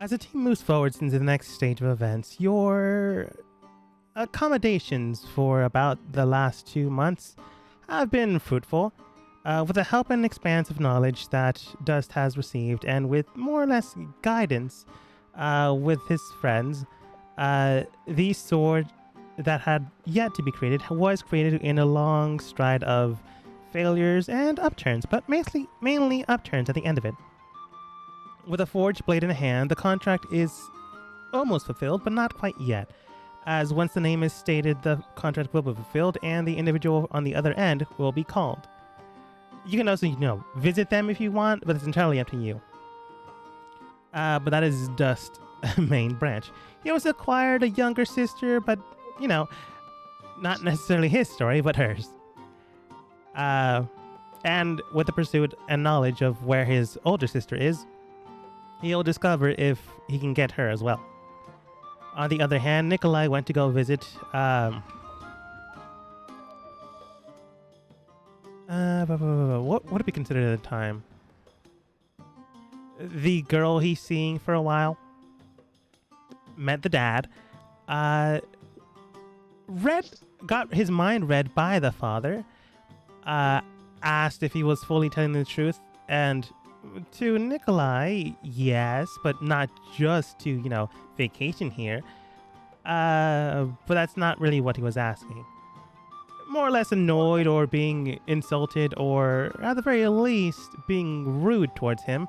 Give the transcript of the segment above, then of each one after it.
As the team moves forward into the next stage of events, your accommodations for about the last 2 months have been fruitful. With the help and expansive knowledge that Dust has received, and with more or less guidance with his friends, the sword that had yet to be created was created in a long stride of failures and upturns, but mainly upturns at the end of it. With a forged blade in hand, the contract is almost fulfilled, but not quite yet, as once the name is stated, the contract will be fulfilled and the individual on the other end will be called. You can also, visit them if you want, but it's entirely up to you. But that is Dust's main branch. He also acquired a younger sister, but, not necessarily his story, but hers. And with the pursuit and knowledge of where his older sister is, he'll discover if he can get her as well. On the other hand, Nikolai went to go visit what would be considered at the time? The girl he's seeing for a while. Met the dad. Got his mind read by the father. Asked if he was fully telling the truth, and to Nikolai, yes, but not just to, vacation here. But that's not really what he was asking. More or less annoyed or being insulted, or at the very least being rude towards him,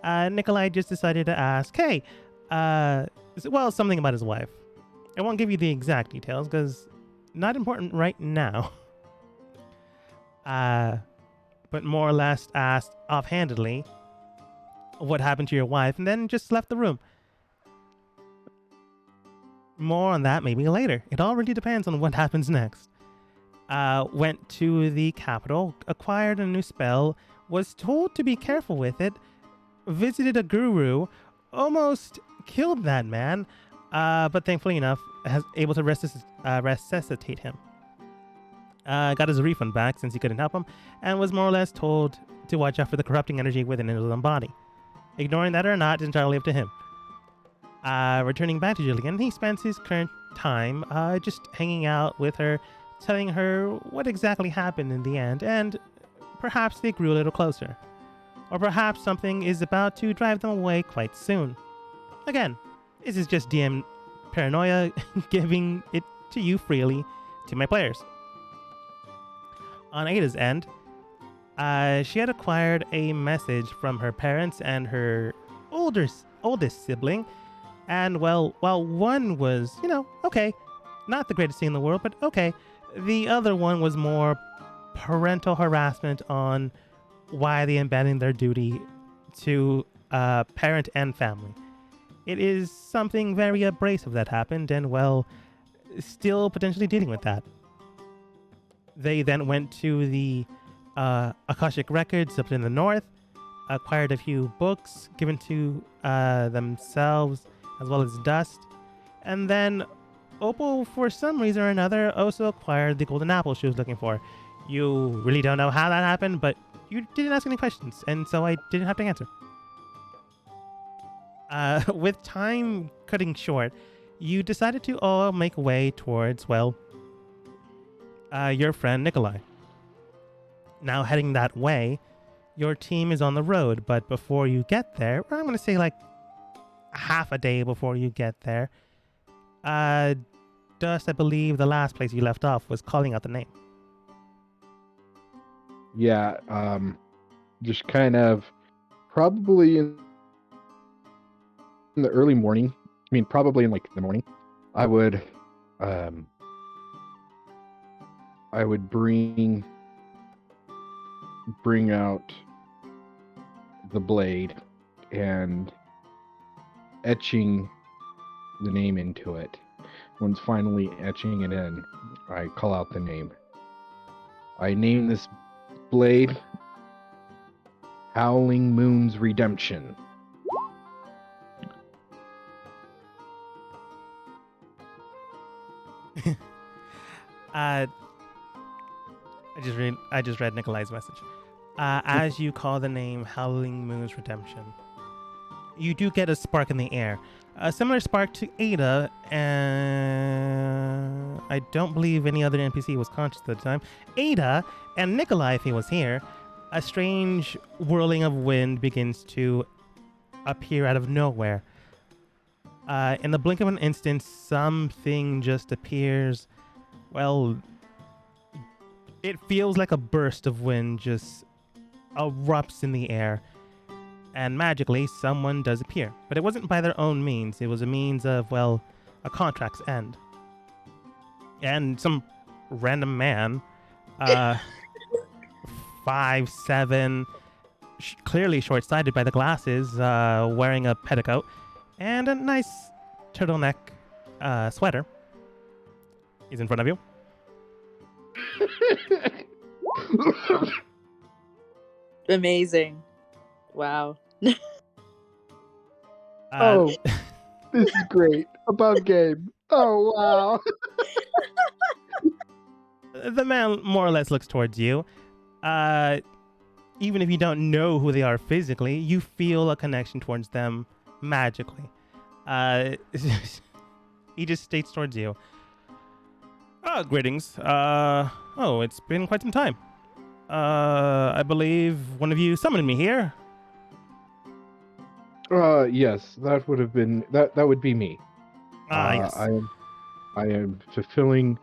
Nikolai just decided to ask, hey, something about his wife. I won't give you the exact details because not important right now. But more or less asked offhandedly what happened to your wife, and then just left the room. More on that maybe later. It all really depends on what happens next. Went to the capital, acquired a new spell, was told to be careful with it, visited a guru, almost killed that man, but thankfully enough, has able to resuscitate him. Got his refund back since he couldn't help him, and was more or less told to watch out for the corrupting energy within his own body. Ignoring that or not is entirely up to him. Returning back to Jillian, he spends his current time just hanging out with her, telling her what exactly happened in the end, and perhaps they grew a little closer. Or perhaps something is about to drive them away quite soon. Again, this is just DM paranoia giving it to you freely to my players. On Ada's end, she had acquired a message from her parents and her oldest sibling, and while one was, okay, not the greatest thing in the world, but okay, the other one was more parental harassment on why they abandoned their duty to parent and family. It is something very abrasive that happened, and still potentially dealing with that. They then went to the Akashic Records up in the north, acquired a few books given to themselves as well as Dust, and then Opal, for some reason or another, also acquired the golden apple she was looking for. You really don't know how that happened, but you didn't ask any questions, and so I didn't have to answer. With time cutting short, you decided to all make way towards, your friend Nikolai. Now heading that way, your team is on the road, but before you get there, I'm going to say like half a day before you get there, Dust, I believe the last place you left off was calling out the name. Yeah, just kind of probably in the early morning. I mean, probably in like the morning, I would bring out the blade and etching the name into it. Once finally etching it in, I call out the name. I name this blade Howling Moon's Redemption. I just read Nikolai's message. As you call the name Howling Moon's Redemption, you do get a spark in the air. A similar spark to Ada, and I don't believe any other NPC was conscious at the time. Ada and Nikolai, if he was here, a strange whirling of wind begins to appear out of nowhere. In the blink of an instant, something just appears. Well, it feels like a burst of wind just erupts in the air. And magically, someone does appear. But it wasn't by their own means. It was a means of, well, a contract's end. And some random man, 5'7", clearly short-sighted by the glasses, wearing a petticoat and a nice turtleneck sweater. He's in front of you. Amazing. Wow. Oh, this is great. About game. Oh, wow. The man more or less looks towards you. Even if you don't know who they are physically, you feel a connection towards them magically. He just states towards you. Greetings. It's been quite some time. I believe one of you summoned me here. Yes, that would have been that would be me. Yes. I am fulfilling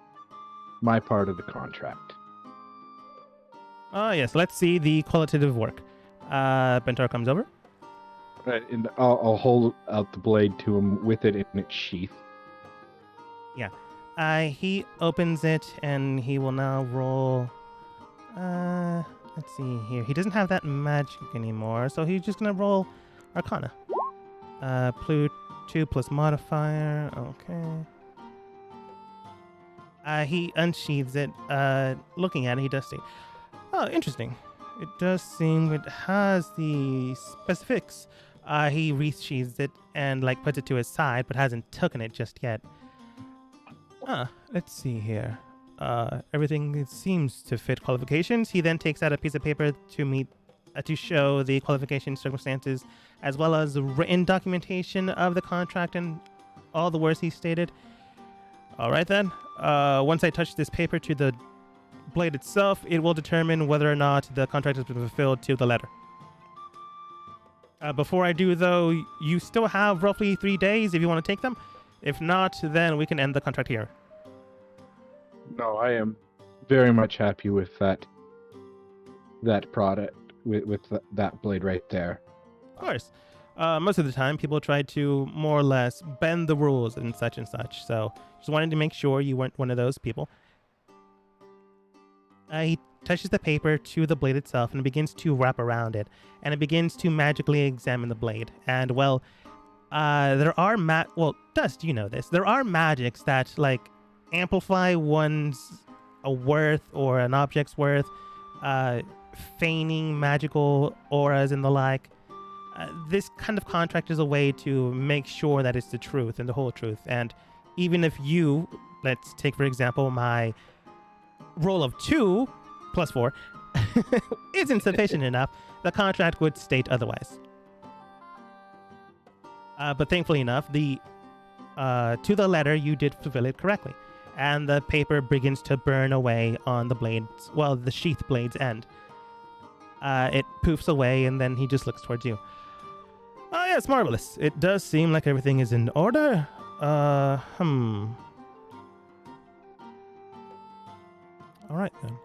my part of the contract. Yes, let's see the qualitative work. Bentar comes over. Right, and I'll hold out the blade to him with it in its sheath. He opens it and he will now roll. Let's see here. He doesn't have that magic anymore, so he's just gonna roll Arcana. 2 plus modifier. Okay. He unsheathes it. Looking at it, he does see. Oh, interesting. It does seem it has the specifics. He resheathes it and puts it to his side, but hasn't taken it just yet. Let's see here. Everything seems to fit qualifications. He then takes out a piece of paper to show the qualification circumstances, as well as written documentation of the contract and all the words he stated. All right then. Once I touch this paper to the blade itself, it will determine whether or not the contract has been fulfilled to the letter. Before I do, though, you still have roughly 3 days if you want to take them. If not, then we can end the contract here. No, I am very much happy with that product, with that blade right there. Of course. Most of the time, people try to more or less bend the rules and such, so just wanted to make sure you weren't one of those people. He touches the paper to the blade itself and begins to wrap around it, and it begins to magically examine the blade. And, well, there are Dust, you know this. There are magics that, amplify one's worth or an object's worth, feigning magical auras and the like. This kind of contract is a way to make sure that it's the truth and the whole truth. And even if you, let's take for example my roll of 2 plus 4 isn't sufficient enough, the contract would state otherwise. But thankfully enough, to the letter, you did fulfill it correctly. And the paper begins to burn away on the sheath blade's end. It poofs away, and then he just looks towards you. Oh, yes, marvelous. It does seem like everything is in order. All right, then.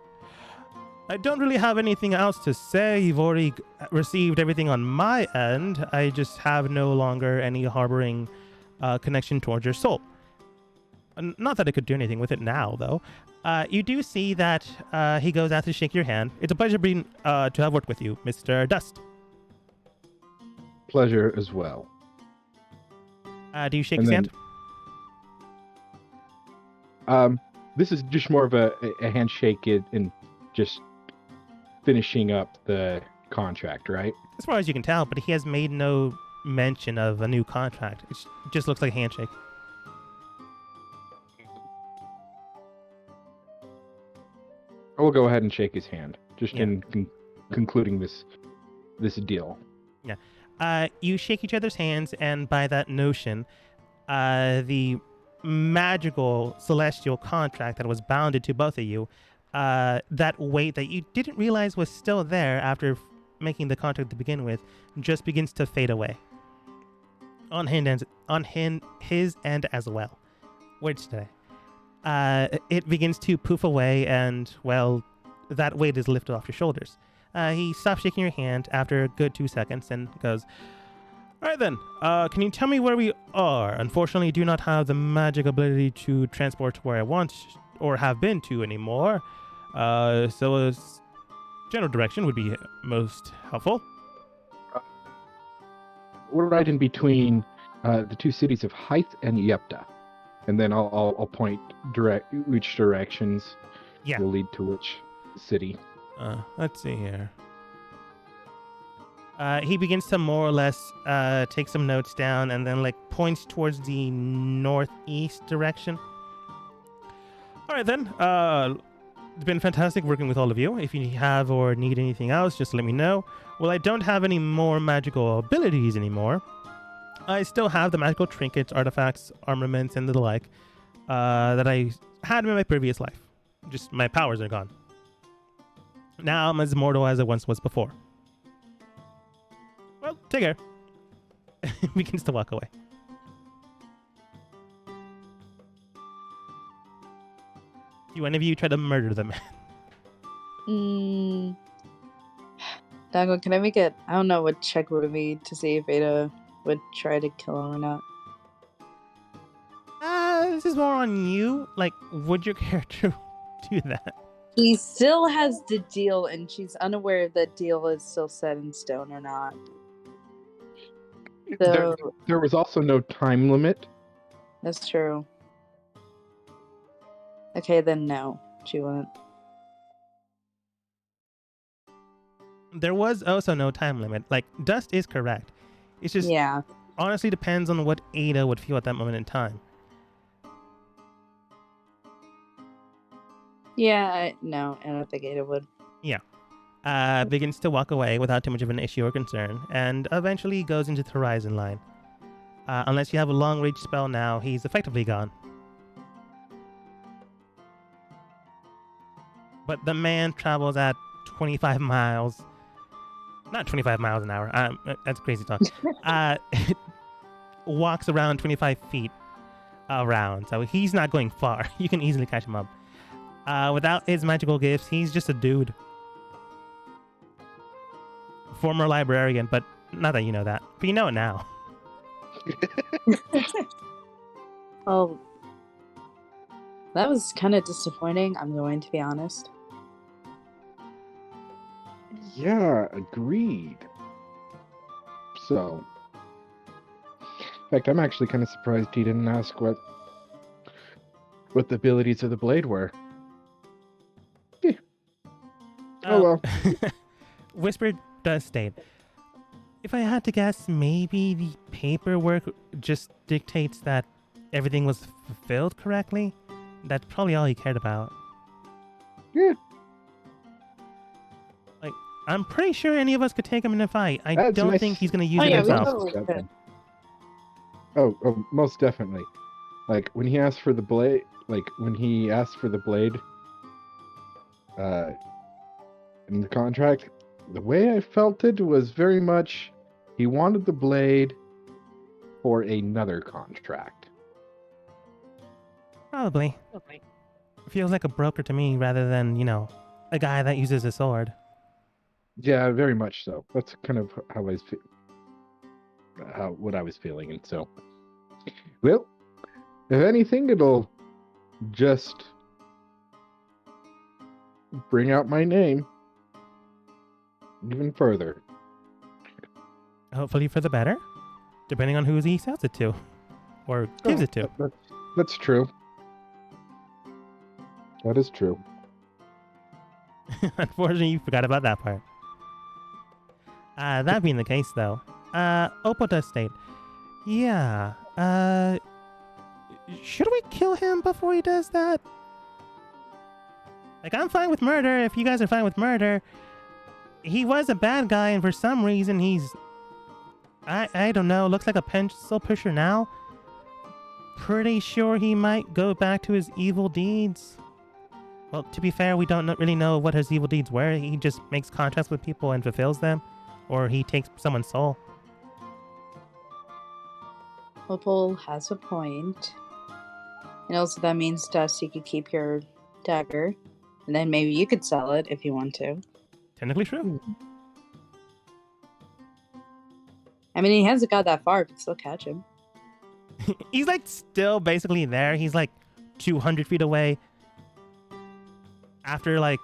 I don't really have anything else to say. You've already received everything on my end. I just have no longer any harboring connection towards your soul. Not that I could do anything with it now, though. You do see that he goes out to shake your hand. It's a pleasure to have worked with you, Mr. Dust. Pleasure as well. Do you shake his hand? This is just more of a handshake and just finishing up the contract, right? As far as you can tell, but he has made no mention of a new contract. It just looks like a handshake. I will go ahead and shake his hand, just in concluding this deal. Yeah. You shake each other's hands, and by that notion, the magical celestial contract that was bounded to both of you, that weight that you didn't realize was still there after making the contract to begin with, just begins to fade away. His end as well. Words today. It begins to poof away, and well, that weight is lifted off your shoulders. He stops shaking your hand after a good 2 seconds and goes, "All right then, can you tell me where we are? Unfortunately, I do not have the magic ability to transport to where I want or have been to anymore. So a general direction would be most helpful." We're right in between the two cities of Hythe and Yepta. And then I'll point which directions Yeah. will lead to which city. Let's see here. He begins to more or less take some notes down and then points towards the northeast direction. All right then. It's been fantastic working with all of you. If you have or need anything else, just let me know. Well, I don't have any more magical abilities anymore. I still have the magical trinkets, artifacts, armaments, and the like that I had in my previous life. Just my powers are gone. Now I'm as mortal as I once was before. Well, take care. Begins to walk away. Do any of you try to murder the man? Dago, can I make it? I don't know what check would it be to see if Ada would try to kill him or not. This is more on you. Would your character do that? He still has the deal, and she's unaware if that deal is still set in stone or not. So There was also no time limit. that's true. Okay, then no, she wouldn't. There was also no time limit. Dust is correct. It's just Yeah. honestly depends on what Ada would feel at that moment in time. Yeah, no, I don't think Ada would. Begins to walk away without too much of an issue or concern, and eventually goes into the horizon line. Unless you have a long-range spell now, he's effectively gone. But the man travels at 25 miles. Not 25 miles an hour. That's crazy talk. Walks around 25 feet around, so he's not going far. You can easily catch him up. Without his magical gifts, he's just a dude. Former librarian, but not that you know that. But you know it now. Well, that was kind of disappointing, I'm going to be honest. Yeah, agreed. So, in fact, I'm actually kind of surprised he didn't ask what the abilities of the blade were. Oh well. Whisper does state, if I had to guess, maybe the paperwork just dictates that everything was fulfilled correctly. That's probably all he cared about. Yeah. I'm pretty sure any of us could take him in a fight. I That's don't nice. think he's going to use it yeah, we himself. totally could. Oh, most definitely. When he asked for the blade, in the contract, the way I felt it was very much he wanted the blade for another contract. Probably. Feels like a broker to me rather than, a guy that uses a sword. Yeah, very much so. That's kind of how what I was feeling, and so, well, if anything, it'll just bring out my name even further. Hopefully for the better, depending on who he sells it to, or gives it to. That's true. That is true. Unfortunately, you forgot about that part. That being the case, though, Opal does state, yeah, should we kill him before he does that? I'm fine with murder if you guys are fine with murder. He was a bad guy, and for some reason he's I don't know. Looks like a pencil pusher now. Pretty sure he might go back to his evil deeds. Well, to be fair, we don't really know what his evil deeds were. He just makes contracts with people and fulfills them, or he takes someone's soul. Opal has a point. And also that means, Dust, you could keep your dagger. And then maybe you could sell it if you want to. Technically true. I mean, he hasn't got that far, but still catch him. He's like still basically there. He's like 200 feet away. After like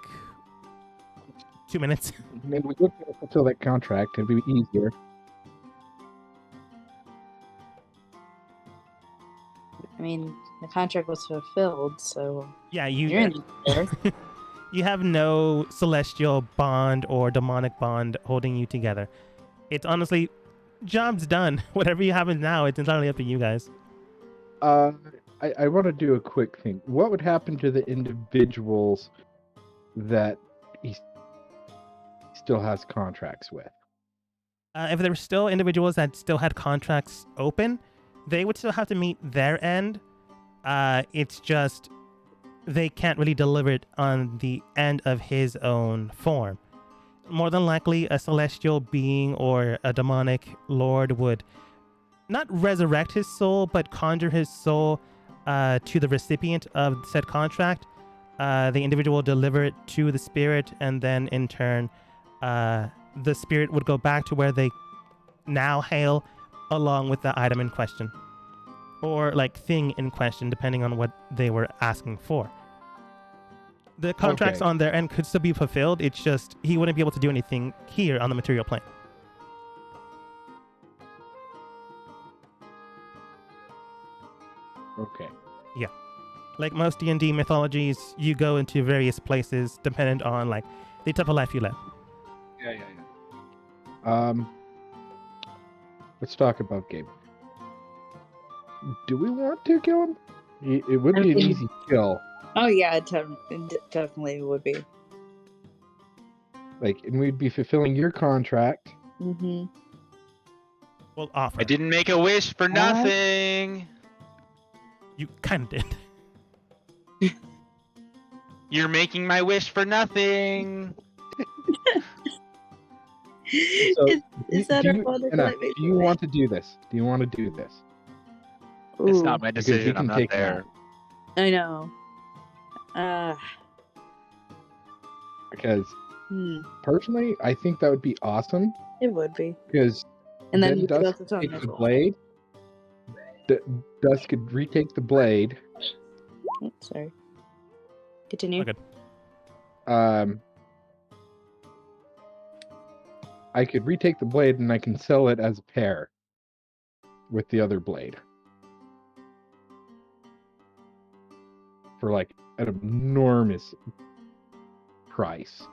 2 minutes. Maybe we could fulfill that contract. It'd be easier. I mean, the contract was fulfilled, so Yeah, you're in there. you have no celestial bond or demonic bond holding you together. It's honestly, job's done. Whatever you happens now, it's entirely up to you guys. I want to do a quick thing. What would happen to the individuals that he still has contracts with? If there were still individuals that still had contracts open, they would still have to meet their end. It's just they can't really deliver it on the end of his own form. More than likely, a celestial being or a demonic lord would not resurrect his soul, but conjure his soul to the recipient of said contract. The individual will deliver it to the spirit, and then in turn, the spirit would go back to where they now hail, along with the item in question. Or like thing in question, depending on what they were asking for. The contracts Okay. on their end could still be fulfilled. It's just he wouldn't be able to do anything here on the material plane. Okay. Like most D&D mythologies, you go into various places dependent on like the type of life you live. Yeah. Let's talk about Gabe. Do we want to kill him? It would be an easy kill. Oh yeah, it definitely would be. Like, and we'd be fulfilling your contract. Mm-hmm. Well, offer. I didn't make a wish for nothing. You kind of did. You're making my wish for nothing. So, Is that a fun Anna, do you want to do this? Do you want to do this? It's not my Because we decision. can I'm not take there. I know. Because personally, I think that would be awesome. It would be. Because And then then you could Dusk also tell take me the blade. Dusk could retake the blade. Oh, sorry. Continue. Okay. I could retake the blade and I can sell it as a pair with the other blade for like an enormous price.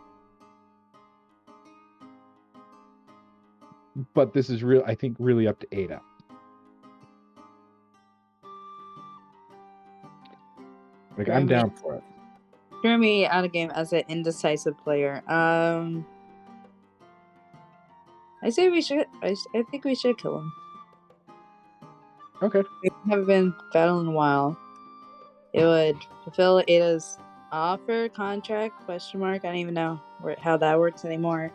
But this is real. I think really up to Ada. Like I'm down for it. Threw me out of game as an indecisive player. I say we should. I think we should kill him. Okay. We haven't been battling in a while. It would fulfill Ada's offer contract ? I don't even know how that works anymore.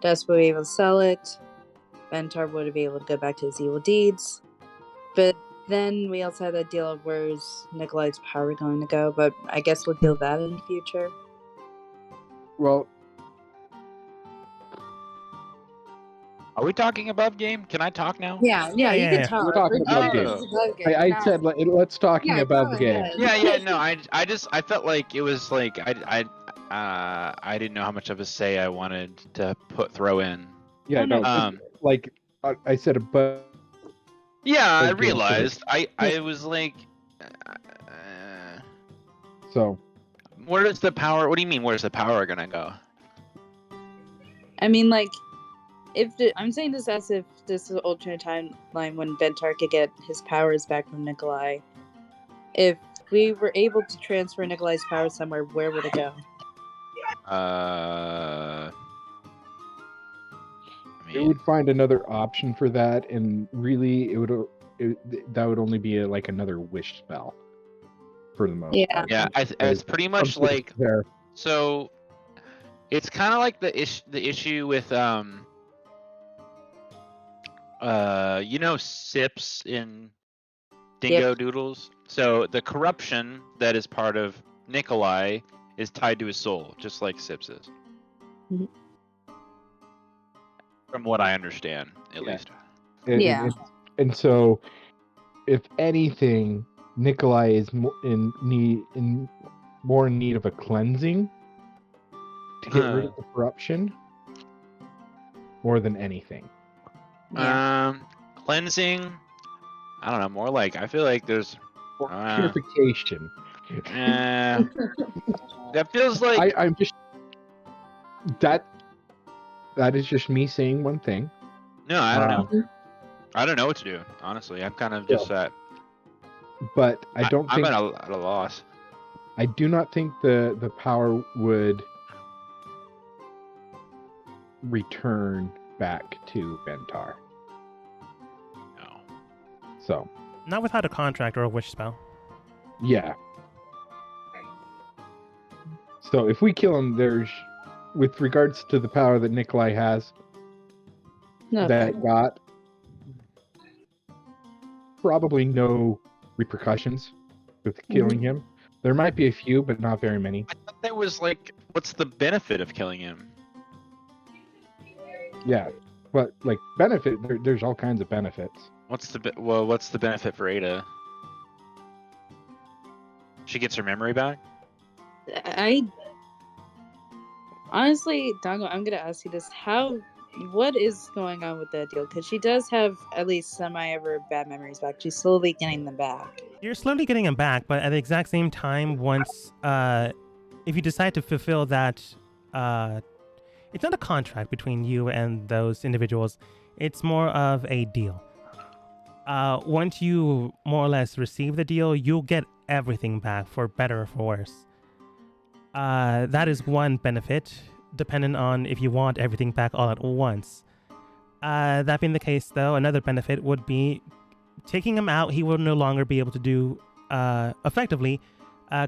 Dust would be able to sell it. Ventar would be able to go back to his evil deeds. But then we also had that deal of where's Nikolai's power going to go. But I guess we'll deal with that in the future. Well, Are we talking above game? Can I talk now? Yeah, you yeah. can tell. We're talking above game. I said let's talking Yeah, about go the game. ahead. No. I felt like it was like I didn't know how much of a say I wanted to throw in. Yeah, no. Like I said above. Yeah, I Okay, realized. I was like, So. where's the power? What do you mean? Where's the power gonna go? I mean, like, I'm saying this as if this is an alternate timeline when Ventar could get his powers back from Nikolai. If we were able to transfer Nikolai's powers somewhere, where would it go? I it would find another option for that, and really, that would only be like another wish spell for the most Yeah. part. Yeah, it's pretty much Something like there. so. It's kind of like the issue with sips in Dingo Doodles. So the corruption that is part of Nikolai is tied to his soul, just like Sips is. Mhm. From what I understand, at Yeah. least. Yeah. And so, if anything, Nikolai is more in need of a cleansing to get rid of the corruption more than anything. Cleansing. I don't know. More like I feel like there's Purification. that feels like I'm just that is just me saying one thing. no. I don't know. I don't know what to do. Honestly, I'm kind of just at. But I don't I'm think at a loss. I do not think the power would return back to Ventar. No. So Not without a contract or a wish spell. yeah. So if we kill him, there's, with regards to the power that Nikolai has, that got probably no repercussions with killing him. There might be a few, but not very many. I thought there was like, what's the benefit of killing him? Yeah, but like benefit, there's all kinds of benefits. What's the benefit for Ada? She gets her memory back. I honestly, Dongo, I'm gonna ask you this: what is going on with that deal? Because she does have at least semi of her bad memories back. She's slowly getting them back. You're slowly getting them back, but at the exact same time, once if you decide to fulfill that, it's not a contract between you and those individuals. It's more of a deal. Once you more or less receive the deal, you'll get everything back, for better or for worse. That is one benefit, dependent on if you want everything back all at once. That being the case, though, another benefit would be taking him out. He will no longer be able to do effectively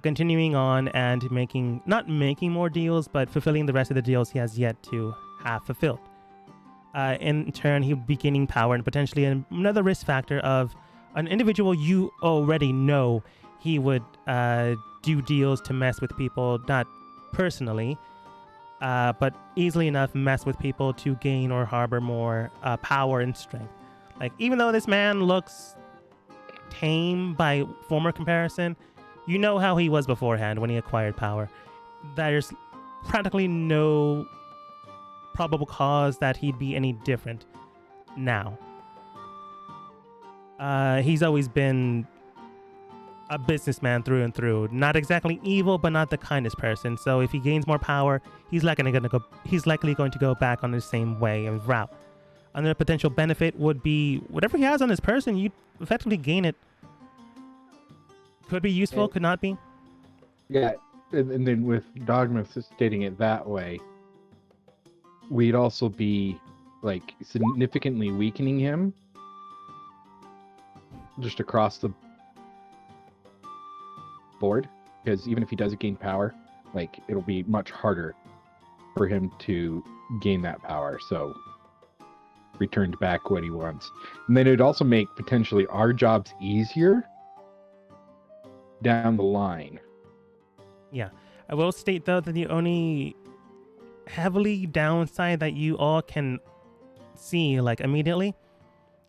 continuing on and not making more deals, but fulfilling the rest of the deals he has yet to have fulfilled. In turn, he would be gaining power and potentially another risk factor of an individual you already know. He would do deals to mess with people, not personally, but easily enough mess with people to gain or harbor more power and strength. Like, even though this man looks tame by former comparison, you know how he was beforehand when he acquired power. There's practically no probable cause that he'd be any different now. He's always been a businessman through and through. Not exactly evil, but not the kindest person. So if he gains more power, he's likely going to go back on the same way and route. Another potential benefit would be whatever he has on his person, you effectively gain it. Could be useful, could not be. Yeah, and then with Dogma stating it that way, we'd also be like significantly weakening him just across the board, because even if he does gain power, like, it'll be much harder for him to gain that power, so returned back what he wants. And then it'd also make potentially our jobs easier down the line. Yeah. I will state, though, that the only heavily downside that you all can see, like, immediately,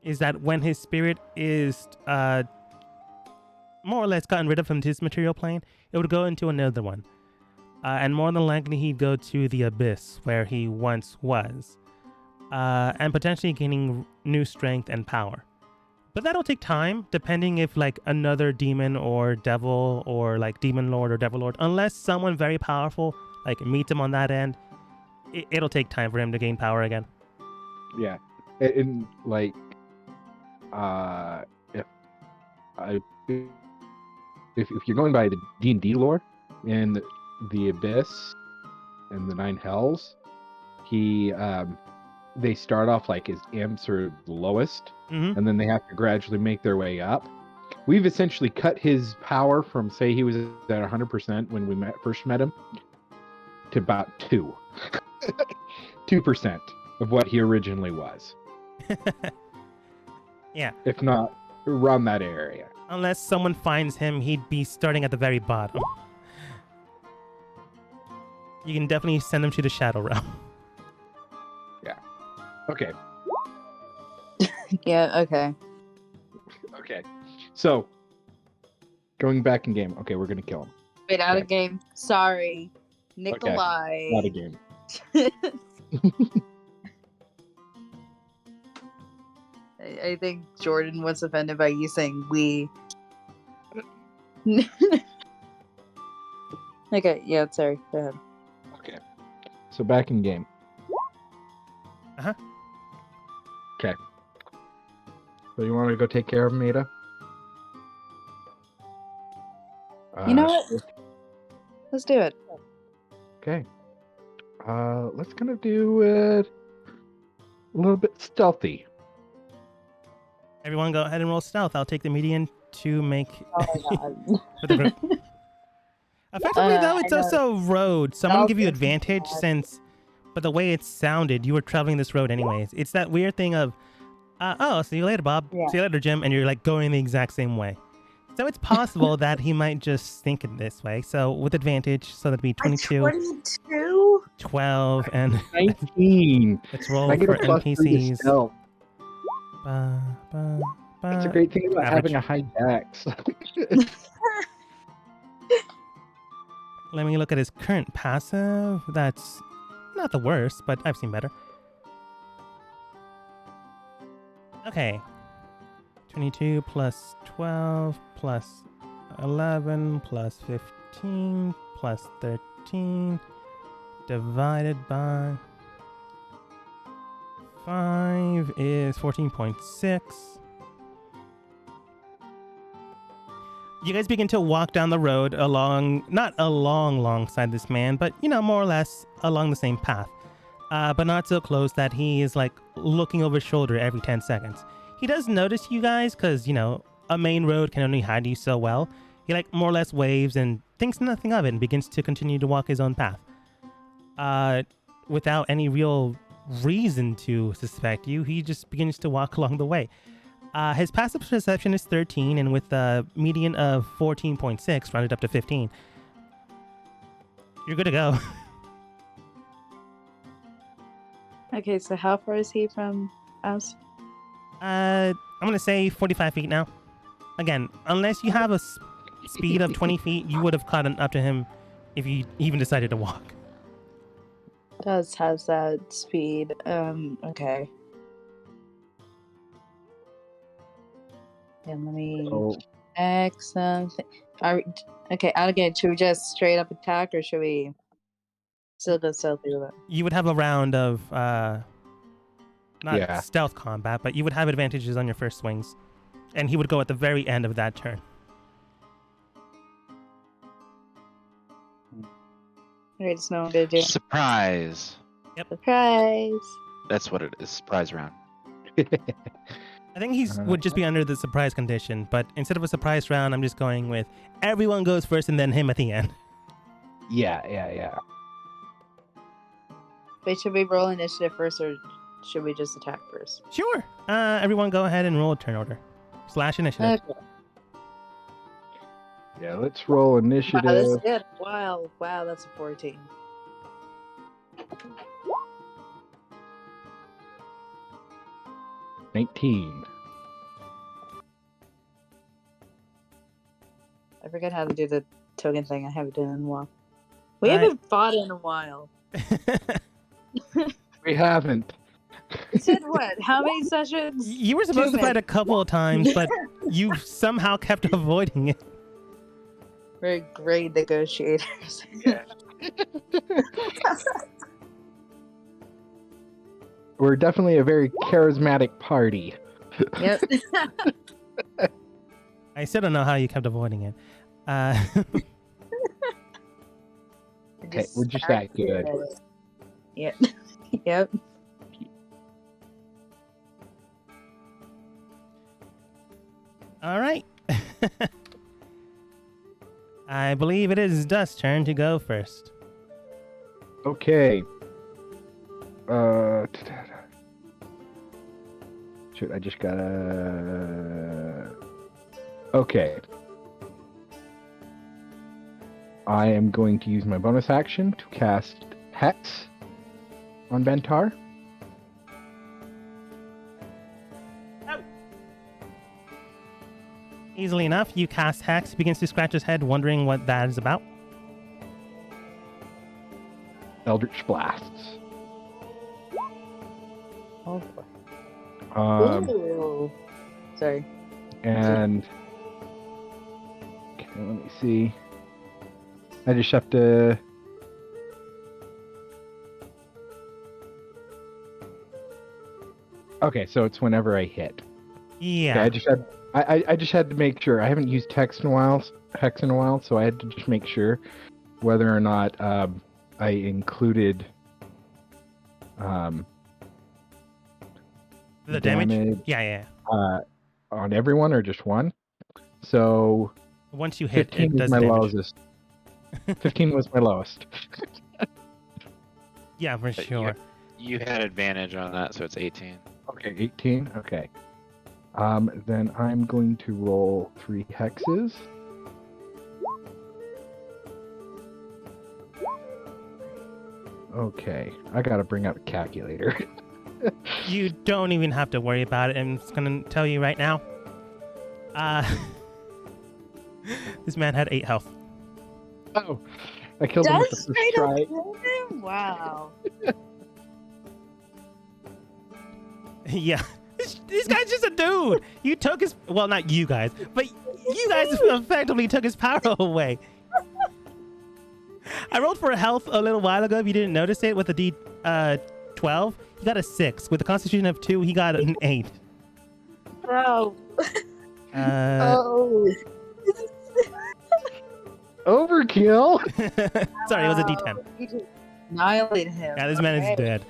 is that when his spirit is more or less gotten rid of from his material plane, it would go into another one. And more than likely, he'd go to the abyss where he once was, and potentially gaining new strength and power. But that'll take time, depending if, like, another demon or devil or, like, demon lord or devil lord, unless someone very powerful, like, meets him on that end, it'll take time for him to gain power again. Yeah. And like, if you're going by the D&D lore and the Abyss and the Nine Hells, he they start off like as imps or the lowest, Mm-hmm. and then they have to gradually make their way up. We've essentially cut his power from, say, he was at 100% when we first met him, to about 2% of what he originally was. Yeah. If not, around that area. Unless someone finds him, he'd be starting at the very bottom. You can definitely send him to the Shadow Realm. Okay. Yeah, okay. Okay. So, going back in game. Okay, we're going to kill him. Wait, out of Okay. game. Sorry. Nikolai. Not a game. I think Jordan was offended by you saying we. Okay, yeah, sorry. Go ahead. Okay. So, back in game. Uh-huh. Okay. So, you want to go take care of him, Ada? You know what? Let's do it. Okay. Let's kind of do it a little bit stealthy. Everyone go ahead and roll stealth. I'll take the median to make Oh my god. for the group. Effectively, though, it's I know. also road, so I'm going to give you Stealth isn't advantage bad. since... But the way it sounded, you were traveling this road anyways. It's that weird thing of, oh, see you later, Bob. Yeah. See you later, Jim. And you're like going the exact same way. So it's possible that he might just think it this way. So with advantage, so that'd be 22, 22? 12, and 19. let's roll I get for a plus 3 to NPCs. stealth. Ba, ba, That's a ba. great thing about average. having a high dex. Let me look at his current passive. That's not the worst, but I've seen better. Okay. 22 plus 12 plus 11 plus 15 plus 13 divided by 5 is 14.6. You guys begin to walk down the road along, not alongside this man, but, more or less along the same path. But not so close that he is, looking over his shoulder every 10 seconds. He does notice you guys because, a main road can only hide you so well. He, more or less waves and thinks nothing of it and begins to continue to walk his own path. Without any real reason to suspect you, he just begins to walk along the way. His passive perception is 13, and with a median of 14.6, rounded up to 15, you're good to go. Okay, so how far is he from us? I'm going to say 45 feet now. Again, unless you have a speed of 20 feet, you would have caught up to him if you even decided to walk. Does has that speed. Okay. And let me Oh, check something. Okay, out again. Should we just straight up attack or should we still go stealthy with it? You would have a round of, not Yeah. stealth combat, but you would have advantages on your first swings. And he would go at the very end of that turn. Alright, just know what I'm gonna do. Surprise. Surprise! That's what it is. Surprise round. I think he would just be under the surprise condition, but instead of a surprise round, I'm just going with everyone goes first and then him at the end. yeah. Wait, should we roll initiative first or should we just attack first? Sure. Everyone go ahead and roll a turn order. / initiative. Okay. Yeah, let's roll Wow, this initiative. is good. Wow, that's a 14. $19. I forget how to do the token thing. I haven't done it in a while. We Alright. haven't fought in a while. We haven't. It's been what? How many sessions? You were supposed to fight a couple of times, but you somehow kept avoiding it. We're great negotiators. We're definitely a very charismatic party. Yep. I still don't know how you kept avoiding it. Okay, we're just that good. Yep. Yep. All right. I believe it is Dust's turn to go first. Okay. Shoot, I just gotta. Okay. I am going to use my bonus action to cast Hex on Bentar. Easily enough, you cast Hex. He begins to scratch his head, wondering what that is about. Eldritch Blasts. Oh, Um, sorry. and okay, let me see. I just have to. Okay, so it's whenever I hit. Yeah. Okay, I just had to make sure. I haven't used Hex in a while, so I had to just make sure whether or not I included The damage? Yeah. on everyone or just one. So Once you hit, 15 it is does my damage. lowest. 15 was my lowest. Yeah, for But sure. You had advantage on that, so it's 18. Okay, 18. Okay. Then I'm going to roll 3 hexes. Okay, I gotta bring out a calculator. You don't even have to worry about it. I'm just gonna tell you right now. This man had 8 health. Oh, I killed him with the Dust first straight up try. killed him? Wow. Yeah. This guy's just a dude. You took his... Well, not you guys, but you guys effectively took his power away. I rolled for health a little while ago, if you didn't notice it, with a D12. He got a 6. With a constitution of 2, he got an 8. Bro. Oh. Overkill. Sorry, it was a D10. You just annihilated him. Yeah, this man is dead.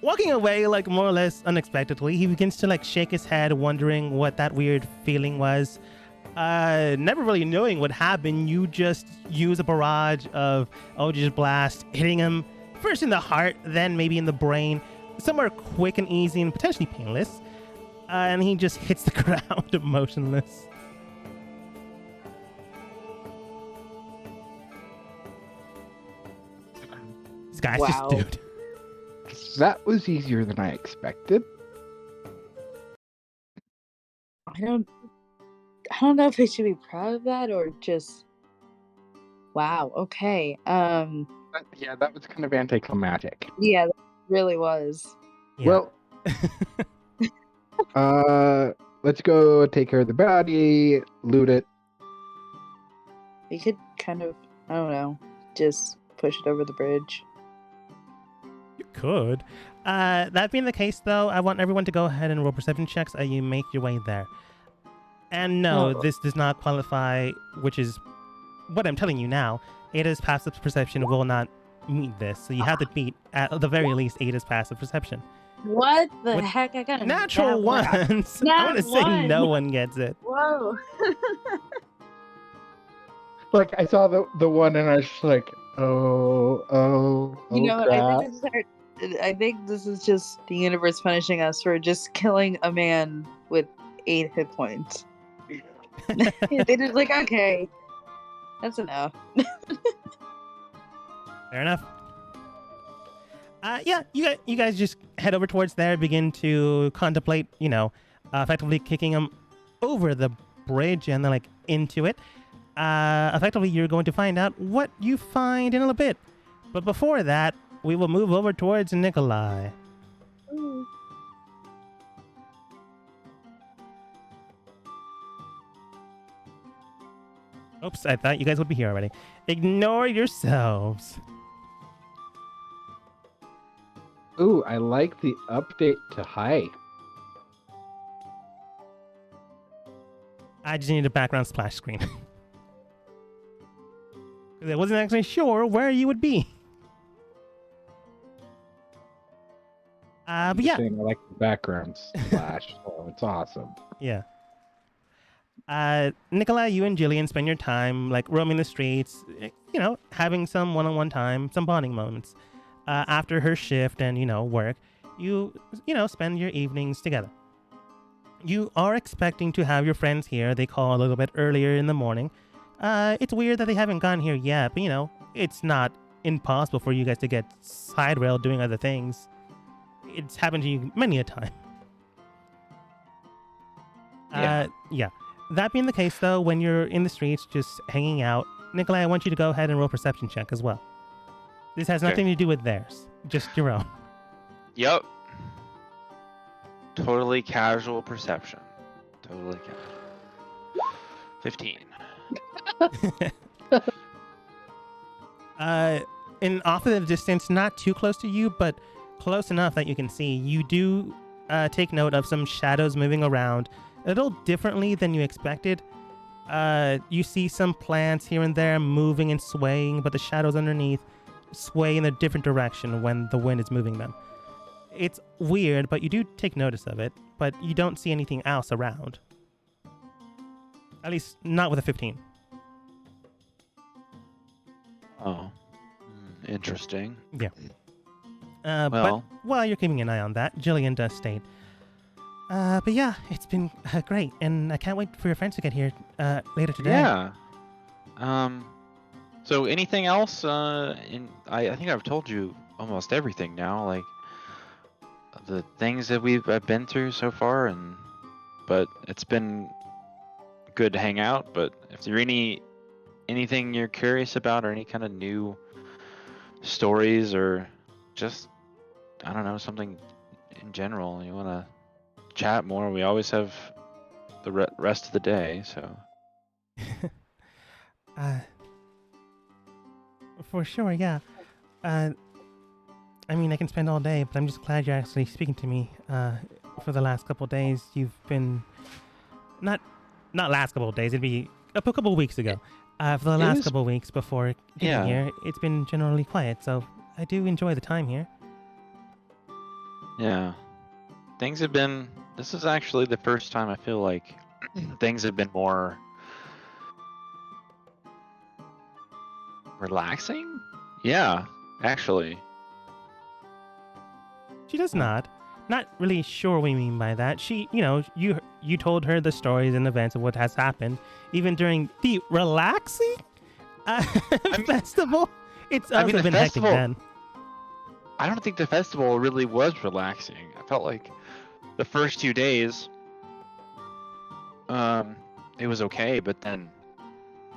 Walking away, like, more or less unexpectedly, he begins to, like, shake his head, wondering what that weird feeling was. Never really knowing what happened, you just use a barrage of Eldritch Blast, hitting him first in the heart, then maybe in the brain, somewhere quick and easy and potentially painless. And he just hits the ground motionless. This guy's Wow. just dude. That was easier than I expected. I don't know if I should be proud of that or just wow. Okay. Yeah, that was kind of anticlimactic. Yeah, that really was. Yeah. Well, let's go take care of the body, loot it. We could kind of, I don't know, just push it over the bridge. You could. That being the case, though, I want everyone to go ahead and roll perception checks as you make your way there. And no, Oh. this does not qualify, which is what I'm telling you now. Ada's passive perception will not meet this, so you have to beat, at the very least, Ada's passive perception. What the With heck? I got a Natural nat one. ones! I Nat want to say one. no one gets it. Whoa. Like, I saw the one and I was just like, oh, You know what? crap. I think this is just the universe punishing us for just killing a man with 8 hit points. They just like, okay, that's enough. Fair enough. Yeah, you guys just head over towards there, begin to contemplate, effectively kicking him over the bridge and then, like, into it. Effectively, you're going to find out what you find in a little bit. But before that, we will move over towards Nikolai. Oops, I thought you guys would be here already. Ignore yourselves. Ooh, I like the update to high. I just need a background splash screen. 'Cause I wasn't actually sure where you would be. But yeah. Saying I like the background splash, so it's awesome. Yeah. Nikolai, you and Jillian spend your time like roaming the streets, having some one-on-one time, some bonding moments. After her shift and work, you spend your evenings together. You are expecting to have your friends here. They call a little bit earlier in the morning. It's weird that they haven't gotten here yet, but it's not impossible for you guys to get side railed doing other things. It's happened to you many a time. Yeah. That being the case, though, when you're in the streets just hanging out, Nikolai, I want you to go ahead and roll perception check as well. This has nothing to do with theirs, just your own. Yep. Totally casual perception. Totally casual. 15. In off of the distance, not too close to you, but close enough that you can see, you do take note of some shadows moving around a little differently than you expected. You see some plants here and there moving and swaying, but the shadows underneath sway in a different direction when the wind is moving them. It's weird, but you do take notice of it, but you don't see anything else around. At least not with a 15. Oh. Interesting. Yeah. But while you're keeping an eye on that, Jillian does state, but yeah, it's been great, and I can't wait for your friends to get here later today. Yeah. So anything else? I think I've told you almost everything now, like the things that I've been through so far, but it's been good to hang out. But if there anything you're curious about, or any kind of new stories, or just I don't know, something in general you want to chat more, we always have the rest of the day. So. For sure, yeah. I mean, I can spend all day, but I'm just glad you're actually speaking to me. For the last couple of days, you've been not last couple of days. It'd be a couple of weeks ago. For the last couple of weeks before getting here, it's been generally quiet. So I do enjoy the time here. Yeah, things have been. This is actually the first time I feel like things have been more relaxing. Yeah, actually. She does not really sure what you mean by that. She, you told her the stories and events of what has happened, even during the relaxing festival. It's also been hectic then. I don't think the festival really was relaxing. I felt like the first 2 days, it was okay, but then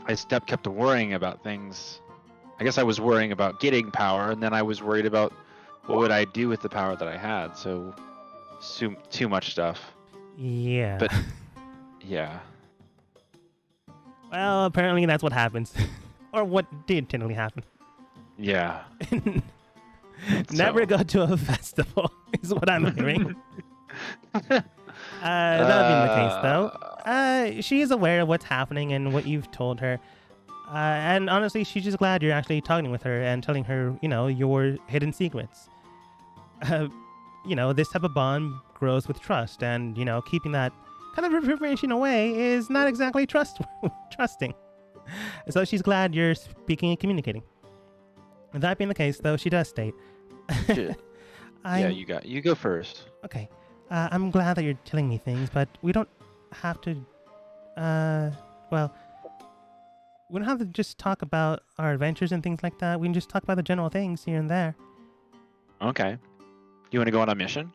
I kept worrying about things. I guess I was worrying about getting power, and then I was worried about what would I do with the power that I had. So too much stuff. Yeah. But yeah. Well, apparently that's what happens, or what did technically happen. Yeah. Never go to a festival is what I'm hearing. That being the case, though, she is aware of what's happening and what you've told her. And honestly, she's just glad you're actually talking with her and telling her, your hidden secrets. This type of bond grows with trust, and, keeping that kind of information away is not exactly trusting. So she's glad you're speaking and communicating. That being the case, though, she does state. Yeah, you go first. Okay. I'm glad that you're telling me things, but we don't have to, we don't have to just talk about our adventures and things like that. We can just talk about the general things here and there. Okay. You want to go on a mission?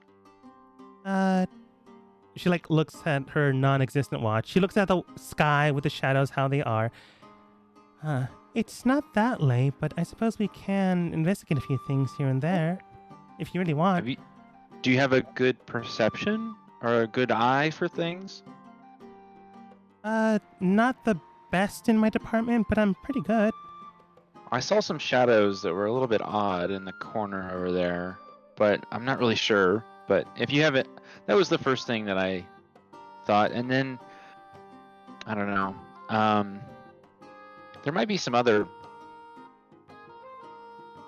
She looks at her non-existent watch. She looks at the sky with the shadows, how they are. It's not that late, but I suppose we can investigate a few things here and there, if you really want. Do you have a good perception or a good eye for things? Not the best in my department, but I'm pretty good. I saw some shadows that were a little bit odd in the corner over there, but I'm not really sure. But if you have it, that was the first thing that I thought. And then, I don't know. There might be some other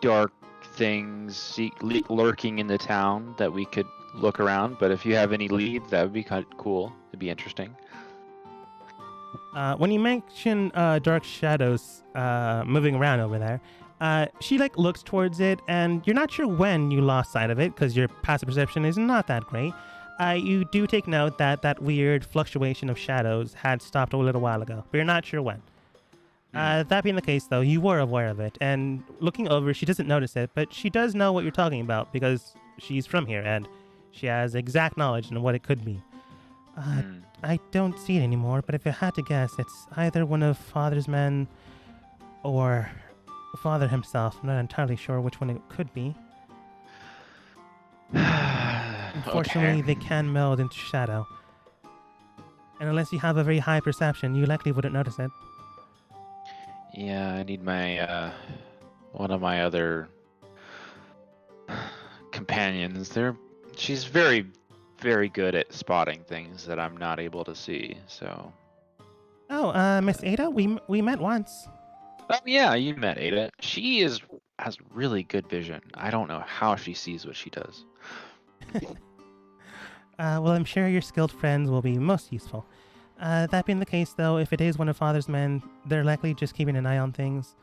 dark things lurking in the town that we could look around. But if you have any leads, that would be kind of cool. It'd be interesting. When you mention dark shadows moving around over there, she like looks towards it, and you're not sure when you lost sight of it because your passive perception is not that great. You do take note that that weird fluctuation of shadows had stopped a little while ago, but you're not sure when. That being the case, though, you were aware of it, and looking over, she doesn't notice it, but she does know what you're talking about because she's from here and she has exact knowledge on what it could be. I don't see it anymore, but if I had to guess, it's either one of Father's men or Father himself. I'm not entirely sure which one it could be. Unfortunately, Okay. they can meld into shadow. And unless you have a very high perception, you likely wouldn't notice it. Yeah, I need my one of my other companions. She's very, very good at spotting things that I'm not able to see. So. Oh, Miss Ada, we met once. Oh yeah, you met Ada. She has really good vision. I don't know how she sees what she does. Well, I'm sure your skilled friends will be most useful. That being the case, though, if it is one of Father's men, they're likely just keeping an eye on things.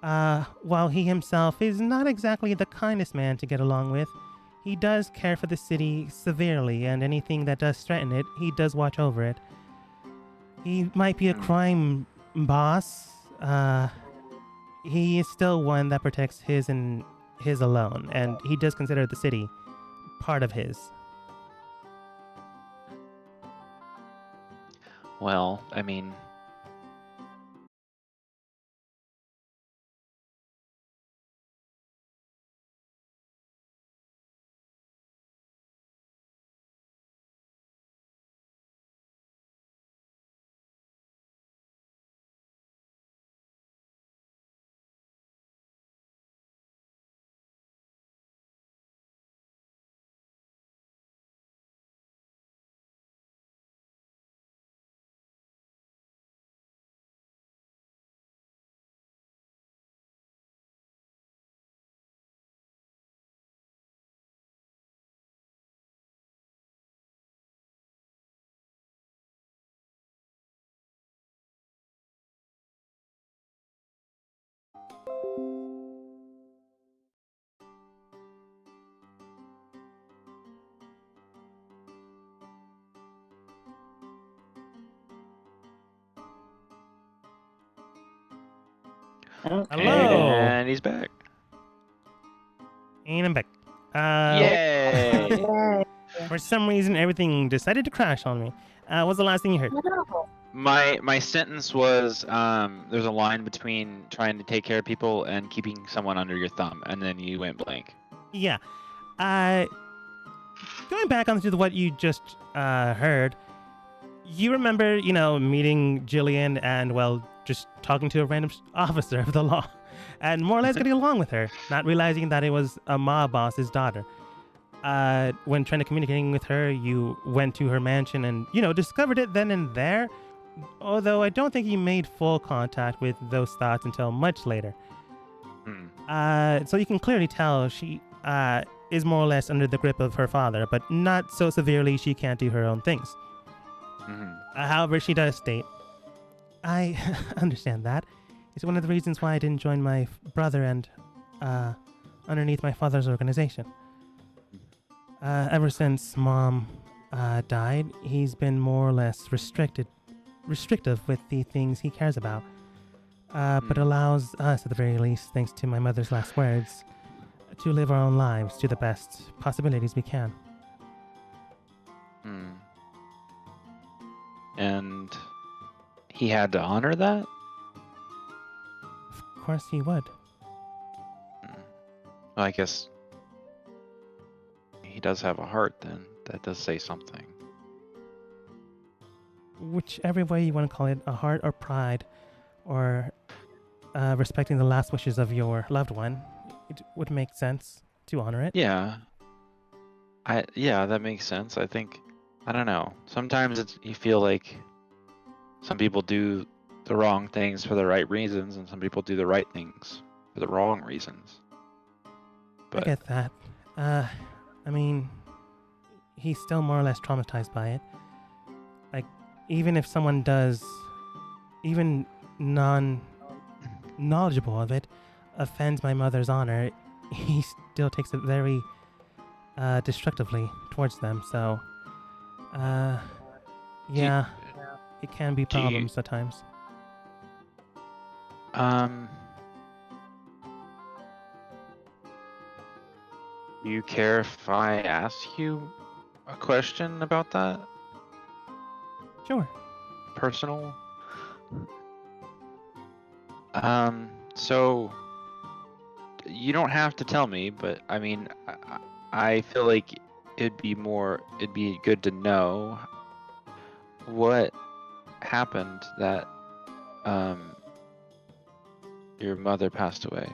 While he himself is not exactly the kindest man to get along with, he does care for the city severely, and anything that does threaten it, he does watch over it. He might be a crime boss. He is still one that protects his and his alone, and he does consider the city part of his. Well, I mean, Hello! and he's back. And I'm back. Yay! Yay. For some reason, everything decided to crash on me. What's the last thing you heard? My sentence was there's a line between trying to take care of people and keeping someone under your thumb, and then you went blank. Yeah. Going back onto what you just heard, you remember, meeting Jillian and, well, just talking to a random officer of the law and more or less getting along with her, not realizing that it was a mob boss's daughter. When trying to communicating with her, you went to her mansion and, discovered it then and there, although I don't think you made full contact with those thoughts until much later. So you can clearly tell she is more or less under the grip of her father, but not so severely she can't do her own things. However, she does state, I understand that. It's one of the reasons why I didn't join my brother and underneath my father's organization. Ever since Mom died, he's been more or less restrictive with the things he cares about, but allows us, at the very least, thanks to my mother's last words, to live our own lives to the best possibilities we can. And he had to honor that? Of course he would. Well, I guess he does have a heart then. That does say something. Whichever way you want to call it, a heart or pride, or respecting the last wishes of your loved one, it would make sense to honor it. Yeah. That makes sense. I think, I don't know. Sometimes you feel like some people do the wrong things for the right reasons, and some people do the right things for the wrong reasons. But I get that. I mean, he's still more or less traumatized by it. Like, even if someone does even non-knowledgeable of it, offends my mother's honor, he still takes it very destructively towards them. So, yeah, it can be do you- problems at times. Do you care if I ask you a question about that? Sure. Personal? So you don't have to tell me, but I mean, I feel like it'd be good to know what happened that your mother passed away.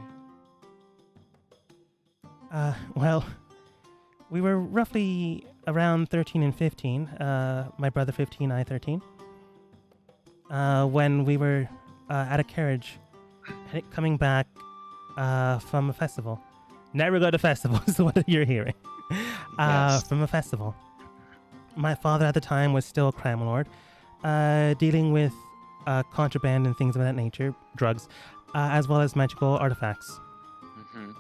Well, we were roughly around 13 and 15. My brother 15, I 13. When we were at a carriage coming back from a festival. Never go to festivals, is what you're hearing. Yes. From a festival. My father at the time was still a crime lord, dealing with contraband and things of that nature, drugs, as well as magical artifacts. Mm-hmm.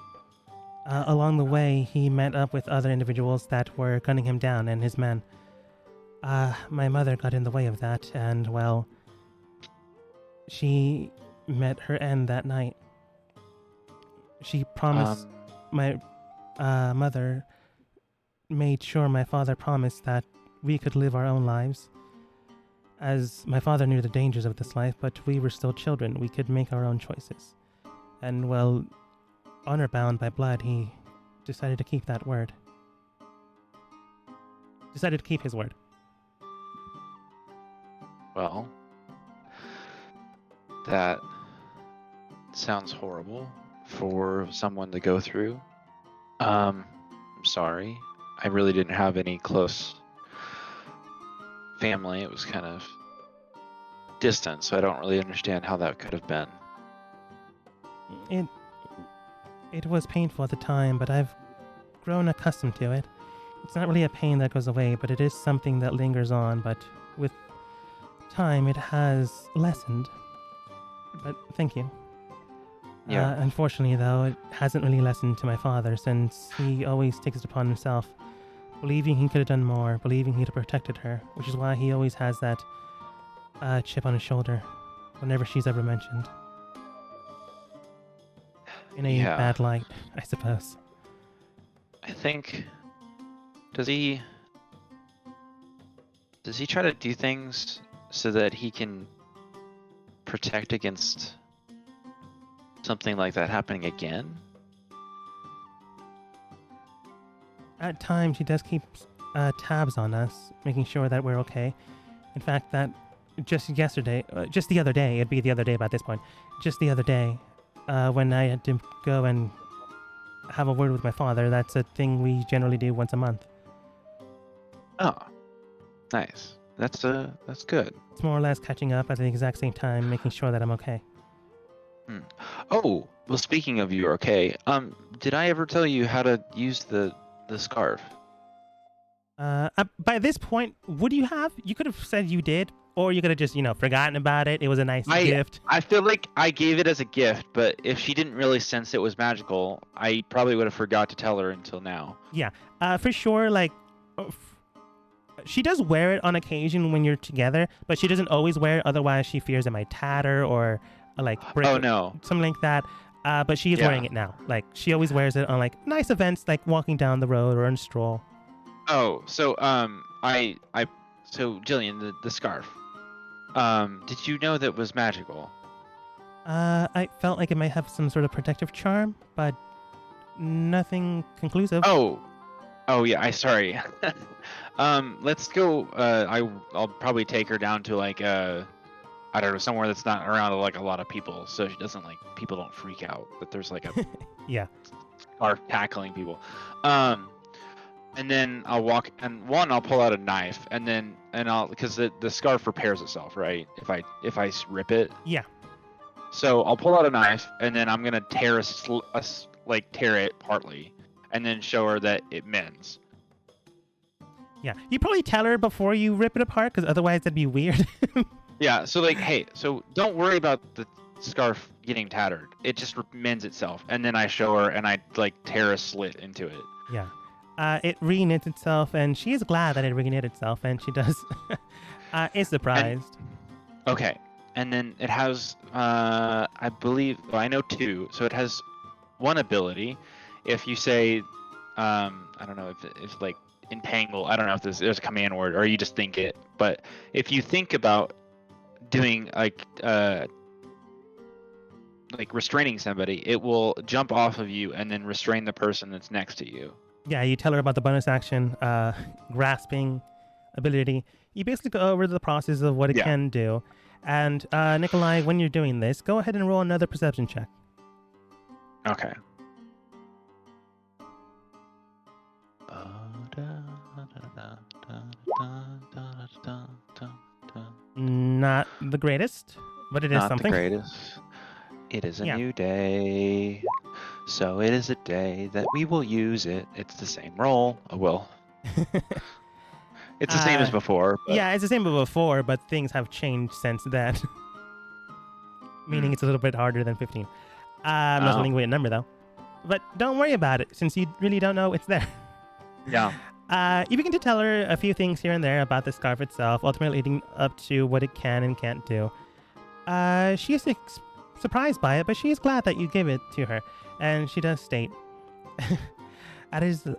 Along the way, he met up with other individuals that were gunning him down and his men. My mother got in the way of that, and, well, she met her end that night. She promised, my mother made sure my father promised that we could live our own lives. As my father knew the dangers of this life, but we were still children. We could make our own choices. And, well, honor bound by blood, he decided to keep that word. Decided to keep his word. Well, that sounds horrible for someone to go through. I'm sorry. I really didn't have any close family. It was kind of distant, so I don't really understand how that could have been. It was painful at the time, but I've grown accustomed to it. It's not really a pain that goes away, but it is something that lingers on, but with time it has lessened. But thank you. Yeah. Unfortunately, though, it hasn't really lessened to my father, since he always takes it upon himself, believing he could have done more, believing he'd have protected her, which is why he always has that chip on his shoulder whenever she's ever mentioned. In a Yeah. bad light, I suppose. I think does he try to do things so that he can protect against something like that happening again? At times, he does keep tabs on us, making sure that we're okay. In fact, that just the other day, it'd be the other day by this point, just the other day, when I had to go and have a word with my father, that's a thing we generally do once a month. Oh, nice. That's good. It's more or less catching up at the exact same time, making sure that I'm okay. Oh, well, speaking of you're okay, did I ever tell you how to use the scarf? By this point, would you have? You could have said you did, or you could have just, forgotten about it. It was a nice gift. I feel like I gave it as a gift, but if she didn't really sense it was magical, I probably would have forgot to tell her until now. Yeah, for sure, she does wear it on occasion when you're together, but she doesn't always wear it, otherwise she fears it might tatter or, break. Oh, no. Something like that. But she is wearing it now. She always wears it on, nice events, like walking down the road or on a stroll. Oh, so, so Jillian, the scarf, did you know that was magical? I felt like it might have some sort of protective charm, but nothing conclusive. Oh yeah, sorry. Let's go, I'll probably take her down to, I don't know, somewhere that's not around, a lot of people, so she doesn't, people don't freak out that there's, a yeah, scarf tackling people. And then I'll walk, and I'll pull out a knife, and I'll, because the scarf repairs itself, right? If I rip it. Yeah. So I'll pull out a knife, and then I'm gonna tear tear it partly, and then show her that it mends. Yeah, you probably tell her before you rip it apart, because otherwise that'd be weird. Yeah, so like, hey, so don't worry about the scarf getting tattered. It just mends itself. And then I show her and I like tear a slit into it. Yeah. It reknits itself, and she is glad that it reknit itself, and she does is surprised. Okay. And then it has, I believe, well, I know 2. So it has one ability. If you say, I don't know if like entangle, I don't know if there's a command word or you just think it. But if you think about doing like restraining somebody, it will jump off of you and then restrain the person that's next to you. Yeah, you tell her about the bonus action, grasping ability. You basically go over the process of what it Yeah. can do. And Nikolai, when you're doing this, go ahead and roll another perception check. Okay. Not the greatest, but it is Not something. the greatest. It is a Yeah. new day. So it is a day that we will use it. It's the same roll. Oh, well. It's the same as before. But... Yeah, it's the same as before, but things have changed since then. Meaning it's a little bit harder than 15. I'm not telling you a number, though. But don't worry about it, since you really don't know it's there. Yeah. You begin to tell her a few things here and there about the scarf itself, ultimately leading up to what it can and can't do. She is surprised by it, but she is glad that you give it to her. And she does state, that is an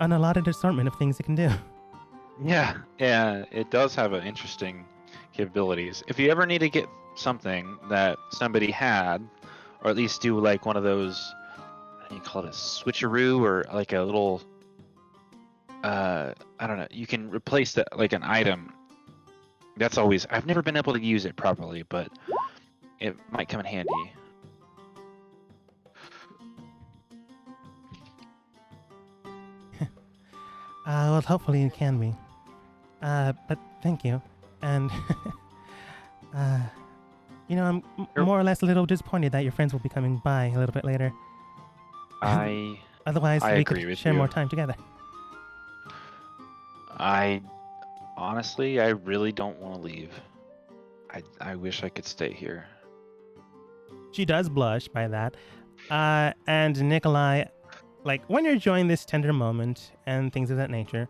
unallotted assortment of things it can do. Yeah, it does have an interesting capabilities. If you ever need to get something that somebody had, or at least do like one of those, what do you call it, a switcheroo, or like a little, I don't know, you can replace that like an item. That's always, I've never been able to use it properly, but it might come in handy. Well, hopefully it can be. But thank you. And, I'm more or less a little disappointed that your friends will be coming by a little bit later. Otherwise, I we agree could with share you. more time together. Honestly, I really don't want to leave. I wish I could stay here. She does blush by that. And Nikolai, like when you're enjoying this tender moment and things of that nature,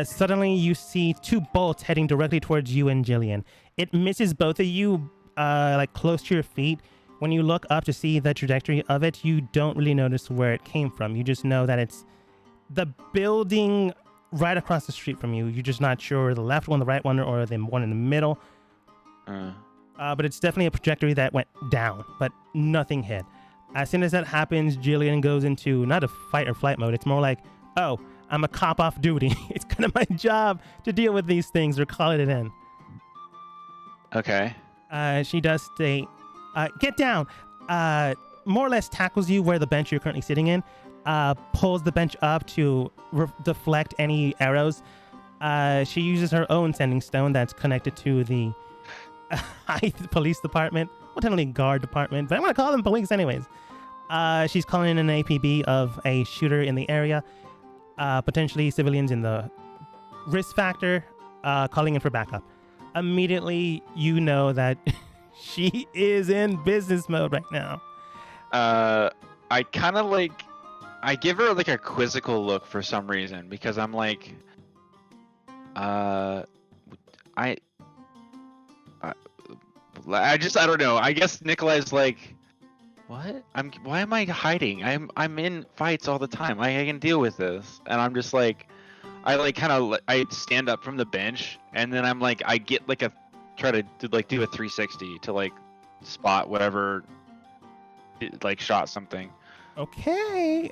suddenly you see 2 bolts heading directly towards you and Jillian. It misses both of you, like close to your feet. When you look up to see the trajectory of it, you don't really notice where it came from. You just know that it's the building right across the street from you. You're just not sure the left one, the right one, or the one in the middle. But it's definitely a trajectory that went down, but nothing hit. As soon as that happens, Jillian goes into not a fight or flight mode. It's more like, oh, I'm a cop off duty. It's kind of my job to deal with these things or call it in. Okay. She does state, get down. More or less tackles you where the bench you're currently sitting in. Pulls the bench up to deflect any arrows. She uses her own sending stone that's connected to the police department. Well, technically guard department, but I'm going to call them police anyways. She's calling in an APB of a shooter in the area. Potentially civilians in the risk factor, calling in for backup. Immediately, you know that she is in business mode right now. I kind of like, I give her like a quizzical look for some reason because I'm like, I don't know. I guess Nikolai's like, what? Why am I hiding? I'm in fights all the time. I can deal with this. And I'm just like, I stand up from the bench and then I'm like, I get like try to do a 360 to like spot whatever, like shot something. Okay.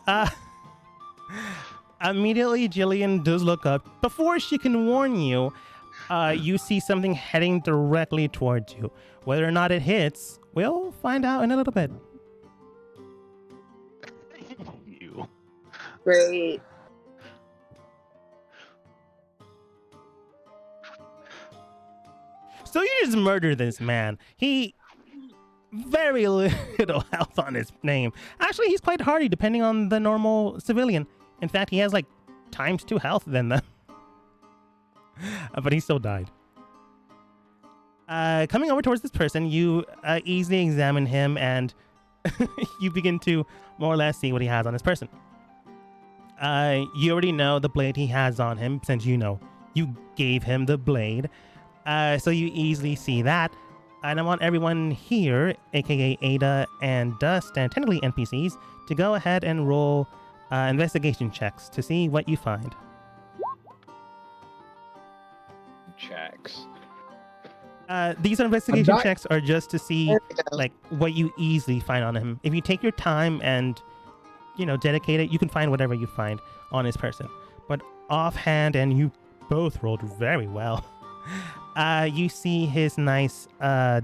Immediately, Jillian does look up. Before she can warn you, you see something heading directly towards you. Whether or not it hits, we'll find out in a little bit. You. Great. So you just murder this man. He very little health on his name. Actually, he's quite hardy depending on the normal civilian. In fact, he has like ×2 health than them. But he still died. Coming over towards this person, you easily examine him and you begin to more or less see what he has on his person. You already know the blade he has on him since you gave him the blade. So you easily see that. And I want everyone here, aka Ada and Dust, and technically NPCs, to go ahead and roll investigation checks to see what you find. Checks. These investigation not- checks are just to see There we go. like what you easily find on him. If you take your time and dedicate it, you can find whatever you find on his person. But offhand, and you both rolled very well. You see his nice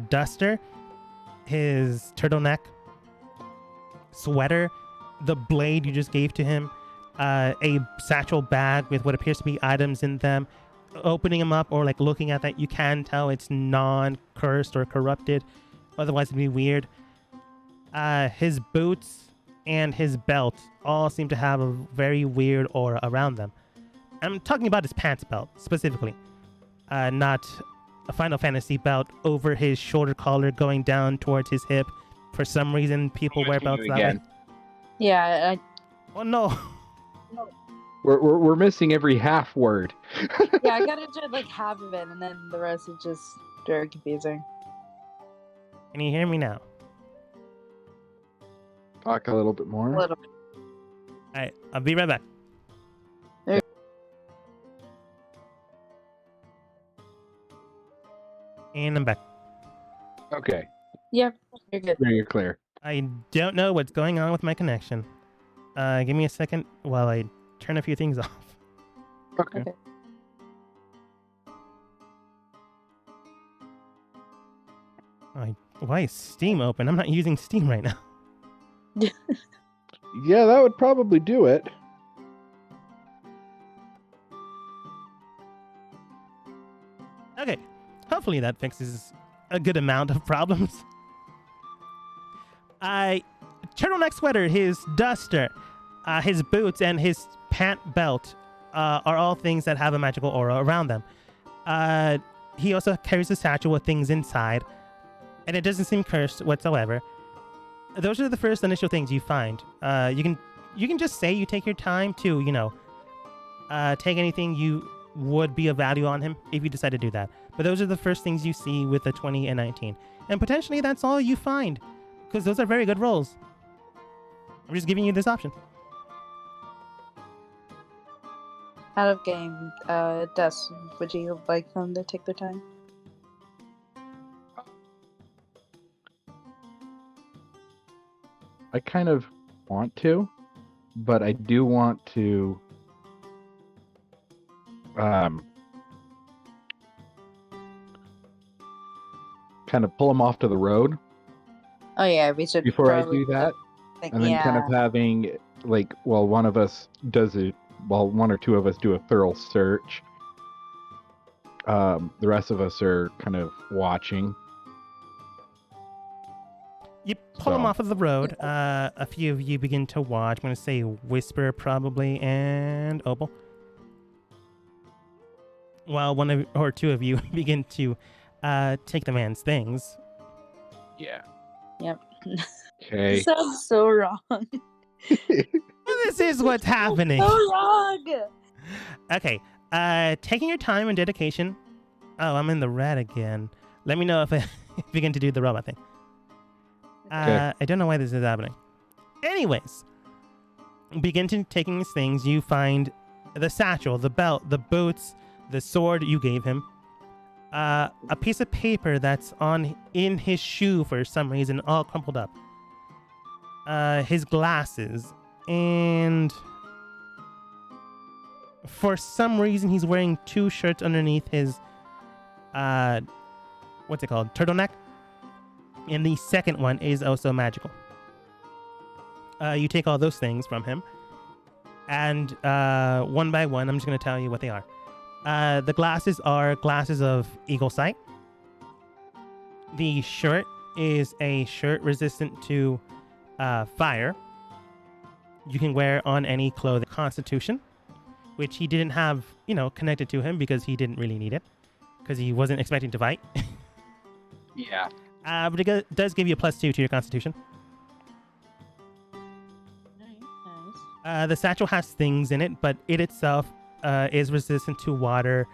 duster, his turtleneck, sweater, the blade you just gave to him, a satchel bag with what appears to be items in them. Opening them up or like looking at that, you can tell it's non-cursed or corrupted. Otherwise, it'd be weird. His boots and his belt all seem to have a very weird aura around them. I'm talking about his pants belt specifically, not a Final Fantasy belt over his shoulder collar going down towards his hip. For some reason, people wear belts that way. Yeah, Oh no! We're missing every half word. I got into like half of it, and then the rest is just very confusing. Can you hear me now? Talk a little bit A more. little bit. All right, I'll be right back. There- And I'm back. Okay, Yep, you're good. there you're clear. I don't know what's going on with my connection. Give me a second while I turn a few things off. Okay. Okay. Why is Steam open? I'm not using Steam right now. Yeah, that would probably do it. Okay, hopefully that fixes a good amount of problems. Turtleneck sweater, his duster, his boots, and his pant belt are all things that have a magical aura around them. He also carries a satchel with things inside, and it doesn't seem cursed whatsoever. Those are the first initial things you find. You can just say you take your time to, take anything you would be of value on him if you decide to do that. But those are the first things you see with the 20 and 19. And potentially that's all you find, because those are very good rolls. I'm just giving you this option. Out of game, Dust, would you like them to take their time? I kind of want to, but I do want to kind of pull them off to the road Oh yeah, we should. before I probably do that, think- and then kind of having like, well, one of us does it, well, one or two of us do a thorough search. The rest of us are kind of watching. You pull him So- off of the road. A few of you begin to watch. I'm going to say Whisper probably and Opal. While one or two of you begin to take the man's things. Yeah. Yep. Okay. This sounds so wrong. This is what's happening. So wrong. Okay. Taking your time and dedication. Oh, I'm in the red again. Let me know if I begin to do the robot thing. Okay. I don't know why this is happening. Anyways, begin to taking these things. You find the satchel, the belt, the boots, the sword you gave him, a piece of paper that's in his shoe for some reason, all crumpled up, his glasses, and for some reason he's wearing two shirts underneath his what's it called, turtleneck, and the second one is also magical. You take all those things from him, and one by one I'm just going to tell you what they are. The glasses are glasses of eagle sight. The shirt is a shirt resistant to fire. You can wear on any clothing. Constitution, which he didn't have, connected to him because he didn't really need it, because he wasn't expecting to fight. Yeah. But it does give you a +2 to your Constitution. Nice. The satchel has things in it, but it itself is resistant to water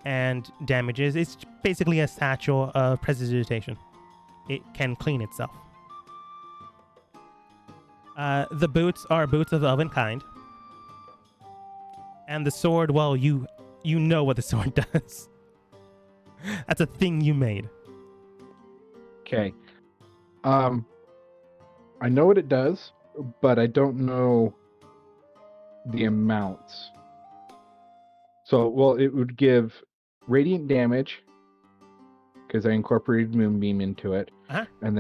and damages. It's basically a satchel of prestidigitation. It can clean itself. The boots are boots of elven kind. And the sword, well, you know what the sword does. That's a thing you made. Okay. I know what it does, but I don't know the amounts. So, well, it would give radiant damage because I incorporated Moonbeam into it. Uh-huh. And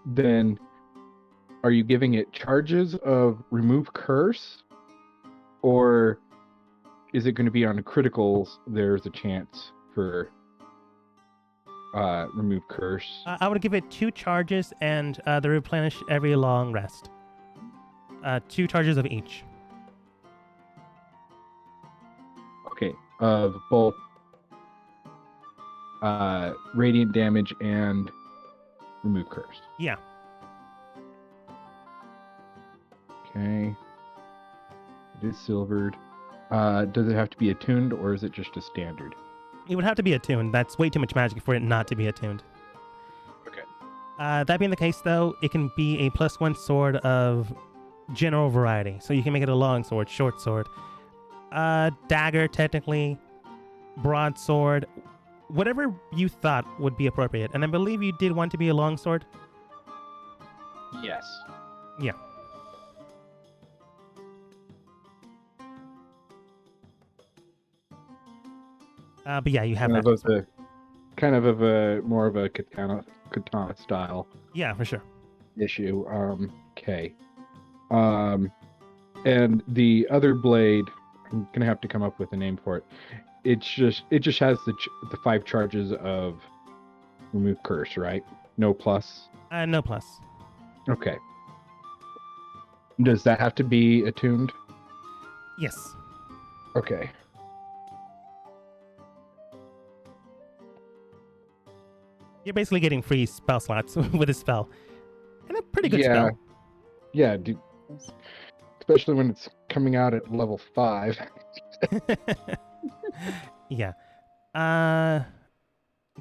then are you giving it charges of remove curse, or is it going to be on criticals? There's a chance for remove curse. I would give it 2 charges and the replenish every long rest. 2 charges of each. Okay, of both radiant damage and remove curse. Yeah. Okay. It is silvered. Does it have to be attuned, or is it just a standard? It would have to be attuned. That's way too much magic for it not to be attuned. Okay. That being the case, though, it can be a +1 sword of general variety. So you can make it a long sword, short sword, dagger, technically, broadsword, whatever you thought would be appropriate. And I believe you did want to be a long sword. Yes. Yeah. But yeah, you have Kind that. of a more of a katana style Yeah, for sure. issue. Okay. And the other blade, I'm gonna have to come up with a name for it. It just has the 5 charges of remove curse, right? No plus. No plus. Okay. Does that have to be attuned? Yes. Okay. You're basically getting free spell slots with a spell. And a pretty good Yeah. spell. Yeah, dude. Especially when it's coming out at level 5. Yeah. Da,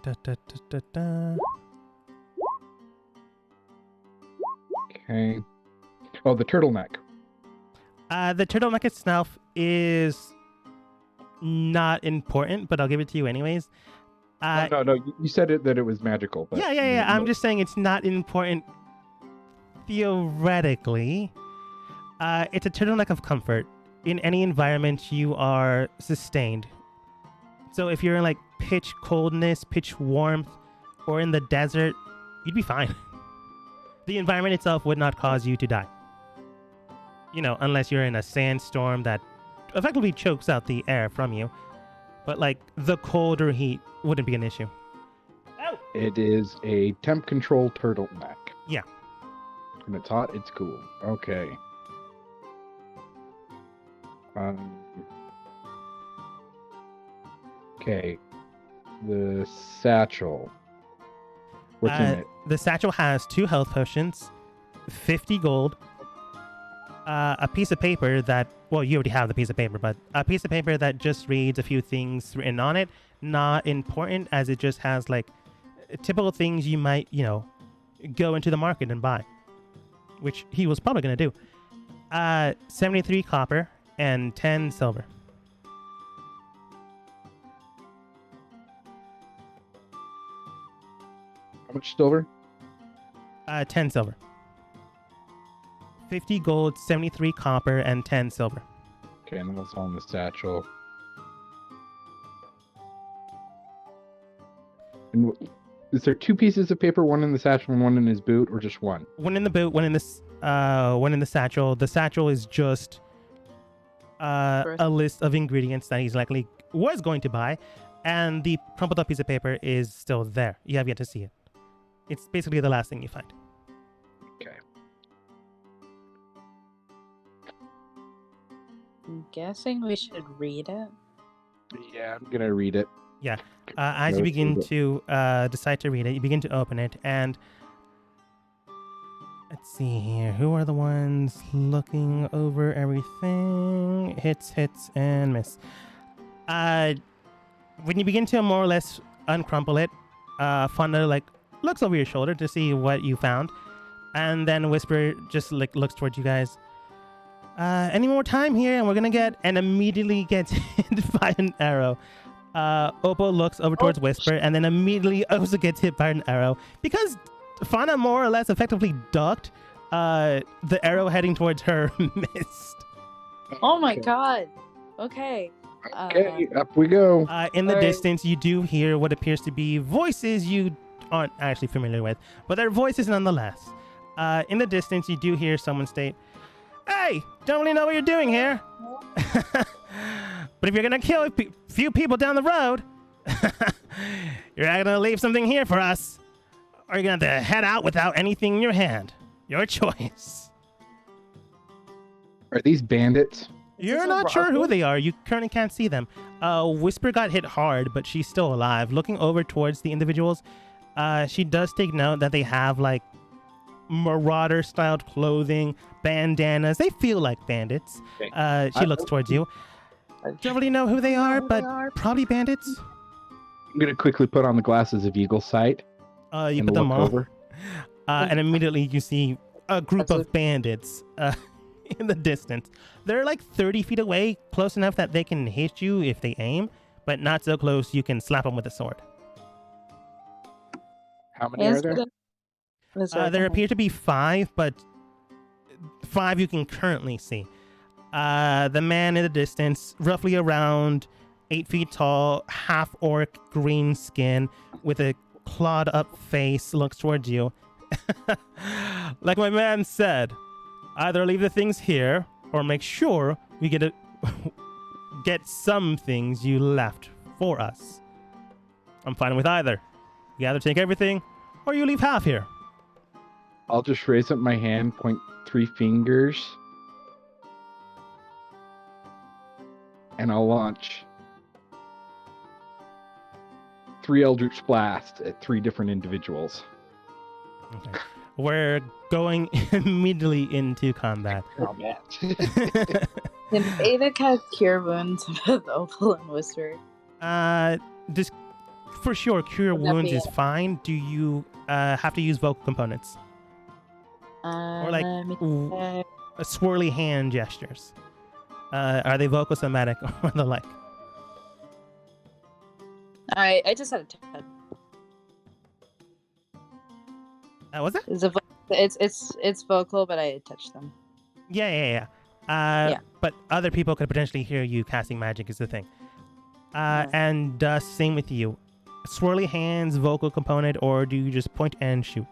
da, da, da, da. Okay. Oh, the turtleneck. The turtleneck itself is not important, but I'll give it to you anyways. No. You said that it was magical, but Yeah. I'm just saying it's not important theoretically. It's a turtleneck of comfort. In any environment, you are sustained. So if you're in like pitch coldness, pitch warmth, or in the desert, you'd be fine. The environment itself would not cause you to die. Unless you're in a sandstorm that effectively chokes out the air from you. But like the cold or heat wouldn't be an issue. Oh! it is a temp control turtleneck. Yeah. When it's hot, it's cool. Okay. Okay. The satchel. What's in it? The satchel has 2 health potions, 50 gold, a piece of paper that, well, you already have the piece of paper, but a piece of paper that just reads a few things written on it. Not important, as it just has like typical things you might, go into the market and buy, which he was probably going to do. 73 copper and 10 silver. How much silver? 10 silver. 50 gold, 73 copper, and 10 silver. Okay, and that's all in the satchel. And is there 2 pieces of paper, one in the satchel and one in his boot, or just one? One in the boot, one in the satchel. The satchel is just a list of ingredients that he's likely was going to buy, and the crumpled up piece of paper is still there. You have yet to see it. It's basically the last thing you find. Okay. I'm guessing we should read it. Yeah, I'm gonna read it. As you Notice begin it. to decide to read it, you begin to open it, and let's see here. Who are the ones looking over everything? Hits, and miss. When you begin to more or less uncrumple it, Fonda looks over your shoulder to see what you found, and then Whisper just looks towards you guys. Any more time here, and we're gonna and immediately gets hit by an arrow. Oppo looks over towards Whisper, and then immediately also gets hit by an arrow because Fauna more or less effectively ducked. The arrow heading towards her missed. Oh my god. Okay. Okay, up we go. In the Alright. distance, you do hear what appears to be voices you aren't actually familiar with, but they're voices nonetheless. In the distance, you do hear someone state, "Hey, don't really know what you're doing here. But if you're gonna kill a few people down the road, you're not gonna leave something here for us, or you're gonna have to head out without anything in your hand. Your choice." Are these bandits? You're not sure who they are. You currently can't see them. Whisper got hit hard, but she's still alive. Looking over towards the individuals, she does take note that they have marauder-styled clothing, bandanas. They feel like bandits. Okay. She looks towards you. Don't really know who they are, but probably bandits. I'm gonna quickly put on the glasses of Eagle Sight. You and put them look on, over. and immediately you see a group of bandits in the distance. They're 30 feet away, close enough that they can hit you if they aim, but not so close you can slap them with a sword. How many are there? There appear to be 5, but 5 you can currently see. The man in the distance, roughly around 8 feet tall, half orc, green skin, with a clawed up face, looks towards you. Like my man said, either leave the things here or make sure we get some things you left for us. I'm fine with either. You either take everything or you leave half here. I'll just raise up my hand, point 3 fingers, and I'll launch 3 Eldritch Blasts at 3 different individuals. Okay. We're going immediately into combat. Can Ada cast Cure Wounds with Opal and Whisper? Just for sure, Cure Would that Wounds be is fine. Do you have to use vocal components? Or Let me check. swirly hand gestures? Are they vocal, somatic, or the like? Alright, I just had a 10. Was it? It's vocal, but I touched them. Yeah. Yeah. But other people could potentially hear you casting magic is the thing. Yeah. And same with you. Swirly hands, vocal component, or do you just point and shoot?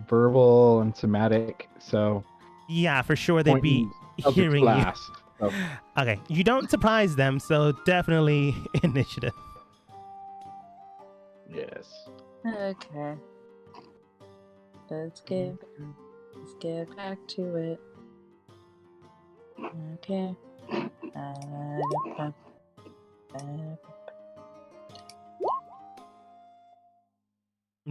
Verbal and somatic, so Yeah, for sure they'd be Eldritch hearing you. Blast. So, Okay, you don't surprise them, so definitely initiative. yes. Okay. Let's get back to it. Okay. I'm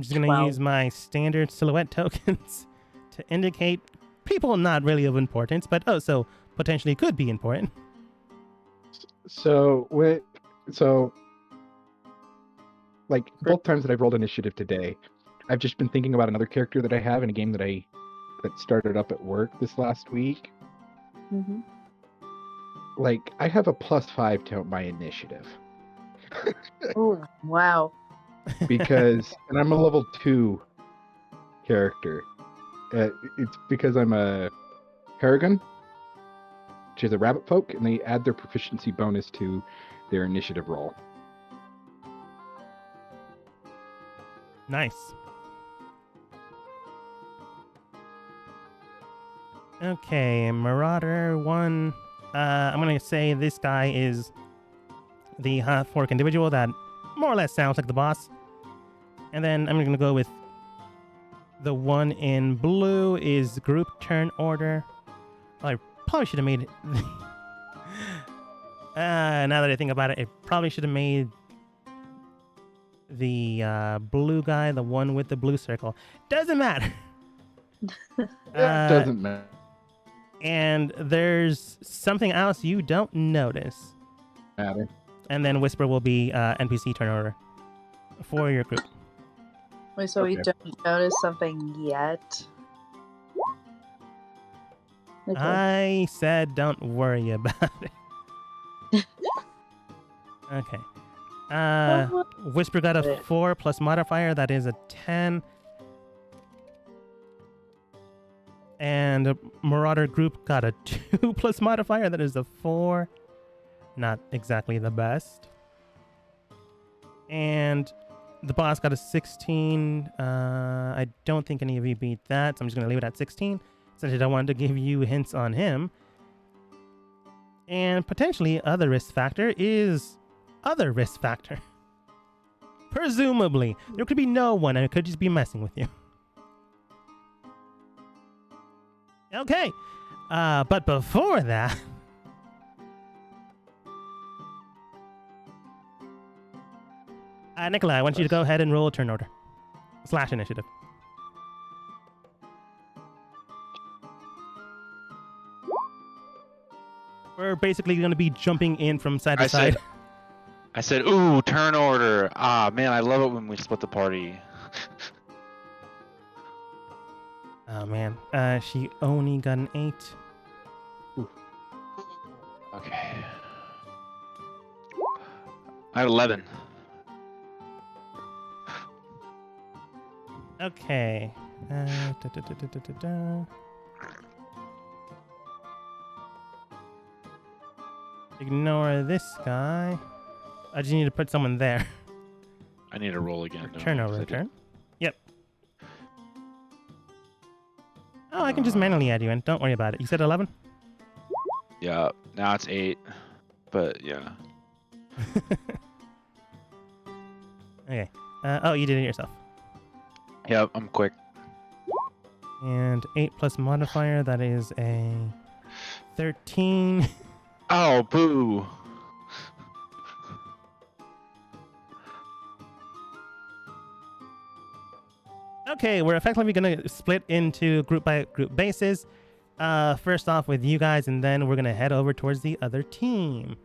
just gonna 12. use my standard silhouette tokens to indicate people not really of importance, but also potentially could be important. So both times that I've rolled initiative today, I've just been thinking about another character that I have in a game that started up at work this last week. Mm-hmm. I have a +5 to my initiative Oh wow! because, and I'm a level 2 character. It's because I'm a Paragon, which is a rabbit folk, and they add their proficiency bonus to their initiative roll. Nice. Okay, Marauder 1. I'm gonna say this guy is the half-orc individual that more or less sounds like the boss. And then I'm gonna go with the one in blue is group turn order. I probably should have made it Now that I think about it, it probably should have made the blue guy the one with the blue circle. Doesn't matter. Yeah, it doesn't matter. And there's something else you don't notice. Matter. And then Whisper will be NPC turn order for your group. Wait, so we Okay. don't notice something yet? Okay. I said don't worry about it. Okay. Whisper got a 4 plus modifier. That is a 10. And Marauder group got a 2 plus modifier. That is a 4. Not exactly the best. And the boss got a 16. I don't think any of you beat that, so I'm just going to leave it at 16 since I don't want to give you hints on him. And potentially other risk factor is other risk factor. Presumably. There could be no one and it could just be messing with you. Okay. But before that... Nikolai, I want you to go ahead and roll a turn order. / initiative. We're basically going to be jumping in from side to side. I said, ooh, turn order. Ah, man, I love it when we split the party. Oh, man. She only got an 8. Okay. I had 11. Okay. Ignore this guy. I just need to put someone there. I need to roll again. don't Turn I? over, 'Cause I did- turn. Yep. Oh, I can just manually add you in. Don't worry about it. You said 11? Yeah, now it's 8. But yeah. Okay. Oh, you did it yourself. Yep, I'm quick. And 8 plus modifier, that is a 13. Oh, boo. Okay, we're effectively going to split into group by group basis. First off with you guys, and then we're going to head over towards the other team.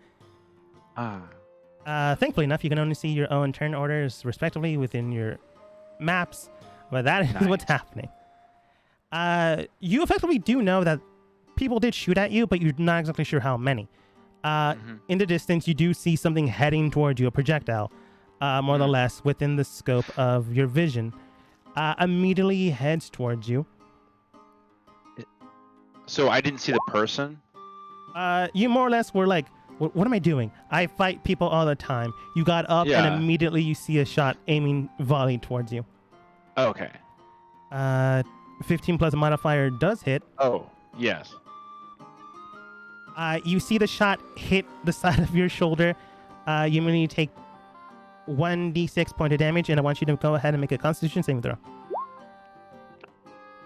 Thankfully enough, you can only see your own turn orders respectively within your maps, but that is Nice. what's happening. You effectively do know that people did shoot at you, but you're not exactly sure how many. In the distance, you do see something heading towards you, a projectile, more or less within the scope of your vision. Immediately heads towards you. So I didn't see the person? You more or less were like, what am I doing? I fight people all the time. You got up Yeah. and immediately you see a shot aiming volley towards you. Okay. 15 plus modifier does hit. Oh, yes. You see the shot hit the side of your shoulder. You may need to take 1d6 point of damage, and I want you to go ahead and make a Constitution saving throw.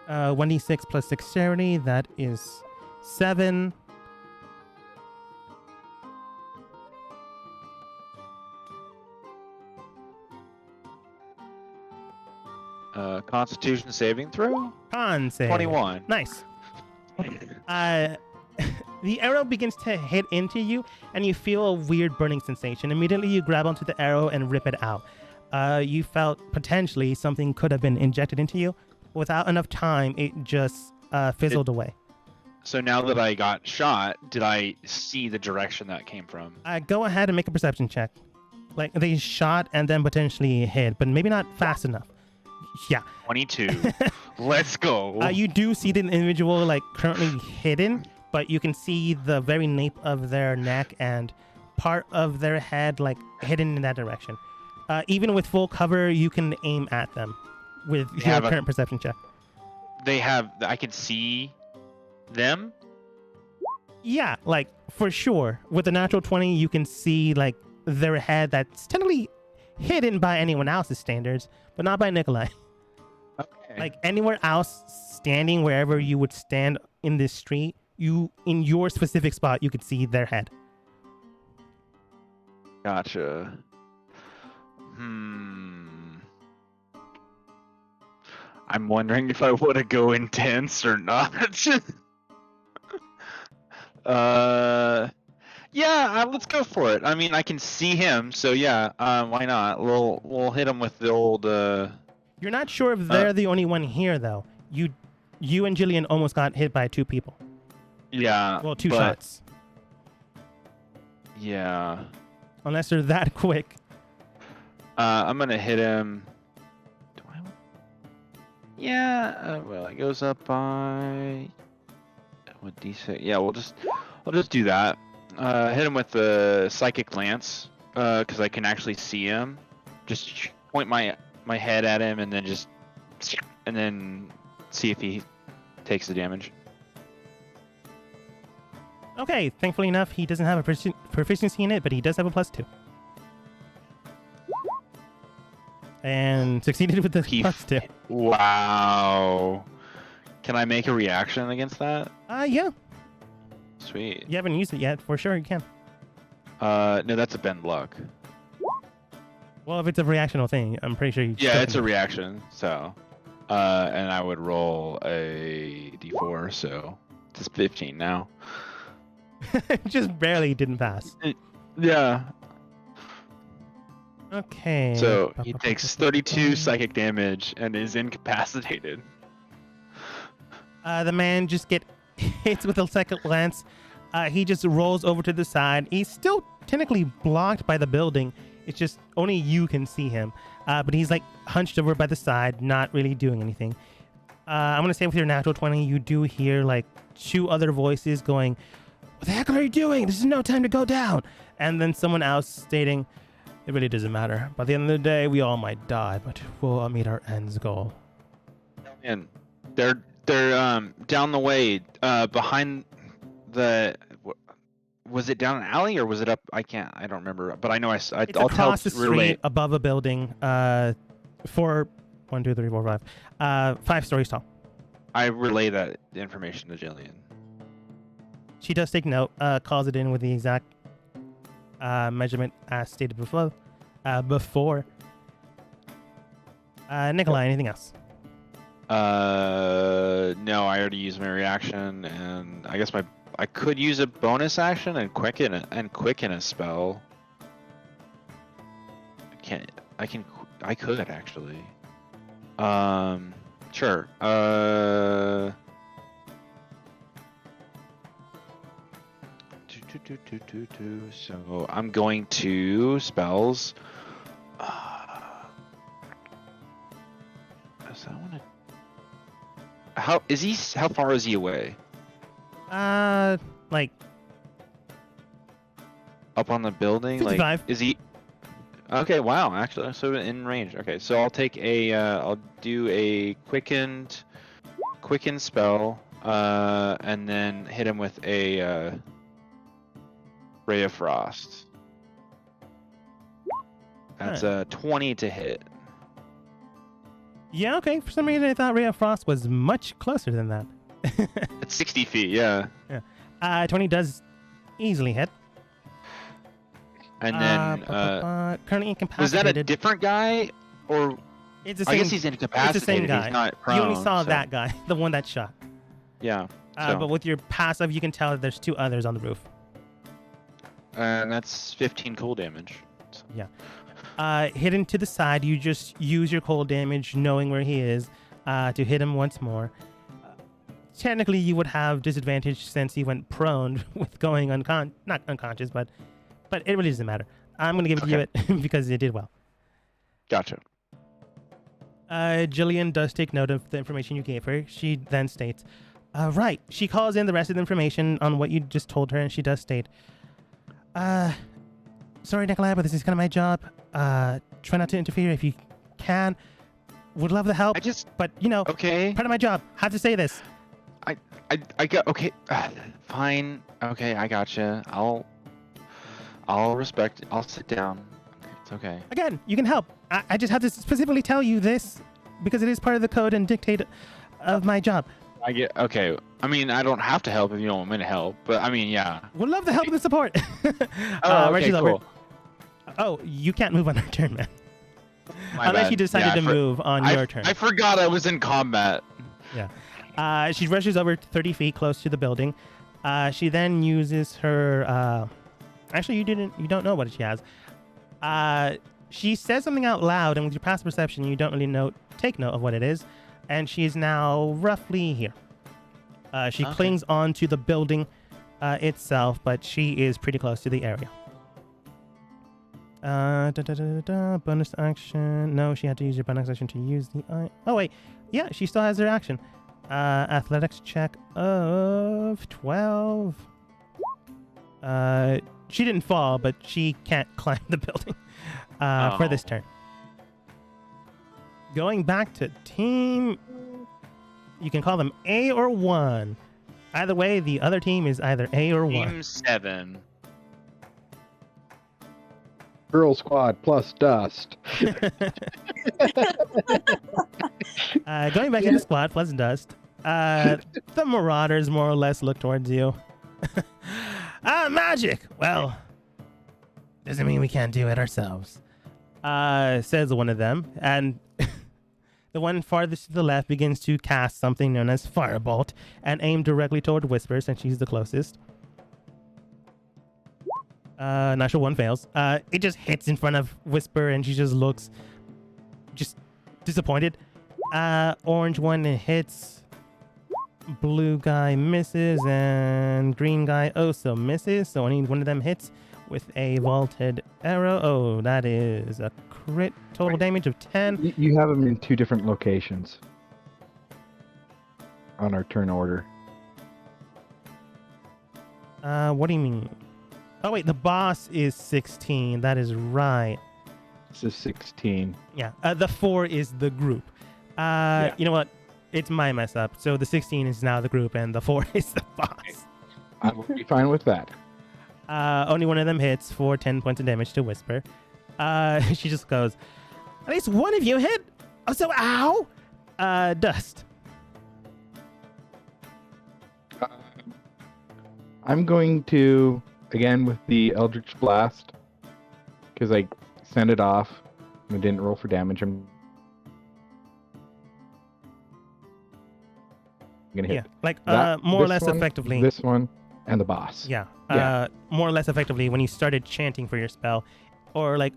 1d6 plus dexterity, that is 7. Constitution saving throw? Con save. 21. Nice. The arrow begins to hit into you, and you feel a weird burning sensation. Immediately, you grab onto the arrow and rip it out. You felt potentially something could have been injected into you. Without enough time, it just fizzled away. So now that I got shot, did I see the direction that came from? Go ahead and make a perception check. Like, they shot and then potentially hit, but maybe not fast enough. Yeah. 22. Let's go. You do see the individual, like, currently hidden, but you can see the very nape of their neck and part of their head, like, hidden in that direction. Even with full cover, you can aim at them with your current perception check. I can see them? Yeah, like, for sure. With the natural 20, you can see, like, their head that's technically hidden by anyone else's standards, but not by Nikolai. Okay. Like, anywhere else standing, wherever you would stand in this street, in your specific spot, you could see their head. Gotcha. I'm wondering if I want to go intense or not. Yeah, let's go for it. I mean, I can see him, so yeah. Why not? We'll hit him with the old. You're not sure if they're the only one here, though. You and Jillian almost got hit by 2 people. Yeah. Well, 2 but- shots. Yeah. Unless they're that quick. I'm gonna hit him. Do I? Yeah. Well, it goes up by. What D6? Yeah, we'll just do that. Hit him with the psychic lance, because I can actually see him. Just point my head at him and then see if he takes the damage. Okay, thankfully enough, he doesn't have a proficiency in it, but he does have a +2. And succeeded with the +2. Wow. Can I make a reaction against that? Yeah. Sweet. You haven't used it yet. For sure, you can. No, that's a bend luck. Well, if it's a reactional thing, I'm pretty sure you Yeah, still it's can. a reaction, so. And I would roll a d4, so it's 15 now. Just barely didn't pass. Yeah. Okay. So he takes 32 psychic damage and is incapacitated. The man just get hit with a second lance. He just rolls over to the side. He's still technically blocked by the building. It's just only you can see him. But he's like hunched over by the side, not really doing anything. I'm gonna say with your natural 20, you do hear like 2 other voices going, "What the heck are you doing? This is no time to go down." And then someone else stating, "It really doesn't matter. By the end of the day, we all might die, but we'll meet our end's goal." And they're down the way, behind the. Was it down an alley or was it up? I don't remember. But I know It's across the street above a building. 1, 2, 3, 4, 5. 5 stories tall. I relay that information to Jillian. She does take note. Calls it in with the exact measurement as stated before. Nikolai, anything else? No, I already used my reaction, and I guess I could use a bonus action and quicken a spell. I could actually. Sure. So I'm going to spells. So I want to. How far is he away? Like Up on the building? 55. Like, is he? Okay, wow, actually, so in range. Okay, so I'll take I'll do a quickened spell, and then hit him with a Ray of Frost. That's a 20 to hit. Yeah, okay. For some reason, I thought Ray of Frost was much closer than that. It's 60 feet, yeah. 20 does easily hit. And then, currently incapacitated. was that a different guy, or It's the same. I guess he's incapacitated. It's the same guy. He's not prone, You only saw so- that guy, the one that shot. Yeah. So, But with your passive, you can tell that there's 2 others on the roof. and that's 15 cold damage. So- Hidden to the side, you just use your cold damage, knowing where he is, to hit him once more. Technically, you would have disadvantage since he went prone with going not unconscious, but it really doesn't matter. I'm gonna give you it because you did well. Gotcha. Jillian does take note of the information you gave her. She then states, right. She calls in the rest of the information on what you just told her, and she does state, sorry, Nikolai, but this is kind of my job. Try not to interfere if you can. Would love the help, but, Okay. part of my job. Have to say this. I got okay. Fine. Okay, I gotcha. I'll respect. I'll sit down. It's okay. Again, you can help. I just have to specifically tell you this because it is part of the code and dictate of my job. I get okay. I mean, I don't have to help if you don't want me to help, but I mean, yeah. Would love the help and the support. Oh, okay, Reggie Lover. cool. Oh, you can't move on her turn, man. My Unless bad. you decided Yeah, to move on your turn. I forgot I was in combat. She rushes over 30 feet close to the building. She then uses her. Actually, you don't know what she has. She says something out loud, and with your passive perception, you don't really take note of what it is. And she is now roughly here. She Okay. clings onto the building itself, but she is pretty close to the area. Bonus action. No, she had to use your bonus action to use the eye. Oh, wait. Yeah, she still has her action. Athletics check of 12. She didn't fall, but she can't climb the building for this turn. Going back to team, you can call them A or 1. Either way, the other team is either A or 1. Team 7. Girl squad plus dust. Going back to the squad plus dust, the marauders more or less look towards you. Magic! Well, doesn't mean we can't do it ourselves. Says one of them, and the one farthest to the left begins to cast something known as Firebolt and aim directly toward Whisper since she's the closest. Natural one fails. It just hits in front of Whisper and she just looks just disappointed. Orange one hits. Blue guy misses and green guy also misses. So only one of them hits with a vaulted arrow. Oh, that is a crit. Total damage of 10. You have them in 2 different locations on our turn order. What do you mean? Oh, wait, the boss is 16. That is right. This is 16. Yeah, the 4 is the group. You know what? It's my mess up. So the 16 is now the group and the 4 is the boss. I will be fine with that. Only one of them hits for 10 points of damage to Whisper. She just goes, at least one of you hit. Oh, so ow. Dust. I'm going to, again, with the Eldritch Blast, because I sent it off and it didn't roll for damage. I'm going to hit more or less one, effectively. this one, and the boss. Yeah. Yeah. More or less effectively when you started chanting for your spell or like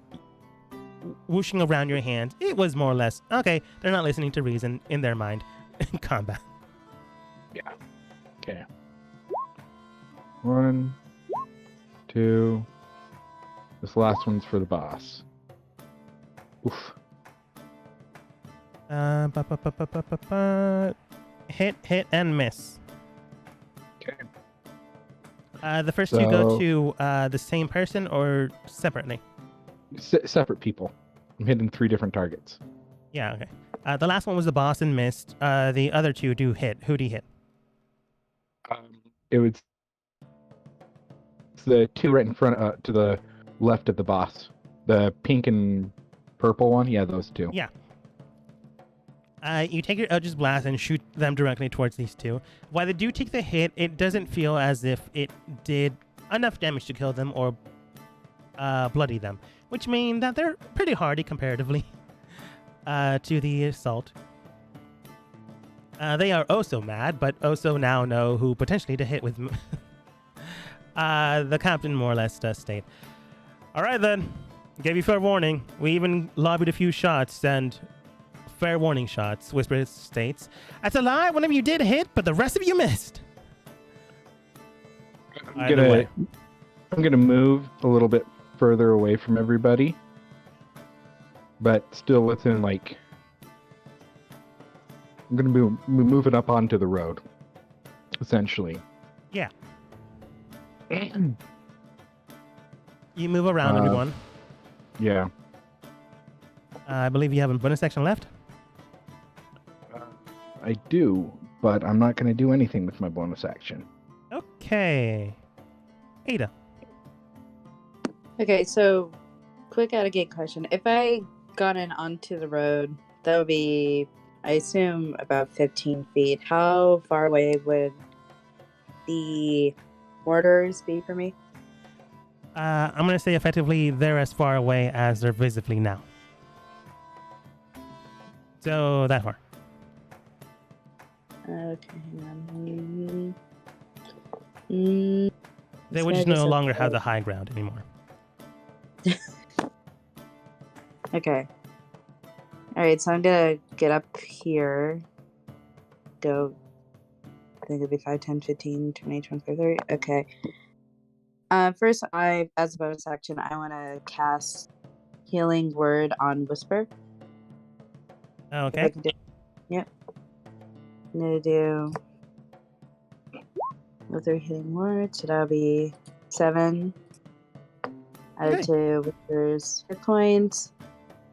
whooshing around your hands, it was more or less, okay, they're not listening to reason in their mind in combat. Yeah. Okay. 1, 2. This last one's for the boss. Oof. Hit, and miss. Okay. The first two go to the same person or separately? Separate people. I'm hitting 3 different targets. Yeah, okay. The last one was the boss and missed. The other 2 do hit. Who do you hit? It's the 2 right in front, to the left of the boss. The pink and purple one. Yeah, those 2. Yeah. You take your Eldritch Blast and shoot them directly towards these 2. While they do take the hit, it doesn't feel as if it did enough damage to kill them or bloody them, which means that they're pretty hardy comparatively to the assault. They are also mad, but also now know who potentially to hit with. The captain more or less does state, all right then, gave you fair warning. We even lobbied a few shots and fair warning shots, Whisper states. That's a lie, one of you did hit, but the rest of you missed. I'm gonna move a little bit further away from everybody, but still within like. I'm gonna be moving up onto the road, essentially. Yeah. You move around, everyone. Yeah. I believe you have a bonus action left. I do, but I'm not gonna do anything with my bonus action. Okay. Ada. Okay, so quick out of gate question. If I got in onto the road, that would be, I assume, about 15 feet. How far away would the mortars be for me? I'm gonna say effectively they're as far away as they're visibly now. So that far. Okay, hang on. They This would guy just no has longer have a- the high ground anymore. Okay. Alright, so I'm gonna get up here. Go. I think it'd be 5, 10, 15, 20, 25, 30. Okay. First, as a bonus action, I want to cast Healing Word on Whisper. If I Okay. can do. Yep. I'm gonna do with her Healing Word, so that'll be 7. Added Okay. to Whisper's hit points.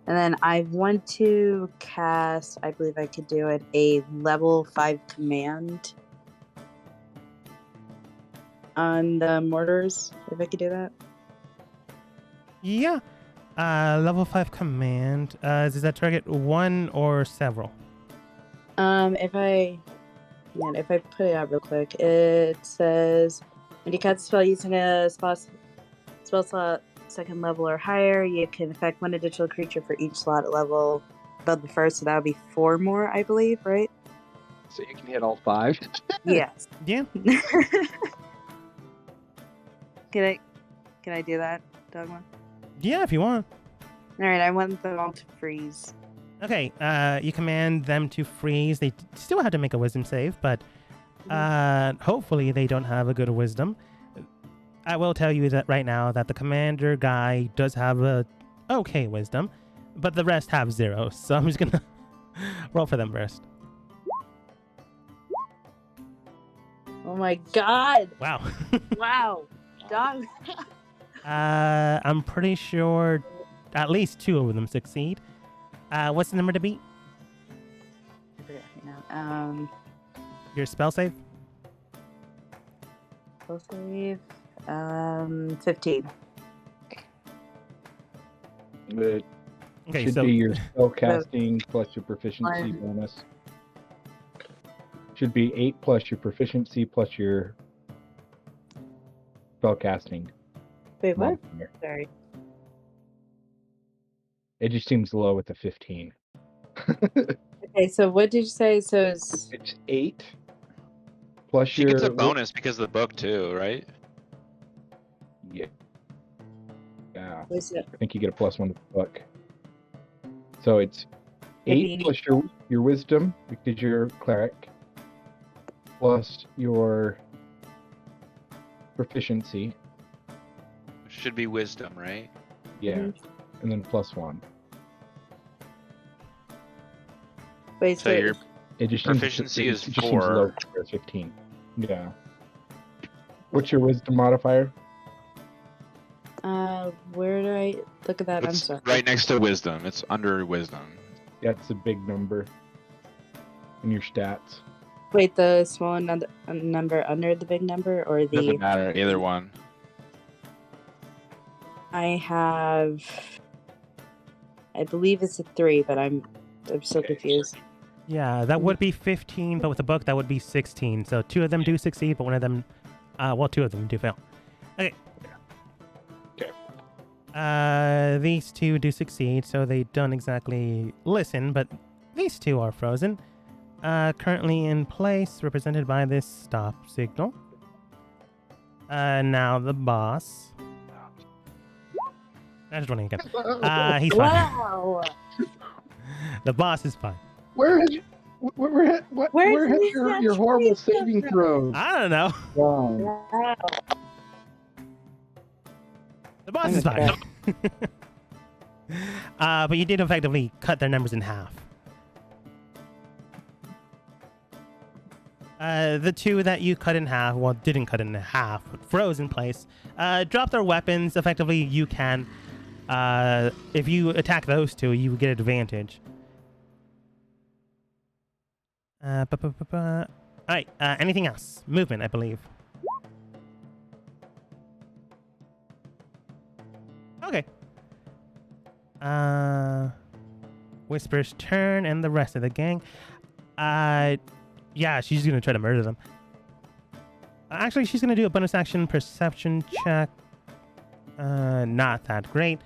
And then I want to cast, I believe I could do it, a level 5 command on the mortars, if I could do that. Yeah. Level 5 command. Does that target one or several? If I put it out real quick, it says when you cast a spell using a spell slot second level or higher, you can affect one additional creature for each slot at level above the first, so that would be 4 more, I believe, right? So you can hit all 5. Yes. Yeah. Can I do that, Dogma? Yeah, if you want. Alright, I want them all to freeze. Okay. You command them to freeze. They still have to make a wisdom save, but hopefully they don't have a good wisdom. I will tell you that right now that the commander guy does have a okay wisdom, but the rest have 0. So I'm just gonna roll for them first. Oh my god! Wow. Wow! Dog. I'm pretty sure at least 2 of them succeed. What's the number to beat? I forgot right now. Your spell save? Spell save. 15. It Okay, should so be your spell casting plus your proficiency One. bonus. Should be 8 plus your proficiency plus your spell casting. Wait, what? modifier. Sorry. It just seems low with the 15. Okay, so what did you say? So it's It's 8 plus She your gets a bonus because of the book too, right? Yeah. Yeah. what's it? I think you get a +1 to the book. So it's 8 15. plus your wisdom because you're a cleric, plus your proficiency. Should be wisdom, right? Yeah. Mhm. And then +1. Wait, So your It just Proficiency seems, is it just seems low 4. for 15. Yeah. What's your wisdom modifier? where do I look at that? I'm It's sorry. right next to wisdom. It's under wisdom. That's a big number in your stats. Wait, the small number under the big number, or the? Doesn't matter, either one. I have. I believe it's a 3, but I'm still Okay. confused. yeah, that would be 15, but with the book that would be 16. So 2 of them do succeed, but one of them, 2 of them do fail. Okay. Okay. These 2 do succeed, so they don't exactly listen, but these 2 are frozen. Currently in place, represented by this stop signal. Now the boss. I just running again. He's fine. Wow. The boss is fine. Where has your horrible saving throws? I don't know. gone? Wow. The boss I'm is fine. impressed. But you did effectively cut their numbers in half. The 2 that you cut in half, well, didn't cut in half, but froze in place, drop their weapons. Effectively, you can, if you attack those 2, you get advantage. Alright, anything else? Movement, I believe. Okay. Whisper's turn and the rest of the gang. Yeah, she's gonna try to murder them. Actually, she's gonna do a bonus action perception check. Not that great.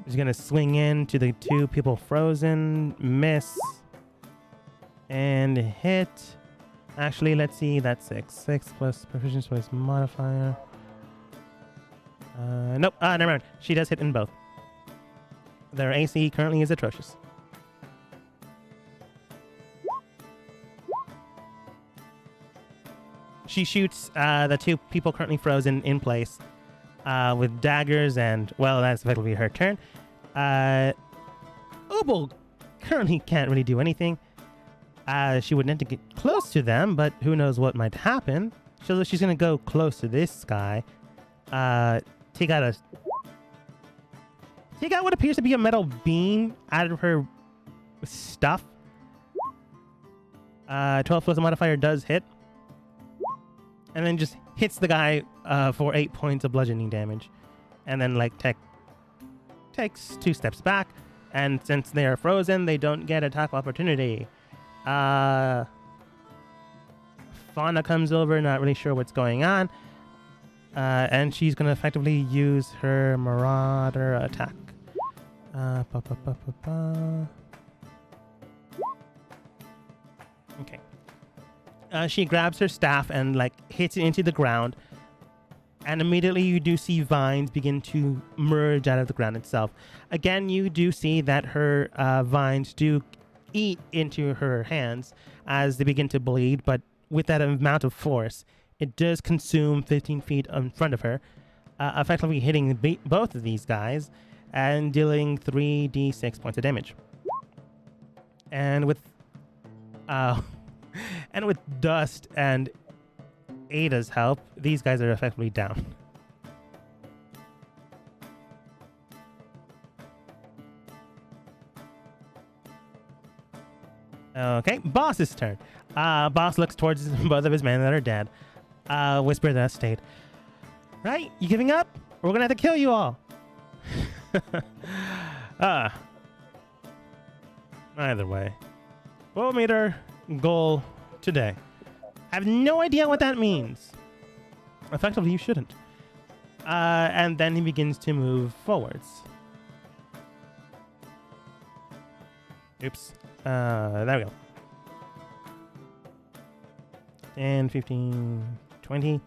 He's gonna swing in to the two people frozen, miss, and hit. Actually, let's see, that's 6. 6 plus proficiency plus modifier. Nope, never mind. She does hit in both. Their AC currently is atrocious. She shoots the two people currently frozen in place with daggers, and, well, that's effectively her turn. Opal currently can't really do anything. She would need to get close to them, but who knows what might happen. So she's going to go close to this guy. Take out what appears to be a metal beam out of her stuff. 12 plus the modifier does hit. And then just hits the guy for 8 points of bludgeoning damage. And then, like, takes 2 steps back. And since they are frozen, they don't get attack opportunity. Fauna comes over, not really sure what's going on. And she's going to effectively use her Marauder attack. Okay. She grabs her staff and, like, hits it into the ground. And immediately you do see vines begin to merge out of the ground itself. Again, you do see that her vines do eat into her hands as they begin to bleed, but with that amount of force, it does consume 15 feet in front of her, effectively hitting both of these guys and dealing 3d6 points of damage. And with Dust and Ada's help, these guys are effectively down. Okay, Boss's turn. Boss looks towards both of his men that are dead. Whispers that state. Right, you giving up? Or we're gonna have to kill you all. Either way. What will meet our goal today? I have no idea what that means. Effectively, you shouldn't. And then he begins to move forwards. Oops. There we go. 10, 15, 20.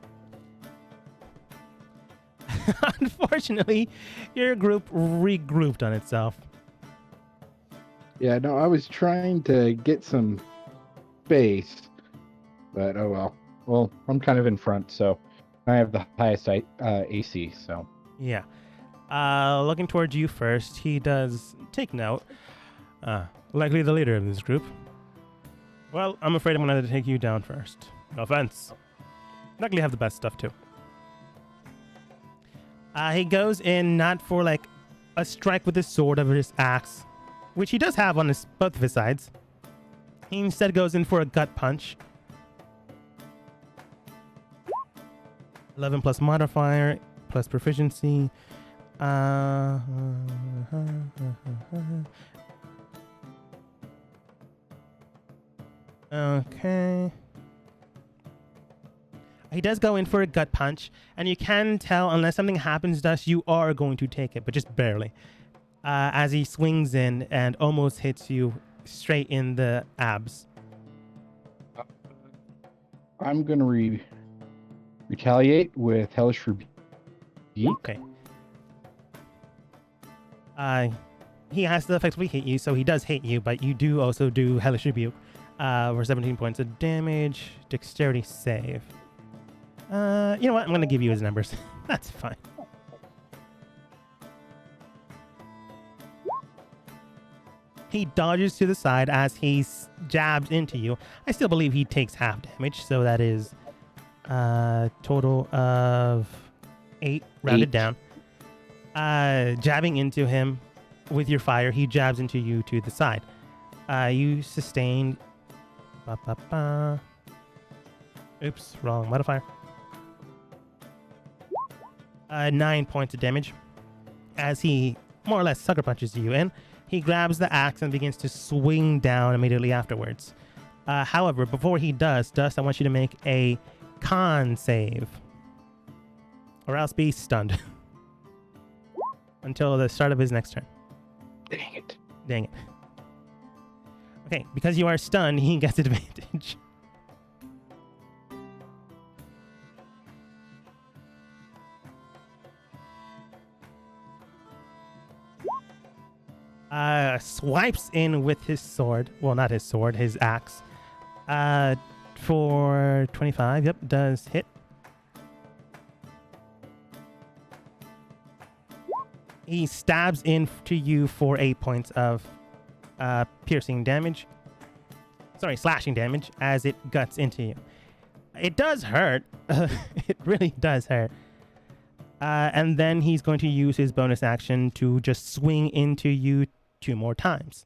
Unfortunately, your group regrouped on itself. Yeah, no, I was trying to get some space, but oh well. Well, I'm kind of in front, so I have the highest AC, so. Yeah. Looking towards you first, he does take note. Likely the leader of this group. Well, I'm afraid I'm going to have to take you down first. No offense. Luckily, I have the best stuff, too. He goes in not for, like, a strike with his sword or his axe, which he does have on both of his sides. He instead goes in for a gut punch. 11 plus modifier, plus proficiency. Okay. He does go in for a gut punch, and you can tell, unless something happens to us, you are going to take it, but just barely. As he swings in and almost hits you straight in the abs. I'm going to retaliate with Hellish Rebuke. Okay. He has to effectively hit you, so he does hit you, but you do also do Hellish Rebuke for 17 points of damage. Dexterity save. You know what? I'm going to give you his numbers. That's fine. He dodges to the side as he jabs into you. I still believe he takes half damage, so that is total of 8 rounded down. Jabbing into him with your fire, he jabs into you to the side. You sustained... Oops, wrong modifier. 9 points of damage as he more or less sucker punches you in. He grabs the axe and begins to swing down immediately afterwards. However, before he does, Dust, I want you to make a con save. or else be stunned until the start of his next turn. Dang it. Dang it. Okay, because you are stunned, he gets advantage. Swipes in with his sword. Well, not his sword, his axe. For 25. Yep, does hit. He stabs into you for 8 points of piercing damage. Sorry, slashing damage as it guts into you. It does hurt. It really does hurt. And then he's going to use his bonus action to just swing into you 2 more times.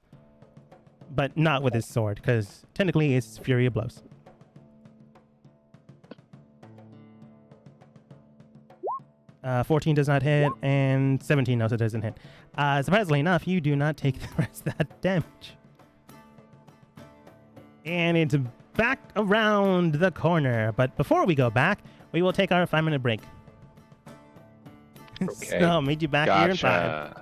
But not with his sword, because technically it's Fury of Blows. 14 does not hit, and 17 also doesn't hit. Surprisingly enough, you do not take the rest of that damage. And it's back around the corner. But before we go back, we will take our 5-minute break. Okay. So, meet you back here in 5. Gotcha.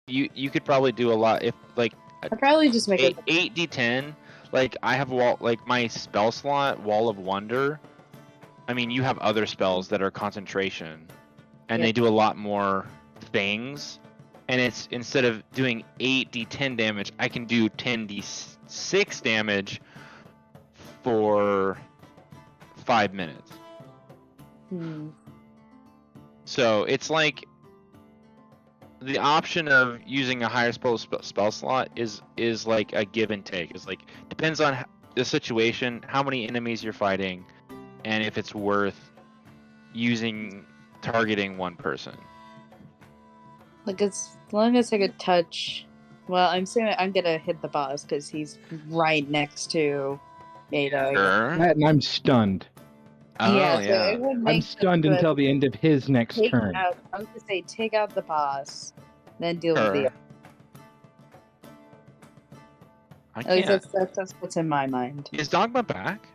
you could probably do a lot if like I'd probably just make it. 8d10. Like I have my spell slot, Wall of Wonder. I mean, you have other spells that are concentration, and Yeah. they do a lot more things. And it's instead of doing 8d10 damage, I can do 10d6 damage for 5 minutes. So it's like the option of using a higher spell slot is like a give and take. It's like depends on the situation, how many enemies you're fighting, and if it's worth targeting one person. Like as long as I could touch. Well, I'm saying I'm gonna hit the boss because he's right next to Ada. Sure. That, and I'm stunned. Oh yeah, yeah. so it would make I'm stunned sense to until the end of his next take turn. out. I was gonna say take out the boss, then deal with Sure. the. I At least can't. that's what's in my mind. Is Dogma back?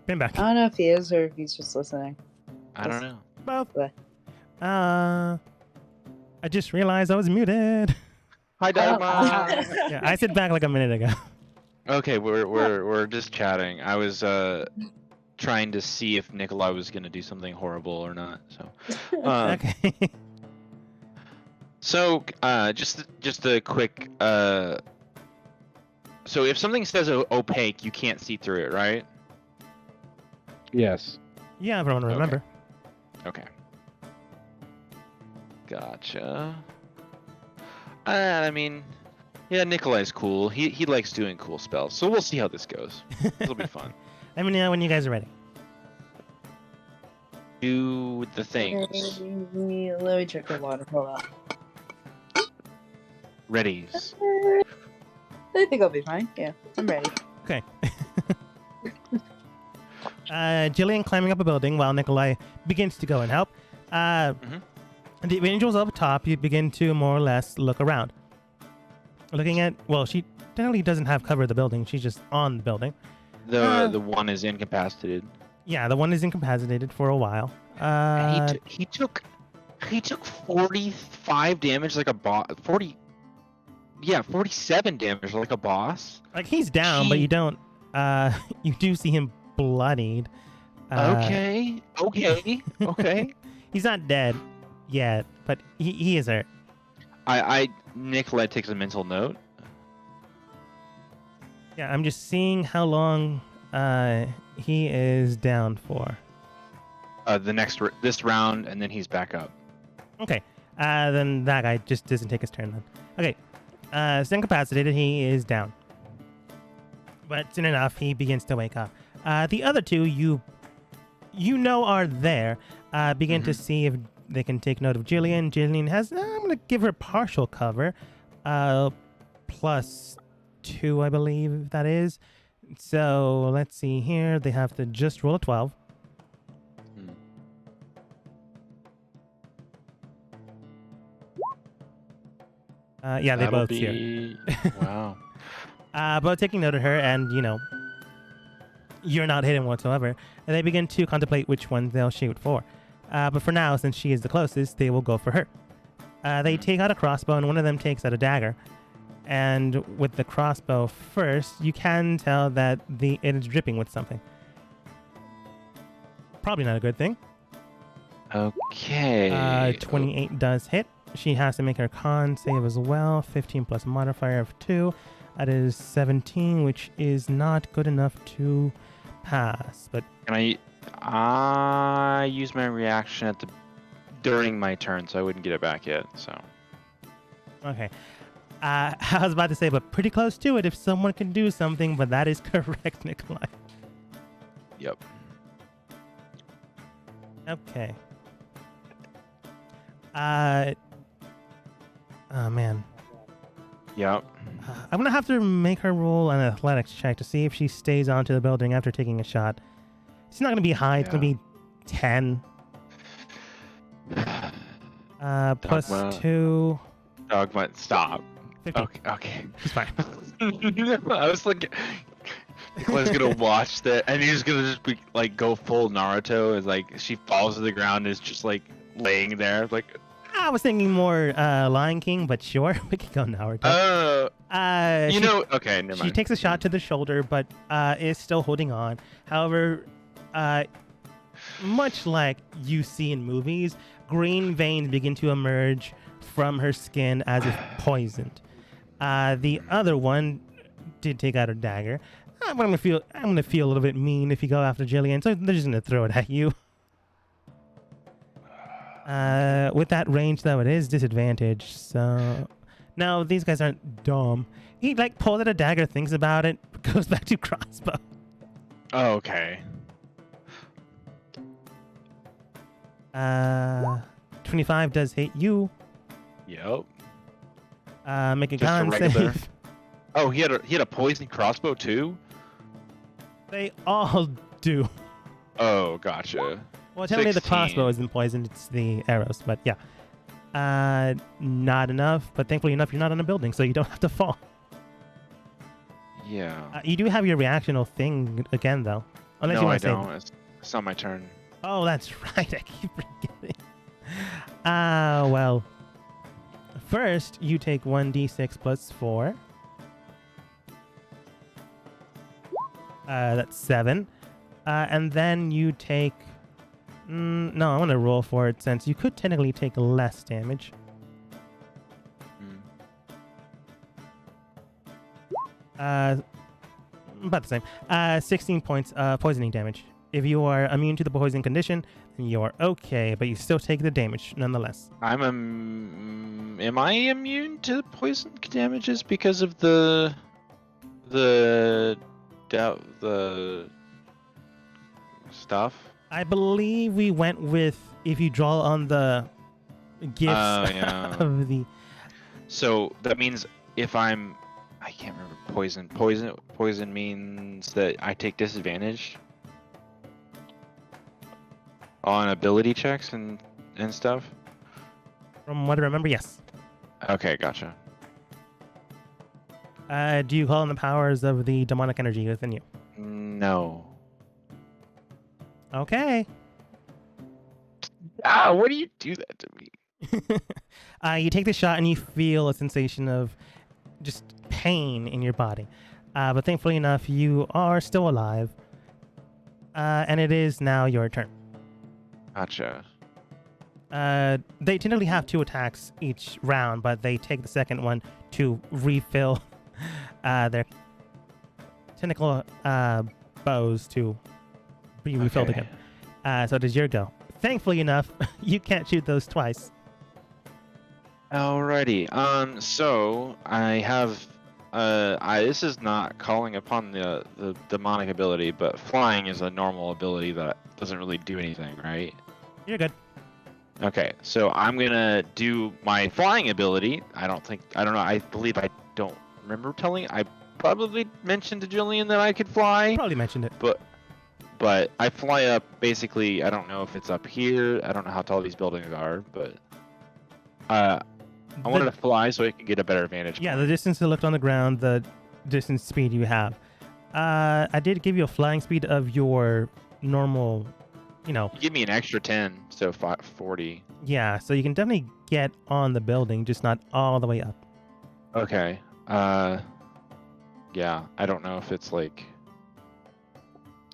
Been back. I don't know if he is or if he's just listening. I don't know. Both. What? I just realized I was muted. Hi, Dogma. Yeah, I said back like a minute ago. Okay, we're just chatting. I was trying to see if Nikolai was gonna do something horrible or not. So, Okay. so just a quick so if something says opaque, you can't see through it, right? Yes. Yeah, everyone remember. Okay. Gotcha. I mean, yeah, Nikolai's cool. He likes doing cool spells. So we'll see how this goes. It'll be fun. Let me know when you guys are ready. Do the things. Let me check the water. Hold on. Readies. I think I'll be fine. Yeah, I'm ready. Okay. Jillian climbing up a building while Nikolai begins to go and help. The angels up top, you begin to more or less look around. Looking at, well, she technically doesn't have cover of the building. She's just on the building. The one is incapacitated. Yeah, the one is incapacitated for a while. He took 45 damage like a boss. 47 damage like a boss. Like he's down, but you don't. You do see him bloodied. Okay. He's not dead yet, but he is hurt. Nikolai takes a mental note. Yeah, I'm just seeing how long he is down for. This round, and then he's back up. Okay. Then that guy just doesn't take his turn then. Okay. So incapacitated, he is down. But soon enough, he begins to wake up. The other two you know are there. Begin to see if they can take note of Jillian. Jillian has, I'm going to give her partial cover. +2, I believe that is. So let's see here. They have to just roll a 12. Yeah, they both see her. Wow. Both taking note of her, and you're not hidden whatsoever. And they begin to contemplate which one they'll shoot for. But for now, since she is the closest, they will go for her. They take out a crossbow, and one of them takes out a dagger. And with the crossbow first, you can tell that it is dripping with something. Probably not a good thing. Okay. 28 does hit. She has to make her con save as well. 15 plus modifier of 2. That is 17, which is not good enough to pass. But Can I use my reaction during my turn, so I wouldn't get it back yet. So. okay. I was about to say, but pretty close to it if someone can do something, but that is correct, Nikolai. Yep. Okay. Oh, man. Yep. I'm going to have to make her roll an athletics check to see if she stays onto the building after taking a shot. It's not going to be high. It's going to be 10. Plus Dogma. 2. Dogma, stop. 15. Okay. It's fine. I was like, Nikolai's gonna watch that, and he's gonna just be like go full Naruto, as like she falls to the ground, and is just like laying there, like, I was thinking more Lion King, but sure, we could go Naruto. Okay, never She mind. takes a shot to the shoulder, but is still holding on. However, much like you see in movies, green veins begin to emerge from her skin as if poisoned. The other one did take out her dagger. I'm gonna feel a little bit mean if you go after Jillian, so they're just gonna throw it at you. With that range though, it is disadvantage. So now these guys aren't dumb. He like pulls out a dagger, thinks about it, goes back to crossbow. Oh, okay. 25 does hit you. Yep. Make a Just a con regular- save. Oh, he had a poison crossbow too. They all do. Oh, gotcha. Well, technically the 16. crossbow isn't poisoned, it's the arrows, but yeah. Not enough, but thankfully enough you're not on a building, so you don't have to fall. Yeah. You do have your reactional thing again, though. Unless you No, I want to don't. It's not my turn. Oh, that's right. I keep forgetting. Well. First, you take 1d6 plus 4. That's 7. And then you take... no, I want to roll for it since you could technically take less damage. About the same. 16 points poisoning damage. If you are immune to the poison condition, then you are okay, but you still take the damage nonetheless. Am I immune to poison damages because of the stuff? I believe we went with if you draw on the gifts yeah. of the... So that means if I can't remember poison means that I take disadvantage on ability checks and stuff. From what I remember, yes. Okay, gotcha. Do you call on the powers of the demonic energy within you? No. Okay. Why do you do that to me? You take the shot and you feel a sensation of just pain in your body. But thankfully enough, you are still alive. And it is now your turn. Gotcha. They typically have 2 attacks each round, but they take the second one to refill their tentacle bows to be refilled Okay. again. So it is your go. Thankfully enough, you can't shoot those twice. Alrighty. So I have. This is not calling upon the demonic ability, but flying is a normal ability that doesn't really do anything, right? You're good. Okay, so I'm gonna do my flying ability. I don't know. I believe I don't remember I probably mentioned to Jillian that I could fly, Probably mentioned it. but I fly up basically. I don't know if it's up here. I don't know how tall these buildings are, but I wanted to fly so I could get a better vantage. Yeah, point. the distance to look on the ground, the distance speed you have. I did give you a flying speed of your normal, You give me an extra 10, so 40. Yeah, so you can definitely get on the building, just not all the way up. Okay. Yeah, I don't know if it's like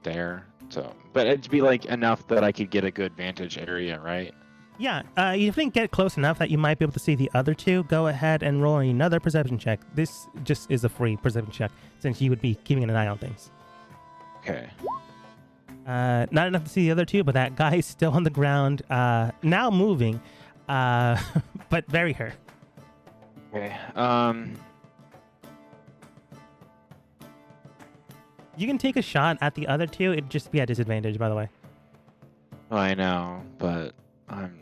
there. So, but it'd be like enough that I could get a good vantage area, right? Yeah, you think get close enough that you might be able to see the other two. Go ahead and roll another perception check. This just is a free perception check since you would be keeping an eye on things. Okay. Not enough to see the other two, but that guy is still on the ground, now moving, but very hurt. Okay. You can take a shot at the other two. It'd just be at disadvantage, by the way. I know, but I'm.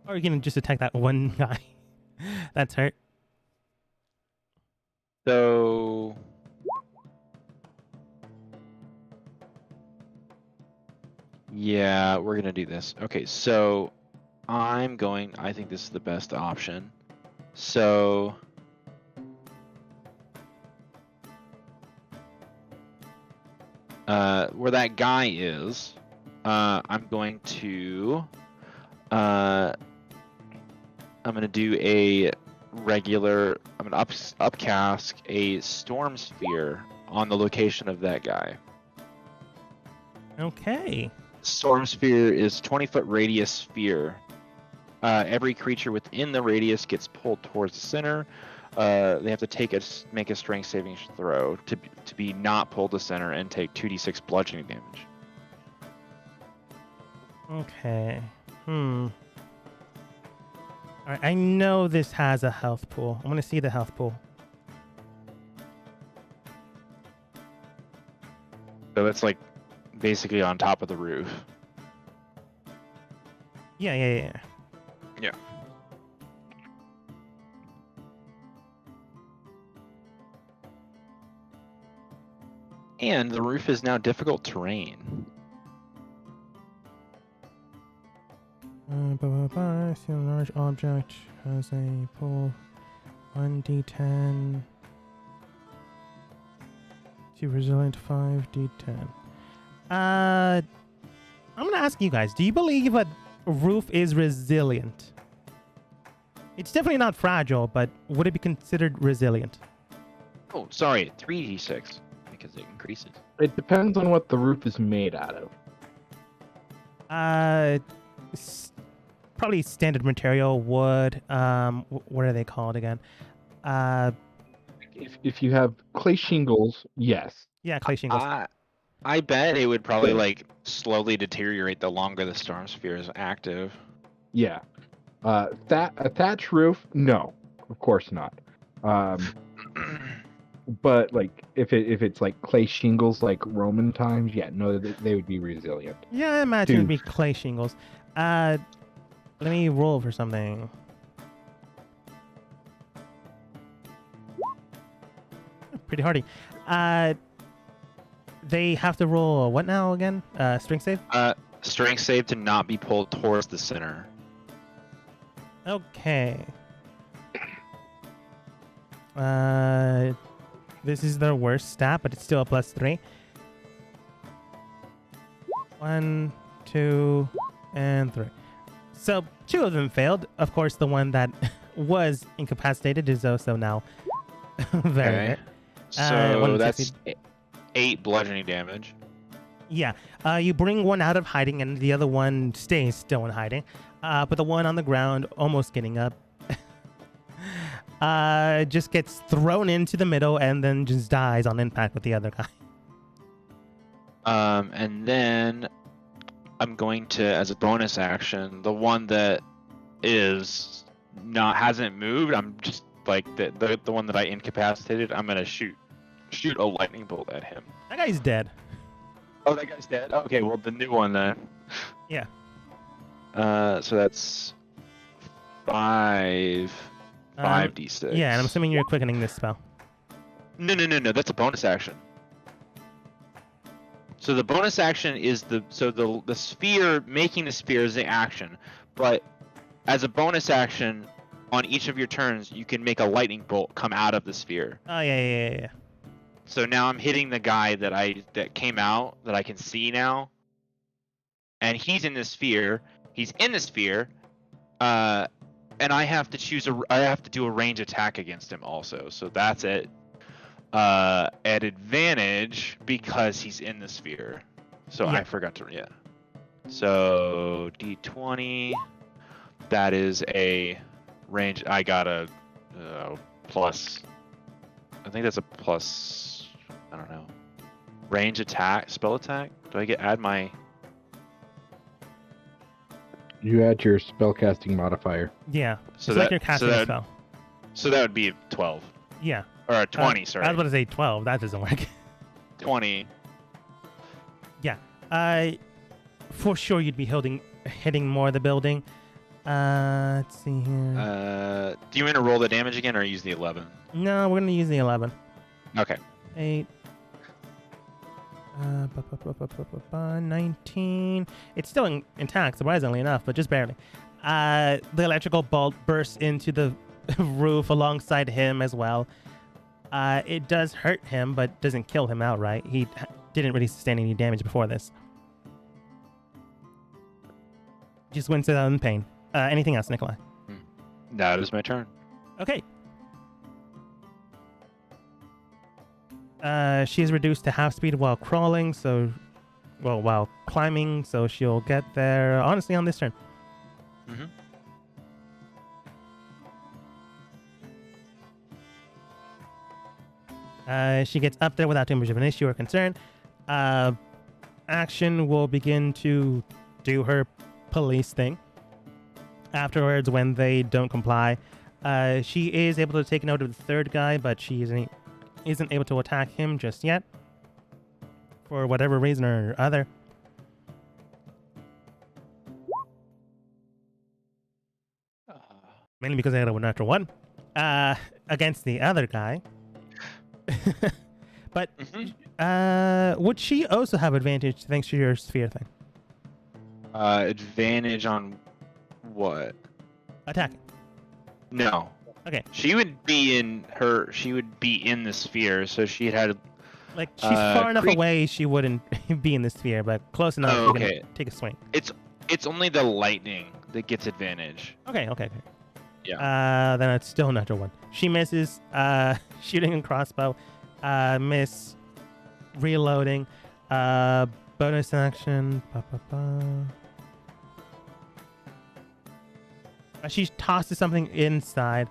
Or you can just attack that one guy. That's hurt. So. Yeah, we're gonna do this. Okay, so I think this is the best option. So. Where that guy is, I'm going to I'm gonna do a regular. I'm gonna upcast a storm sphere on the location of that guy. Okay. Storm sphere is 20-foot radius sphere. Every creature within the radius gets pulled towards the center. They have to make a strength saving throw to be not pulled to center and take 2d6 bludgeoning damage. Okay. All right. I know this has a health pool. I'm gonna see the health pool. So it's like basically on top of the roof. Yeah. Yeah. And the roof is now difficult terrain. See a large object has a pull 1d10 to resilient 5d10. I'm gonna ask you guys, do you believe a roof is resilient? It's definitely not fragile, but would it be considered resilient? Oh, sorry, 3d6 because it increases. It depends on what the roof is made out of. Probably standard material, wood. What are they called again? If you have clay shingles, yes. Yeah, clay shingles. I bet it would probably Good. like slowly deteriorate the longer the storm sphere is active. Yeah. A thatch roof, no, of course not. But like if it's like clay shingles like Roman times, yeah, no, they would be resilient. Yeah, I imagine it'd be clay shingles. Let me roll for something. Pretty hardy. They have to roll what now again? Strength save? Strength save to not be pulled towards the center. Okay. This is their worst stat, but it's still a +3. 1, 2, and 3. So 2 of them failed. Of course, the one that was incapacitated is also now very hurt. So that's 8 bludgeoning damage. Yeah. You bring one out of hiding, and the other one stays still in hiding. But the one on the ground, almost getting up, just gets thrown into the middle and then just dies on impact with the other guy. And then I'm going to, as a bonus action, the one that hasn't moved. I'm just like the one that I incapacitated. I'm gonna shoot a lightning bolt at him. That guy's dead. Oh, that guy's dead. Okay, well the new one then. Yeah. So that's 5d6. Yeah, and I'm assuming you're quickening this spell. No. That's a bonus action. So the bonus action is the sphere, making the sphere is the action, but as a bonus action, on each of your turns, you can make a lightning bolt come out of the sphere. Oh yeah. So now I'm hitting the guy that came out that I can see now, and he's in the sphere. He's in the sphere, and I have to I have to do a range attack against him also. So that's it. At advantage because he's in the sphere. So Yeah. I forgot to, yeah. So d20, that is a range. I got a plus. I think that's a plus. I don't know. Range attack, spell attack. Do I add my? You add your spellcasting modifier. Yeah. So it's like you're casting a spell. So that would be 12 Yeah. or a 20. Sorry. I was about to say 12. That doesn't work. 20. Yeah. For sure you'd be hitting more of the building. Let's see here. Do you want to roll the damage again or use the 11? No, we're gonna use the 11. Okay. 8. 19. It's still intact, surprisingly enough, but just barely. The electrical bolt bursts into the roof alongside him as well. It does hurt him, but doesn't kill him outright. He didn't really sustain any damage before this. Just winces out in pain. Anything else, Nikolai? That is my turn. Okay. She is reduced to half speed while crawling, while climbing, so she'll get there, honestly, on this turn. Mm-hmm. She gets up there without too much of an issue or concern. Action will begin to do her police thing. Afterwards, when they don't comply, she is able to take note of the third guy, but she isn't able to attack him just yet, for whatever reason or other. Mainly because I got a natural one against the other guy. But would she also have advantage thanks to your sphere thing? Advantage on what? Attacking. No. Okay. She would be in the sphere, so she'd had. Like, she's far enough away she wouldn't be in the sphere, but close enough you can take a swing. It's only the lightning that gets advantage. Okay. Yeah. Then it's still another one. She misses, shooting and crossbow, miss, reloading, bonus action, she tosses something inside,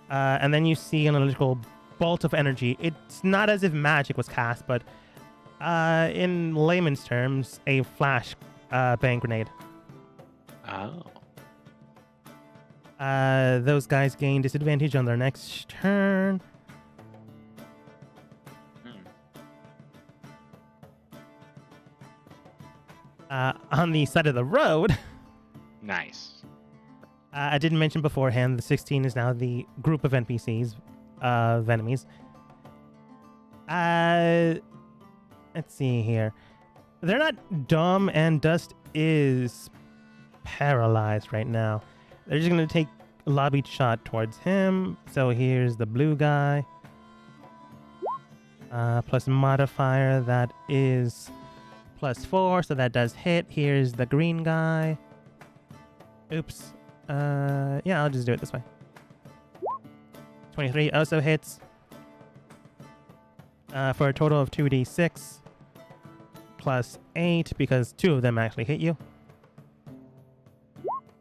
and then you see an electrical bolt of energy. It's not as if magic was cast, but in layman's terms, a flash bang grenade. Oh. Those guys gain disadvantage on their next turn. On the side of the road. Nice. I didn't mention beforehand, the 16 is now the group of NPCs, of enemies. Let's see here. They're not dumb, and Dust is paralyzed right now. They're just going to take a lobbied shot towards him. So here's the blue guy. Plus modifier, that is +4, so that does hit. Here's the green guy. Oops. Yeah, I'll just do it this way. 23 also hits. For a total of 2d6 +8, because 2 of them actually hit you.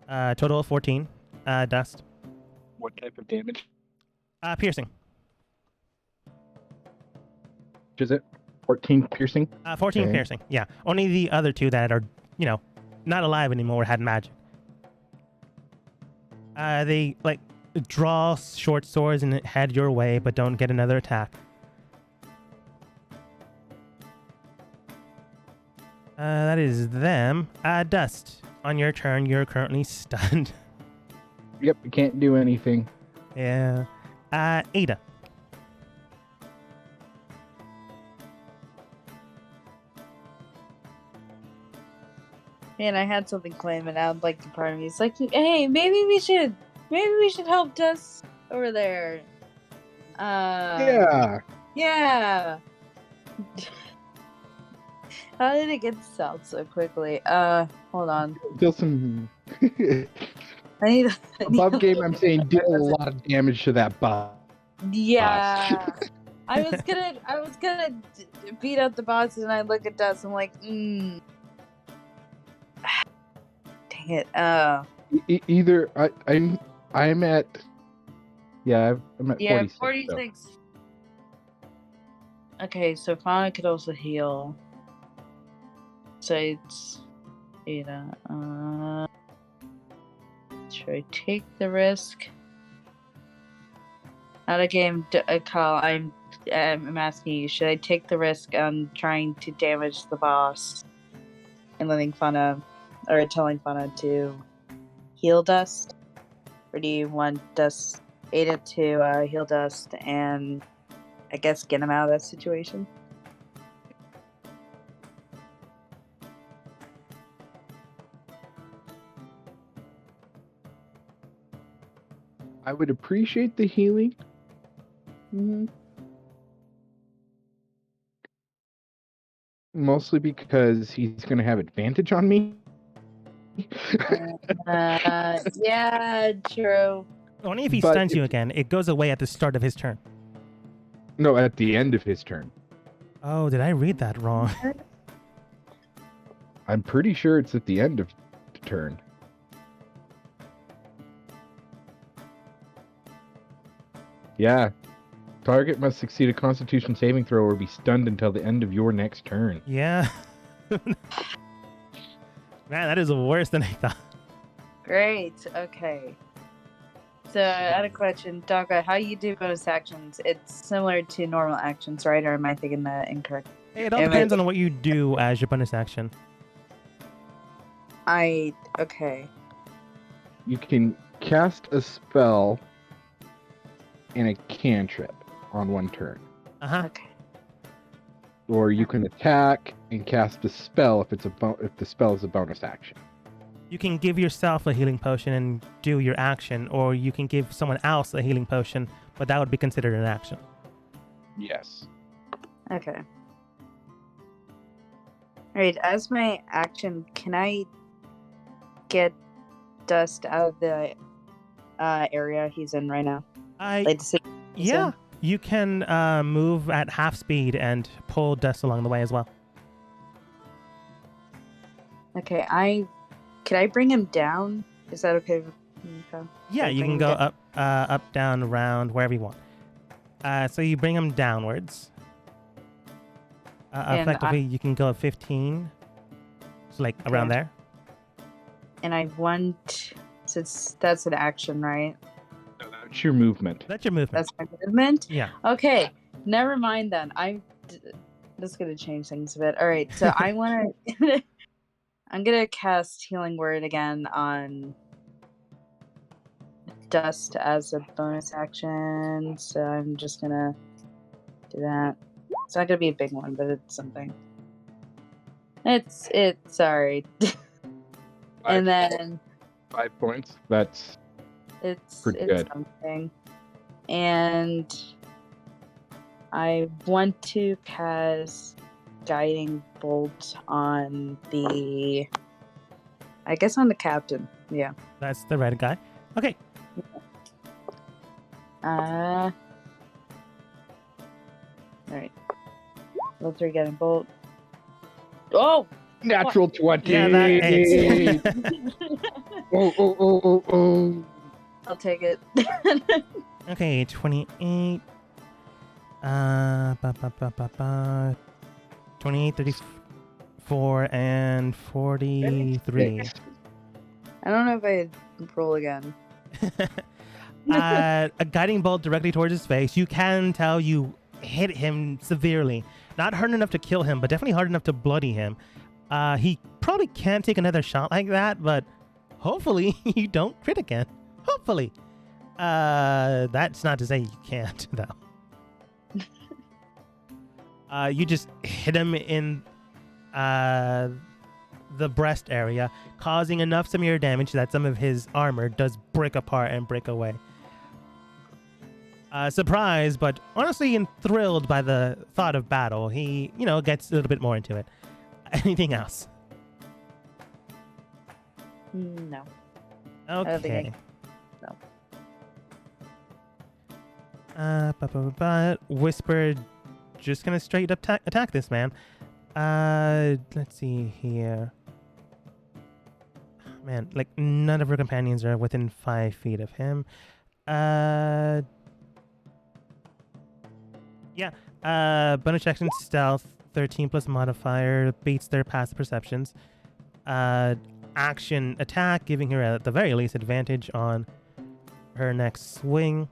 Total of 14. Dust. What type of damage? Piercing. Which is it? 14 piercing? 14 Okay. piercing, yeah. Only the other 2 that are, not alive anymore had magic. They, draw short swords and head your way, but don't get another attack. That is them. Dust. On your turn, you're currently stunned. Yep, you can't do anything. Yeah. Ada. Man, I had something planned, and I would like the part of me. It's like, hey, maybe we should help Dust over there. Yeah. Yeah. How did it get south so quickly? Hold on. Deal some. I need Above game, I'm saying deal a lot of damage to that boss. Yeah. I was gonna beat up the bosses, and I look at Dust. I'm like, dang it. Either I'm at. Yeah, I'm at 46. 46. So. Okay, so Fauna could also heal. So it's should I take the risk? Out of game, Kyle. I'm asking you. Should I take the risk on trying to damage the boss and telling Fauna to heal Dust, or do you want Ada to heal Dust and I guess get him out of that situation? I would appreciate the healing. Mm-hmm. Mostly because he's going to have advantage on me. Yeah, true. Only if he But stuns you if- again, it goes away at the start of his turn. No, at the end of his turn. Oh, did I read that wrong? I'm pretty sure it's at the end of the turn. Yeah. Target must succeed a Constitution saving throw or be stunned until the end of your next turn. Yeah. Man, that is worse than I thought. Great. Okay. So I had a question, Dogga. How you do bonus actions? It's similar to normal actions, right? Or am I thinking that incorrect? Hey, it all depends on what you do as your bonus action. Okay. You can cast a spell and a cantrip on one turn. Uh-huh. Okay. Or you can attack and cast a spell if if the spell is a bonus action. You can give yourself a healing potion and do your action, or you can give someone else a healing potion, but that would be considered an action. Yes. Okay. Alright, as my action, can I get dust out of the area he's in right now? Like the city he's Yeah, in? you can move at half speed and pull dust along the way as well. Okay, can I bring him down? Is that okay with you, Kyle? Yeah, Like you bring can him go down? up, down, around, wherever you want. So you bring them downwards. And Effectively, you can go at 15. So like around there. And I want, since that's an action, right? That's your movement. That's your movement. That's my movement? Yeah. Okay, never mind then. That's gonna change things a bit. All right, so I want to. I'm gonna cast Healing Word again on Dust as a bonus action. So I'm just gonna do that. It's not gonna be a big one, but it's something. It's sorry. And then 5 points. That's it's pretty it's good. something. And I want to cast Guiding Bolt on the, I guess on the captain. Yeah. That's the red guy. Okay. All right. Level 3 Guiding Bolt. Oh! natural 20. Yeah, that hits. Oh. I'll take it. Okay, 28. 28, 34, and 43. I don't know if I roll again. A guiding bolt directly towards his face. You can tell you hit him severely. Not hard enough to kill him, but definitely hard enough to bloody him. He probably can't take another shot like that, but hopefully you don't crit again. Hopefully. That's not to say you can't, though. You just hit him in the breast area, causing enough severe damage that some of his armor does break apart and break away. Surprised, but honestly enthralled by the thought of battle, he, gets a little bit more into it. Anything else? No. Okay. don't think Whisper, just gonna straight up attack this man. Let's see here. Man, like none of her companions are within 5 feet of him. Bonus action stealth, 13 plus modifier, beats their passive perceptions. Action attack, giving her at the very least advantage on her next swing.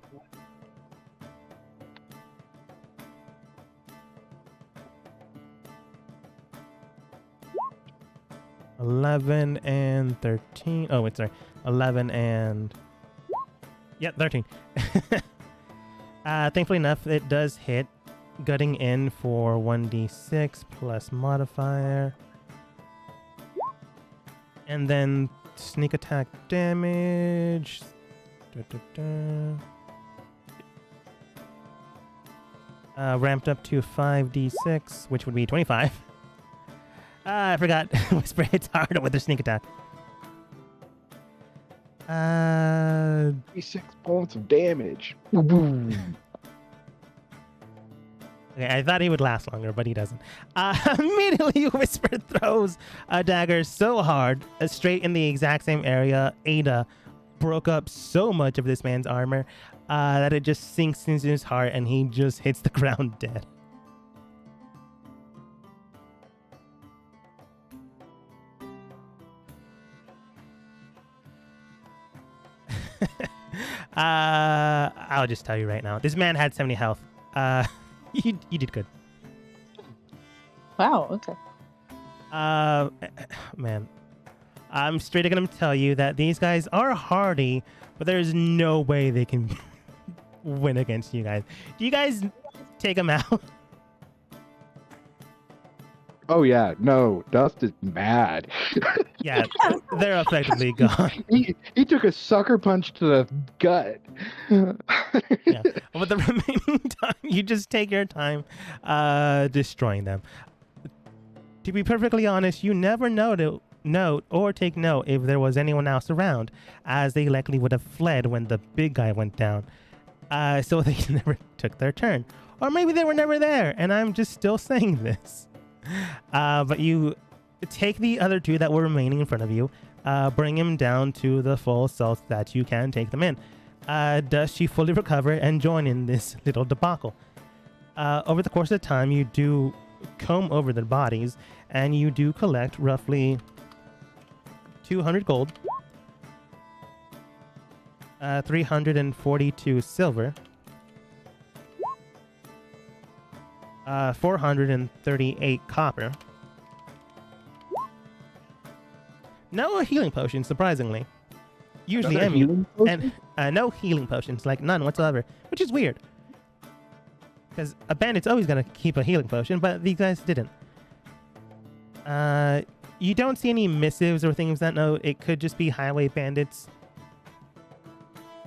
$11 and 13. Oh, wait, sorry. 11 and... Yeah, 13. Thankfully enough, it does hit. Gutting in for 1d6 plus modifier. And then sneak attack damage. Ramped up to 5d6, which would be 25. I forgot. Whisper hits harder with their sneak attack. Uh, 36 points of damage. Boom. Okay, I thought he would last longer, but he doesn't. Immediately, Whisper throws a dagger so hard, straight in the exact same area. Ada broke up so much of this man's armor that it just sinks into his heart, and he just hits the ground dead. I'll just tell you right now. This man had 70 health. You did good. Wow. Okay. Man, I'm straight gonna tell you that these guys are hardy, but there's no way they can win against you guys. Do you guys take them out? Oh yeah, no, Dust is mad. Yeah, they're effectively gone. He took a sucker punch to the gut. Yeah, but the remaining time, you just take your time destroying them. To be perfectly honest, you never note or take note if there was anyone else around, as they likely would have fled when the big guy went down. So they never took their turn. Or maybe they were never there, and I'm just still saying this. But you take the other two that were remaining in front of you, bring him down to the full salt that you can take them in. Does she fully recover and join in this little debacle? Over the course of time, you do comb over their bodies, and you do collect roughly 200 gold, 342 silver, 438 copper. No healing potions, surprisingly. Usually, Another healing potion? and no healing potions, like none whatsoever, which is weird. Because a bandit's always gonna keep a healing potion, but these guys didn't. You don't see any missives or things that note. It could just be highway bandits.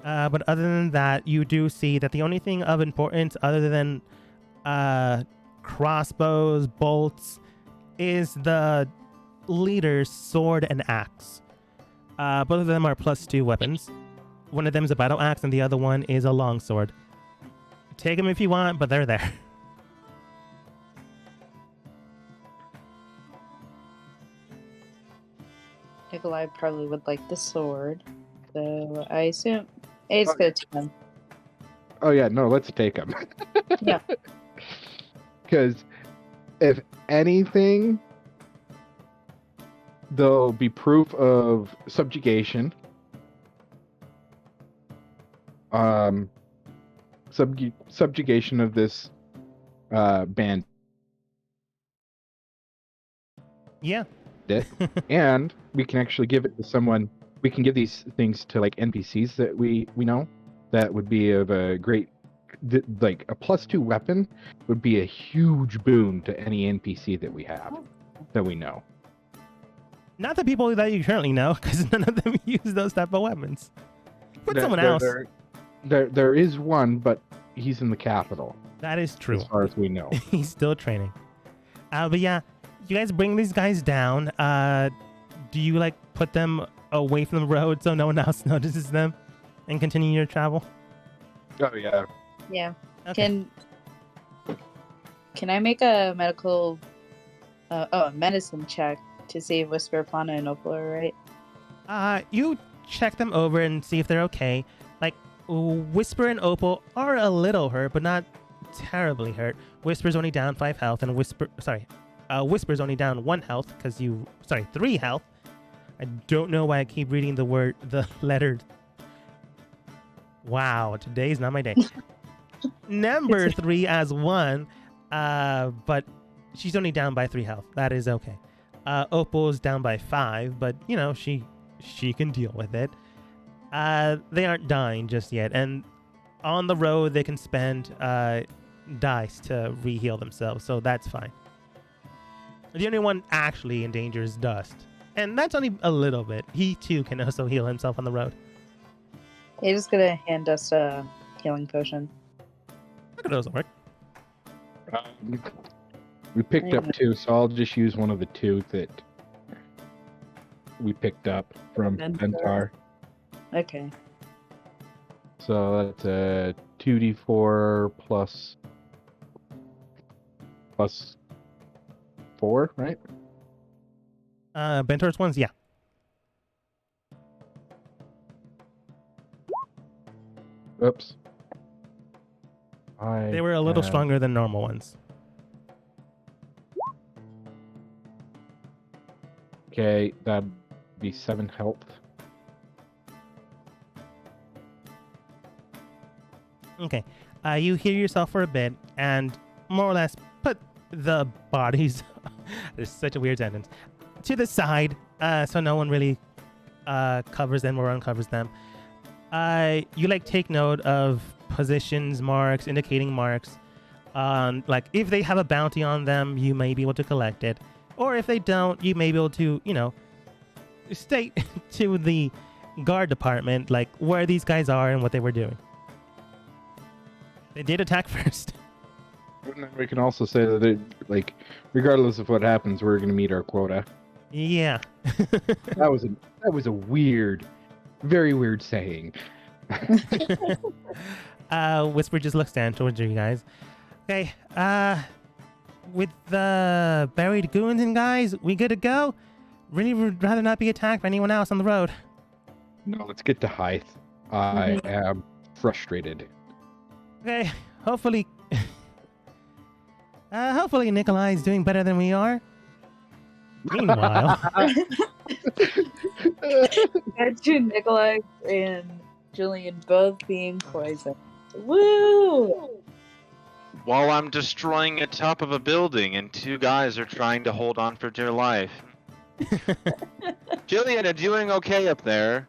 But other than that, you do see that the only thing of importance, other than crossbows, bolts, is the leader's sword and axe. Both of them are +2 weapons. One of them is a battle axe, and the other one is a longsword. Take them if you want, but they're there. Nikolai probably would like the sword, so I assume A's gonna take him. Oh yeah, no, let's take him. Yeah. Because if anything, there'll be proof of subjugation. Subjugation of this band. Yeah. And we can actually give it to someone. We can give these things to like NPCs that we know. That would be of a great, like a +2 weapon would be a huge boon to any NPC that we have, that we know. Not the people that you currently know, because none of them use those type of weapons. Put someone else. There is one, but he's in the capital. That is true. As far as we know. He's still training. But yeah, you guys bring these guys down. Do you like put them away from the road so no one else notices them and continue your travel? Oh yeah. Yeah. Okay. Can I make a a medicine check to see if Whisper, Plana, and Opal are right? You check them over and see if they're okay. Like, Whisper and Opal are a little hurt, but not terribly hurt. Whisper's only down 5 health, and Whisper's only down 1 health, 3 health. I don't know why I keep reading the letter. Wow, today's not my day. Number 3 as 1, but she's only down by 3 health. That is okay. Opal's down by 5, but you know, she can deal with it. They aren't dying just yet, and on the road they can spend dice to re-heal themselves, so that's fine. The only one actually in danger is Dust, and that's only a little bit. He too can also heal himself on the road. They're just gonna hand us a healing potion. That could also work. We picked up 2, so I'll just use one of the 2 that we picked up from Ventar. Okay. So that's a 2d4 plus 4, right? Bentor's ones, yeah. Oops. They were a little stronger than normal ones. Okay, that'd be 7 health. Okay. You heal yourself for a bit and more or less put the bodies, there's such a weird sentence, to the side so no one really covers them or uncovers them. You like take note of positions, marks, indicating marks. Like if they have a bounty on them, you may be able to collect it. Or if they don't, you may be able to, state to the guard department like where these guys are and what they were doing. They did attack first. And then we can also say that, regardless of what happens, we're going to meet our quota. Yeah. That was a weird, very weird saying. Whisper just looks down towards you guys. Okay, with the buried goons and guys, we good to go? Really would rather not be attacked by anyone else on the road. No, let's get to Hythe. I am frustrated. Okay, hopefully Nikolai's doing better than we are. Meanwhile, Got you, Nikolai and Julian both being poisoned. Woo! While I'm destroying a top of a building and 2 guys are trying to hold on for dear life. Jillian, are doing okay up there?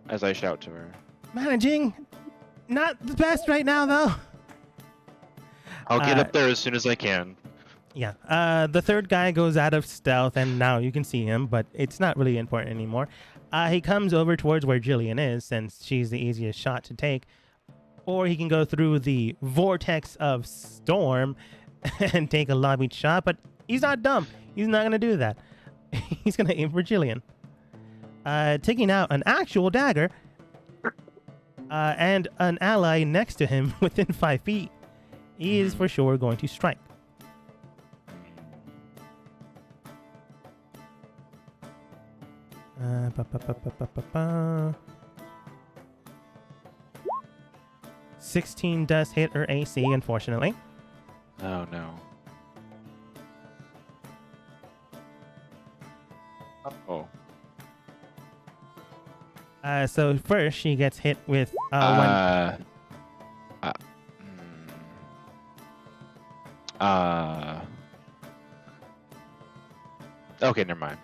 As I shout to her. managing, not the best right now though. I'll get up there as soon as I can. Yeah. The third guy goes out of stealth, and now you can see him, but it's not really important anymore. He comes over towards where Jillian is, since she's the easiest shot to take. Or he can go through the vortex of storm and take a lobby shot, but he's not dumb. He's not going to do that. He's going to aim for Jillian. Taking out an actual dagger and an ally next to him within 5 feet. He is for sure going to strike. Ba, ba, ba, ba, ba, ba, ba. 16 does hit her AC, unfortunately. Oh no. Oh. So first she gets hit with one. Okay, never mind.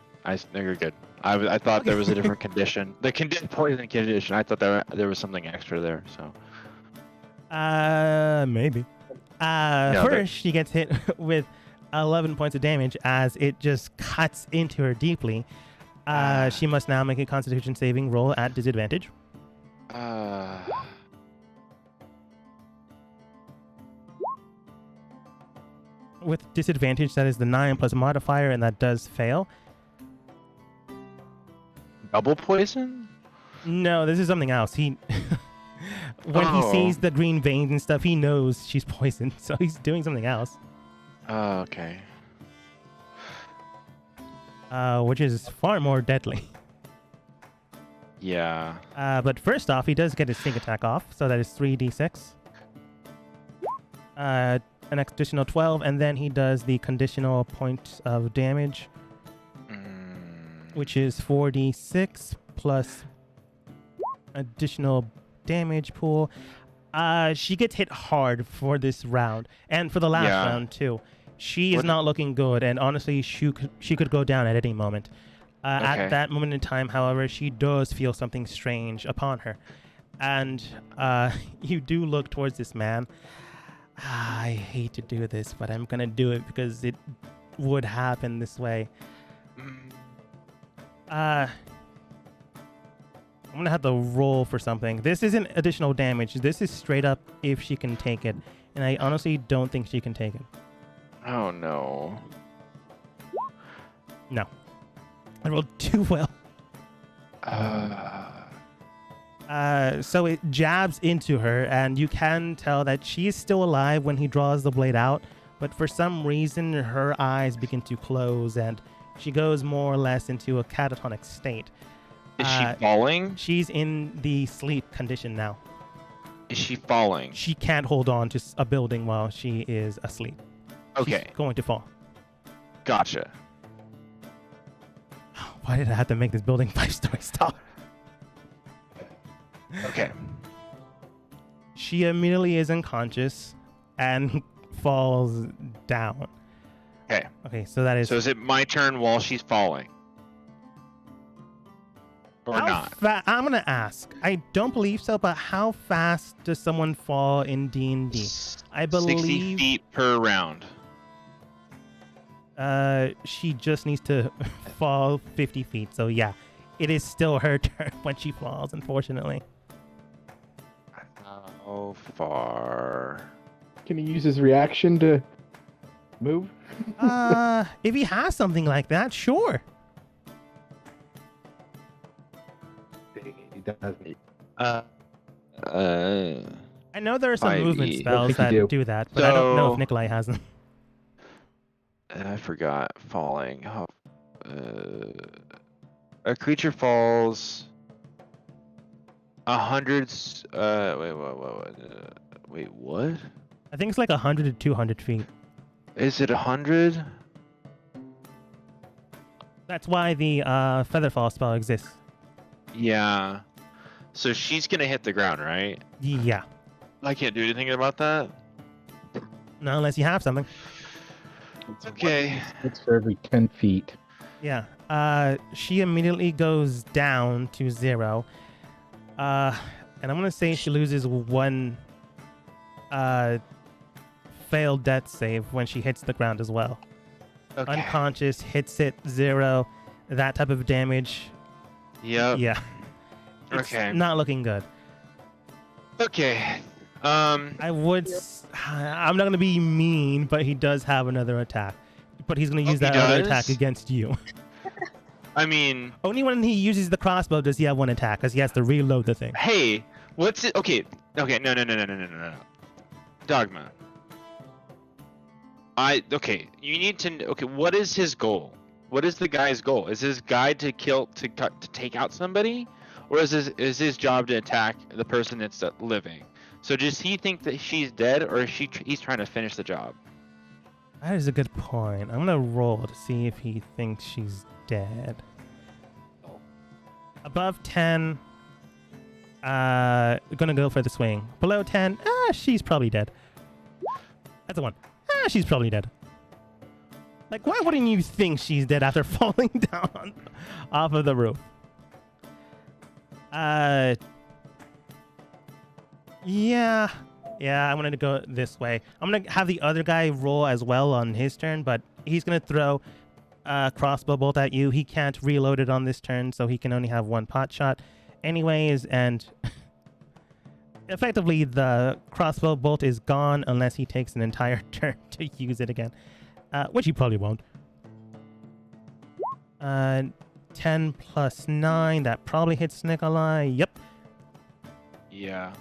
No, you're good. I thought there was a different condition. The poison condition. I thought there was something extra there. So. Maybe. No, first she gets hit with 11 points of damage as it just cuts into her deeply. She must now make a Constitution saving roll at disadvantage. With disadvantage, that is the 9 plus modifier, and that does fail. Double poison? No, this is something else. He he sees the green veins and stuff, he knows she's poisoned, so he's doing something else. Okay. Which is far more deadly. Yeah. But first off, he does get his sneak attack off, so that is 3d6. An additional 12, and then he does the conditional point of damage, which is 4d6 plus additional damage pool. She gets hit hard for this round, and for the last round too. She is not looking good, and honestly, she could go down at any moment. At that moment in time, however, she does feel something strange upon her, and you do look towards this man. I hate to do this, but I'm gonna do it because it would happen this way. I'm gonna have to roll for something. This isn't additional damage. This is straight up if she can take it, and I honestly don't think she can take it. Oh no. No. I rolled too well. So it jabs into her, and you can tell that she is still alive when he draws the blade out, but for some reason her eyes begin to close and she goes more or less into a catatonic state. Is she falling? She's in the sleep condition now. Is she falling? She can't hold on to a building while she is asleep. Okay. She's going to fall. Gotcha. Why did I have to make this building 5 stories tall? Okay. She immediately is unconscious and falls down. Okay. Okay, so that is... So is it my turn while she's falling? Or not? I'm going to ask. I don't believe so, but how fast does someone fall in D&D? I believe... 60 feet per round. She just needs to fall 50 feet. So yeah, it is still her turn when she falls, unfortunately. How far? Can he use his reaction to move? If he has something like that, sure. He doesn't. I know there are some 5e. movement spells What that does he do that, but I don't know if So- Nikolai has them. I forgot. Falling. A creature falls 100. Wait, what? I think it's like 100 to 200 feet. Is it 100? That's why the Featherfall spell exists. Yeah. So she's gonna hit the ground, right? Yeah. I can't do anything about that. No, unless you have something. Okay. It's for every 10 feet. Yeah. She immediately goes down to 0. And I'm gonna say she loses 1 failed death save when she hits the ground as well. Okay. Unconscious, hits it 0, that type of damage. Yep. Yeah. It's Okay. not looking good. Okay. I would. I'm not gonna be mean, but he does have another attack. But he's gonna use he that other does? attack against you. I mean, Only when he uses the crossbow does he have 1 attack, because he has to reload the thing. hey, what's it? Okay. Okay. No. Dogma. Okay. You need to. Okay. What is his goal? What is the guy's goal? Is his guy to take out somebody, or is his job to attack the person that's living? So does he think that she's dead, or is he's trying to finish the job? That is a good point. I'm gonna roll to see if he thinks she's dead. Above 10, gonna go for the swing. Below 10, she's probably dead. That's a 1. She's probably dead. Like, why wouldn't you think she's dead after falling down off of the roof? Yeah, I'm gonna go this way. I'm gonna have the other guy roll as well on his turn, but he's gonna throw a crossbow bolt at you. He can't reload it on this turn, so he can only have 1 pot shot anyways, and effectively the crossbow bolt is gone unless he takes an entire turn to use it again, which he probably won't. 10 plus 9, that probably hits Nikolai. Yep. Yeah.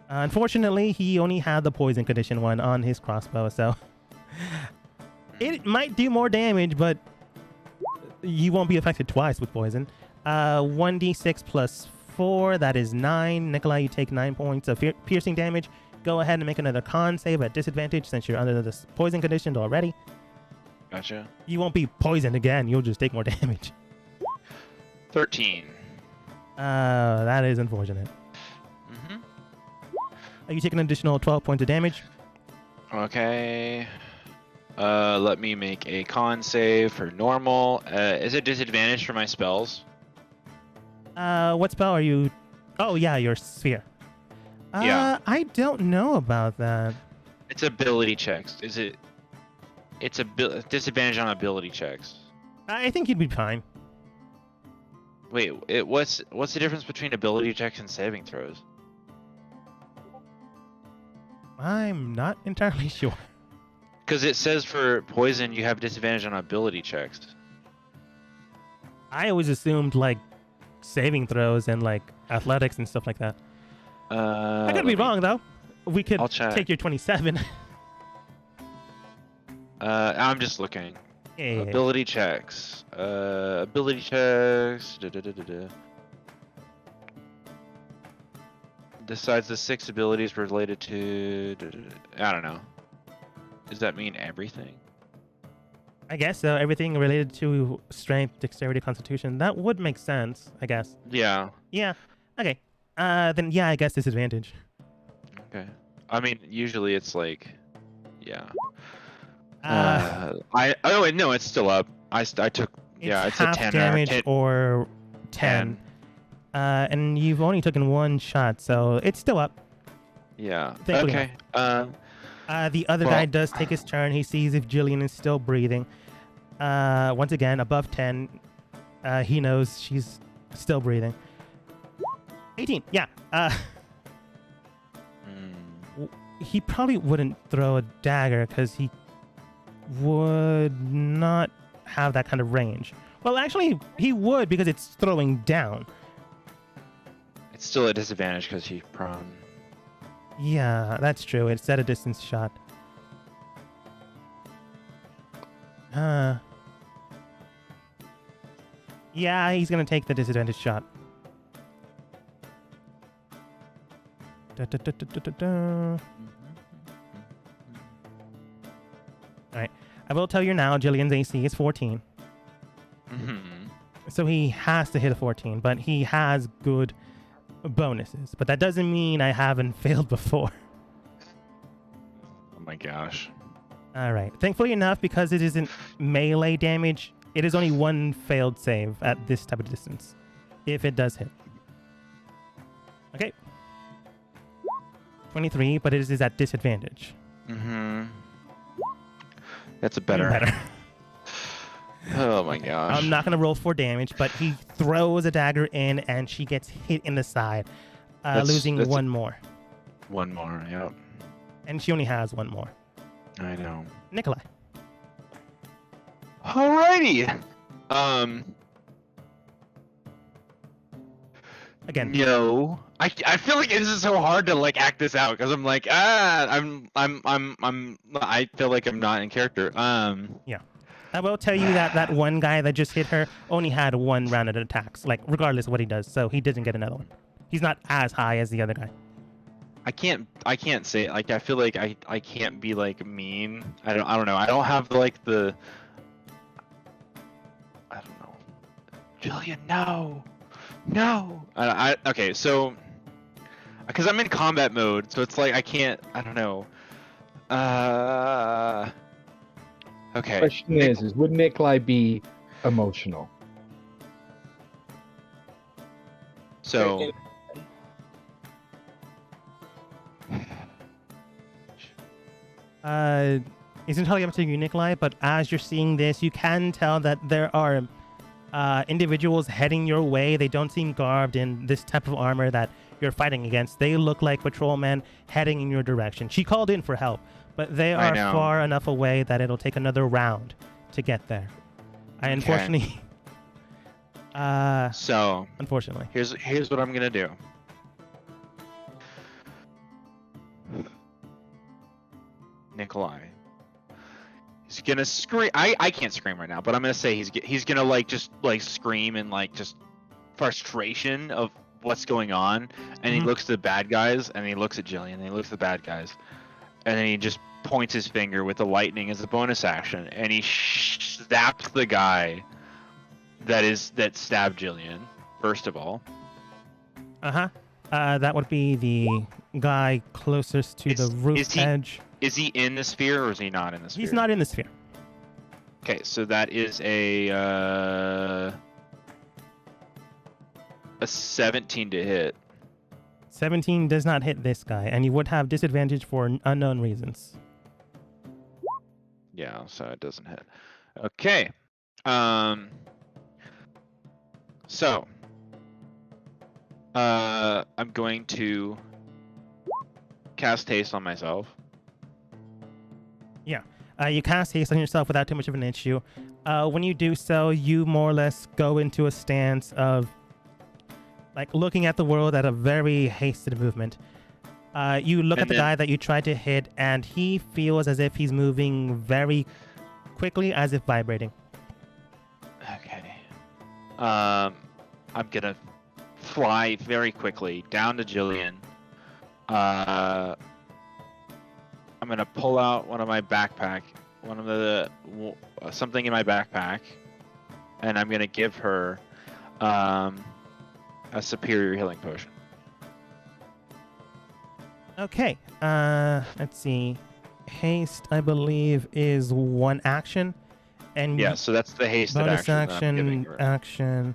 Unfortunately, he only had the poison condition one on his crossbow, so it might do more damage, but you won't be affected twice with poison. 1d6 plus 4, that is 9. Nikolai, you take 9 points of piercing damage. Go ahead and make another con save at disadvantage since you're under this poison condition already. Gotcha. You won't be poisoned again, you'll just take more damage. 13. That is unfortunate. Mm-hmm. You take an additional 12 points of damage. Okay. Let me make a con save for normal. Is it disadvantage for my spells? What spell are you? Oh yeah, your sphere. Yeah. I don't know about that. It's ability checks. Is it? It's a disadvantage on ability checks. I think you'd be fine. Wait, what's the difference between ability checks and saving throws? I'm not entirely sure. Because it says for poison you have disadvantage on ability checks. I always assumed like saving throws and like athletics and stuff like that. I could be wrong though. We could I'll check. take your 27. I'm just looking. Yeah. Ability checks. Ability checks. Decides the 6 abilities related to. I don't know. Does that mean everything? I guess so. Everything related to strength, dexterity, constitution. That would make sense, I guess. Yeah. Yeah. Okay. Then yeah, I guess disadvantage. Okay. I mean, usually it's like, yeah. No, it's still up. I took. Yeah, it's a half 10 damage or 10. And you've only taken one shot, so it's still up. Yeah. Thankfully Okay. The other guy does take his turn. He sees if Jillian is still breathing. Once again, above 10, he knows she's still breathing. 18, yeah. He probably wouldn't throw a dagger because he would not have that kind of range. Well, actually, he would because it's throwing down. It's still a disadvantage because he's prone. Yeah, that's true. It's at a distance shot. Yeah, he's gonna take the disadvantage shot. Alright. I will tell you now, Jillian's AC is 14. So he has to hit a 14, but he has good bonuses. But that doesn't mean I haven't failed before. Oh my gosh. Alright. Thankfully enough, because it isn't melee damage, it is only one failed save at this type of distance. If it does hit. Okay. 23, but it is at disadvantage. That's a better. Oh my gosh. I'm not going to roll for damage, but he throws a dagger in and she gets hit in the side, losing one more. One more, yep. And she only has one more. I know. Nikolai. Alrighty. Again. No. I feel like this is so hard to like act this out because I'm like I feel like I'm not in character. Yeah. I will tell you that that one guy that just hit her only had one round of attacks, like regardless of what he does, so he doesn't get another one. He's not as high as the other guy. I can't say like I feel like I can't be like mean. I don't know. I don't have like the I don't know. Jillian, no. Okay, so because I'm in combat mode, so it's like I don't know. Okay. Question is would Nikolai be emotional? So it's entirely up to you, Nikolai, but as you're seeing this, you can tell that there are individuals heading your way. They don't seem garbed in this type of armor that you're fighting against. They look like patrolmen heading in your direction. She called in for help, but they are far enough away that it'll take another round to get there. Unfortunately. So unfortunately, here's what I'm gonna do. Nikolai. He's gonna scream. I can't scream right now, but I'm gonna say he's gonna like just like scream and like just frustration of what's going on, and he looks at the bad guys, and he looks at Jillian, and he looks at the bad guys, and then he just points his finger with the lightning as a bonus action, and he snaps the guy that stabbed Jillian. First of all. That would be the guy closest to the roof edge. Is he in the sphere or is he not in the sphere? He's not in the sphere. Okay, so that is a 17 to hit. 17 does not hit this guy, and you would have disadvantage for unknown reasons. Yeah, so it doesn't hit. Okay. So I'm going to cast haste on myself. Yeah. You cast haste on yourself without too much of an issue. When you do so, you more or less go into a stance of like looking at the world at a very hasted movement. You look And at the then- guy that you tried to hit, and he feels as if he's moving very quickly, as if vibrating. Okay. I'm gonna fly very quickly down to Jillian. I'm gonna pull out one of my backpack, something in my backpack, and I'm gonna give her a superior healing potion. Okay. Let's see. Haste, I believe, is one action, and Yeah, so that's the hasted bonus action that I'm giving her. action.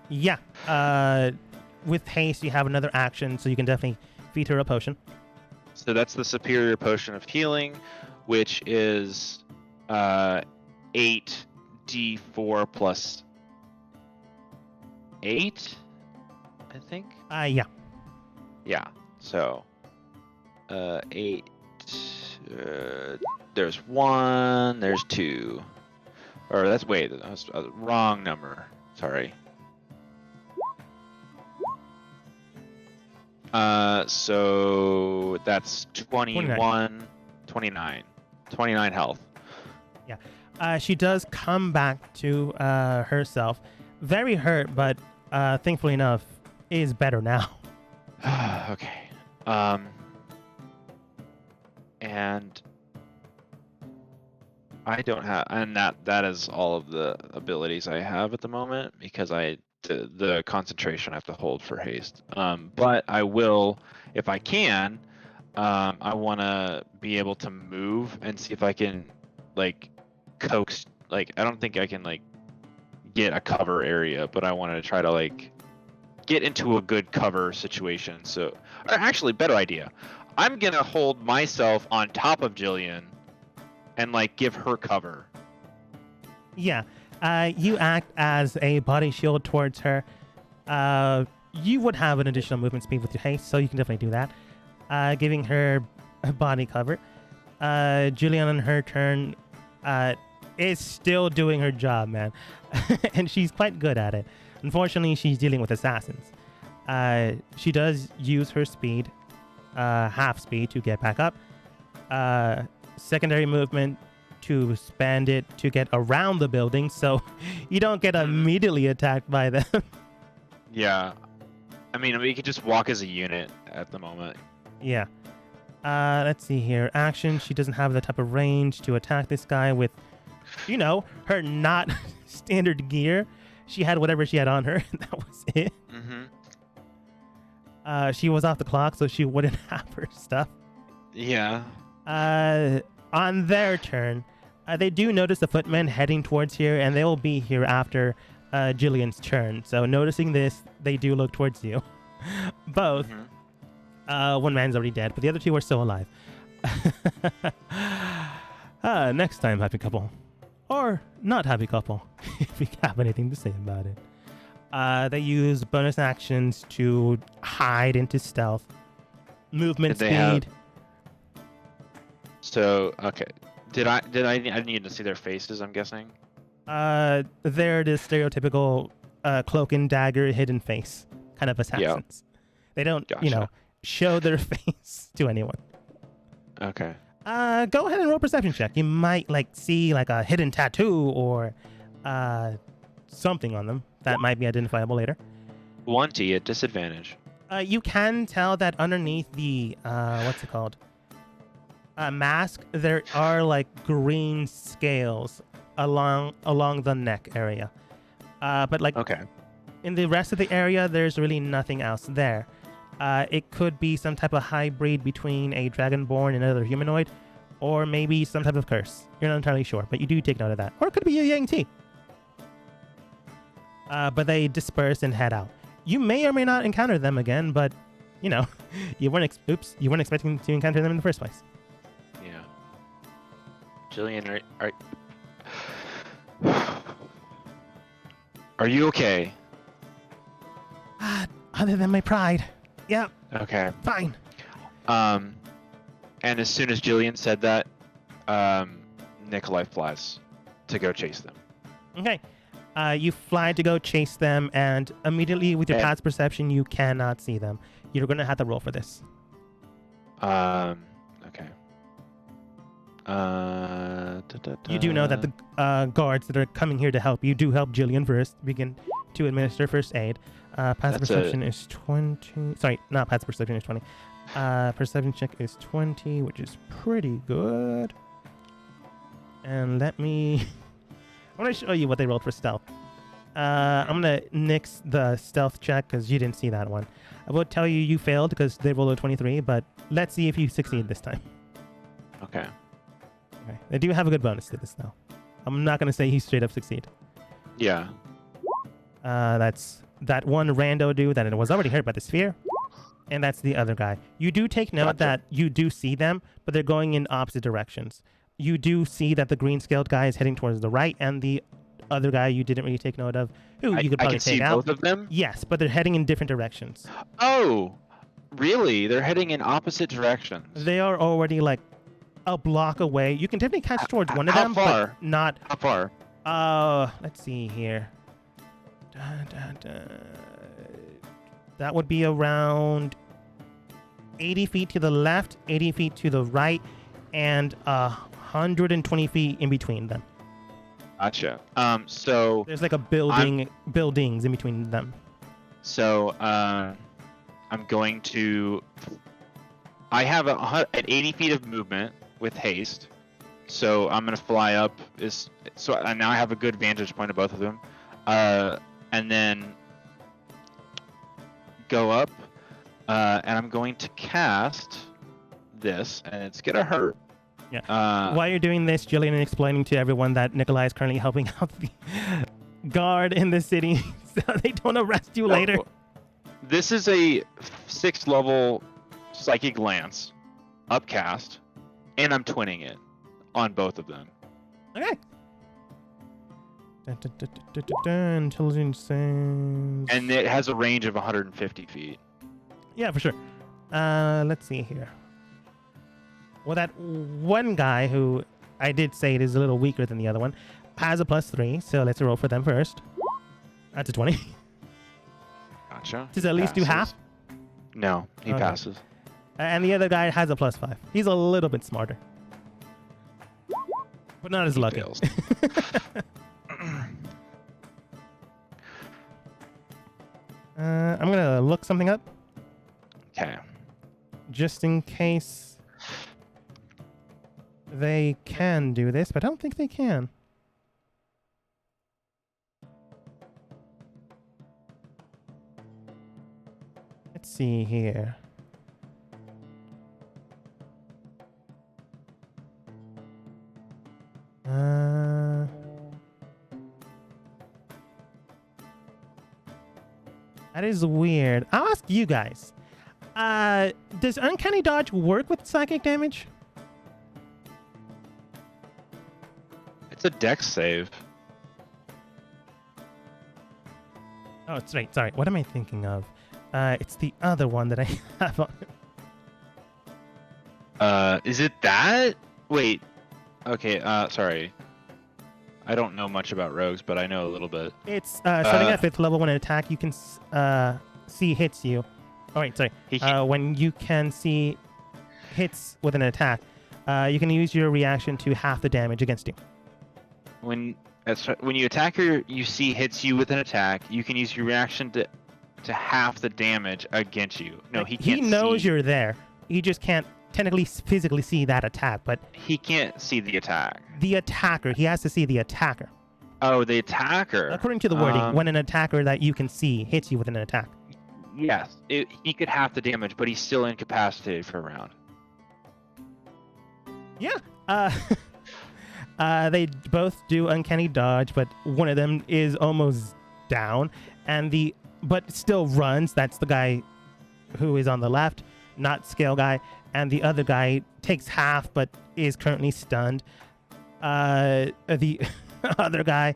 Yeah. With haste, you have another action, so you can definitely feed her a potion. So that's the superior potion of healing, which is 8d4 plus 8, I think. Yeah. Yeah. So 8. There's 1. There's 2. Or that was a wrong number. Sorry. So that's 29 health. She does come back to herself, very hurt, but thankfully enough, is better now. Okay. And I don't have, and that is all of the abilities I have at the moment because the concentration I have to hold for haste. But I will, if I can, I want to be able to move and see if I can, like, coax. Like, I don't think I can like get a cover area, but I want to try to like get into a good cover situation. So, or actually, better idea. I'm gonna hold myself on top of Jillian and like give her cover. Yeah. You act as a body shield towards her. You would have an additional movement speed with your haste, so you can definitely do that. Giving her a body cover. Jillian, on her turn, is still doing her job, man. And she's quite good at it. Unfortunately, she's dealing with assassins. She does use her speed, half speed, to get back up. Secondary movement to spend it to get around the building so you don't get immediately attacked by them. Yeah. I mean, we could just walk as a unit at the moment. Yeah. Let's see here. Action. She doesn't have the type of range to attack this guy with, her not standard gear. She had whatever she had on her. And that was it. Mm-hmm. She was off the clock, so she wouldn't have her stuff. Yeah. On their turn, they do notice the footmen heading towards here, and they will be here after Jillian's turn. So noticing this, they do look towards you. Both. Mm-hmm. One man's already dead, but the other two are still alive. Next time, happy couple. Or not happy couple, if you have anything to say about it. They use bonus actions to hide into stealth. Movement Did they have- speed. So, okay. I need to see their faces, I'm guessing? They're the stereotypical cloak and dagger hidden face kind of assassins. They don't, Gotcha. show their face to anyone. Okay. Go ahead and roll a perception check. You might see a hidden tattoo or something on them that might be identifiable later. 20 at disadvantage. You can tell that underneath the what's it called? Mask, there are green scales along the neck area. But Okay. in the rest of the area, there's really nothing else there. It could be some type of hybrid between a dragonborn and another humanoid, or maybe some type of curse. You're not entirely sure, but you do take note of that. Or it could be a Yang T. But they disperse and head out. You may or may not encounter them again, but you weren't expecting to encounter them in the first place. Yeah. Jillian, are you okay? Other than my pride. Yeah, Okay. fine. And as soon as Jillian said that, Nikolai flies to go chase them. Okay. You fly to go chase them, and immediately with your Okay. path's perception, you cannot see them. You're going to have to roll for this. Okay. You do know that the guards that are coming here to help you do help Jillian first. Begin to administer first aid. Passive That's perception is 20. Sorry, not passive perception is 20. Perception check is 20, which is pretty good. And let me... I want to show you what they rolled for stealth. I'm going to nix the stealth check because you didn't see that one. I will tell you you failed because they rolled a 23, but let's see if you succeed this time. Okay. Okay. They do have a good bonus to this, though. I'm not going to say you straight up succeed. Yeah. That's that one rando dude that was already hurt by the sphere. And that's the other guy. You do take note Gotcha. that you do see them, but they're going in opposite directions. You do see that the green scaled guy is heading towards the right, and the other guy you didn't really take note of, who you could I probably can see take out. both of them. Yes, but they're heading in different directions. Oh, really? They're heading in opposite directions. They are already like a block away. You can definitely catch towards one of How them, far? but not. How far? Let's see here. That would be around 80 feet to the left, 80 feet to the right, and 120 feet in between them. Gotcha. So There's like a buildings in between them. I'm going to. I have at 80 feet of movement with haste, so I'm gonna fly up. So now I have a good vantage point of both of them, and then go up, and I'm going to cast this, and it's gonna hurt. Yeah. While you're doing this, Jillian is explaining to everyone that Nikolai is currently helping out the guard in the city so they don't arrest you later. This is a 6th level psychic lance, upcast, and I'm twinning it on both of them. Okay. Intelligence says... And it has a range of 150 feet. Yeah, for sure. Let's see here. Well, that one guy who I did say it is a little weaker than the other one has a +3, so let's roll for them first. That's a 20. Gotcha. Does at least do half? No, he Okay. passes. And the other guy has a +5. He's a little bit smarter. But not as He lucky. fails. I'm going to look something up Okay. just in case they can do this, but I don't think they can. Let's see here. That is weird. I'll ask you guys. Does Uncanny Dodge work with psychic damage? It's a dex save. Oh, it's right. Sorry. What am I thinking of? It's the other one that I have on. Is it that? Wait. Okay, sorry. I don't know much about rogues, but I know a little bit. It's starting at 5th level when an attack you can see hits you. Oh, wait, sorry. When you can see hits with an attack, you can use your reaction to half the damage against you. When you attack or you see hits you with an attack, you can use your reaction to half the damage against you. No, Like, he can't. He knows see. you're there. He just can't technically physically see that attack, but He can't see the attack. the attacker, he has to see the attacker. Oh, the attacker. According to the wording, when an attacker that you can see hits you with an attack. Yes, he could half the damage, but he's still incapacitated for a round. Yeah. They both do uncanny dodge, but one of them is almost down, but still runs. That's the guy who is on the left, not scale guy, and the other guy takes half, but is currently stunned. The other guy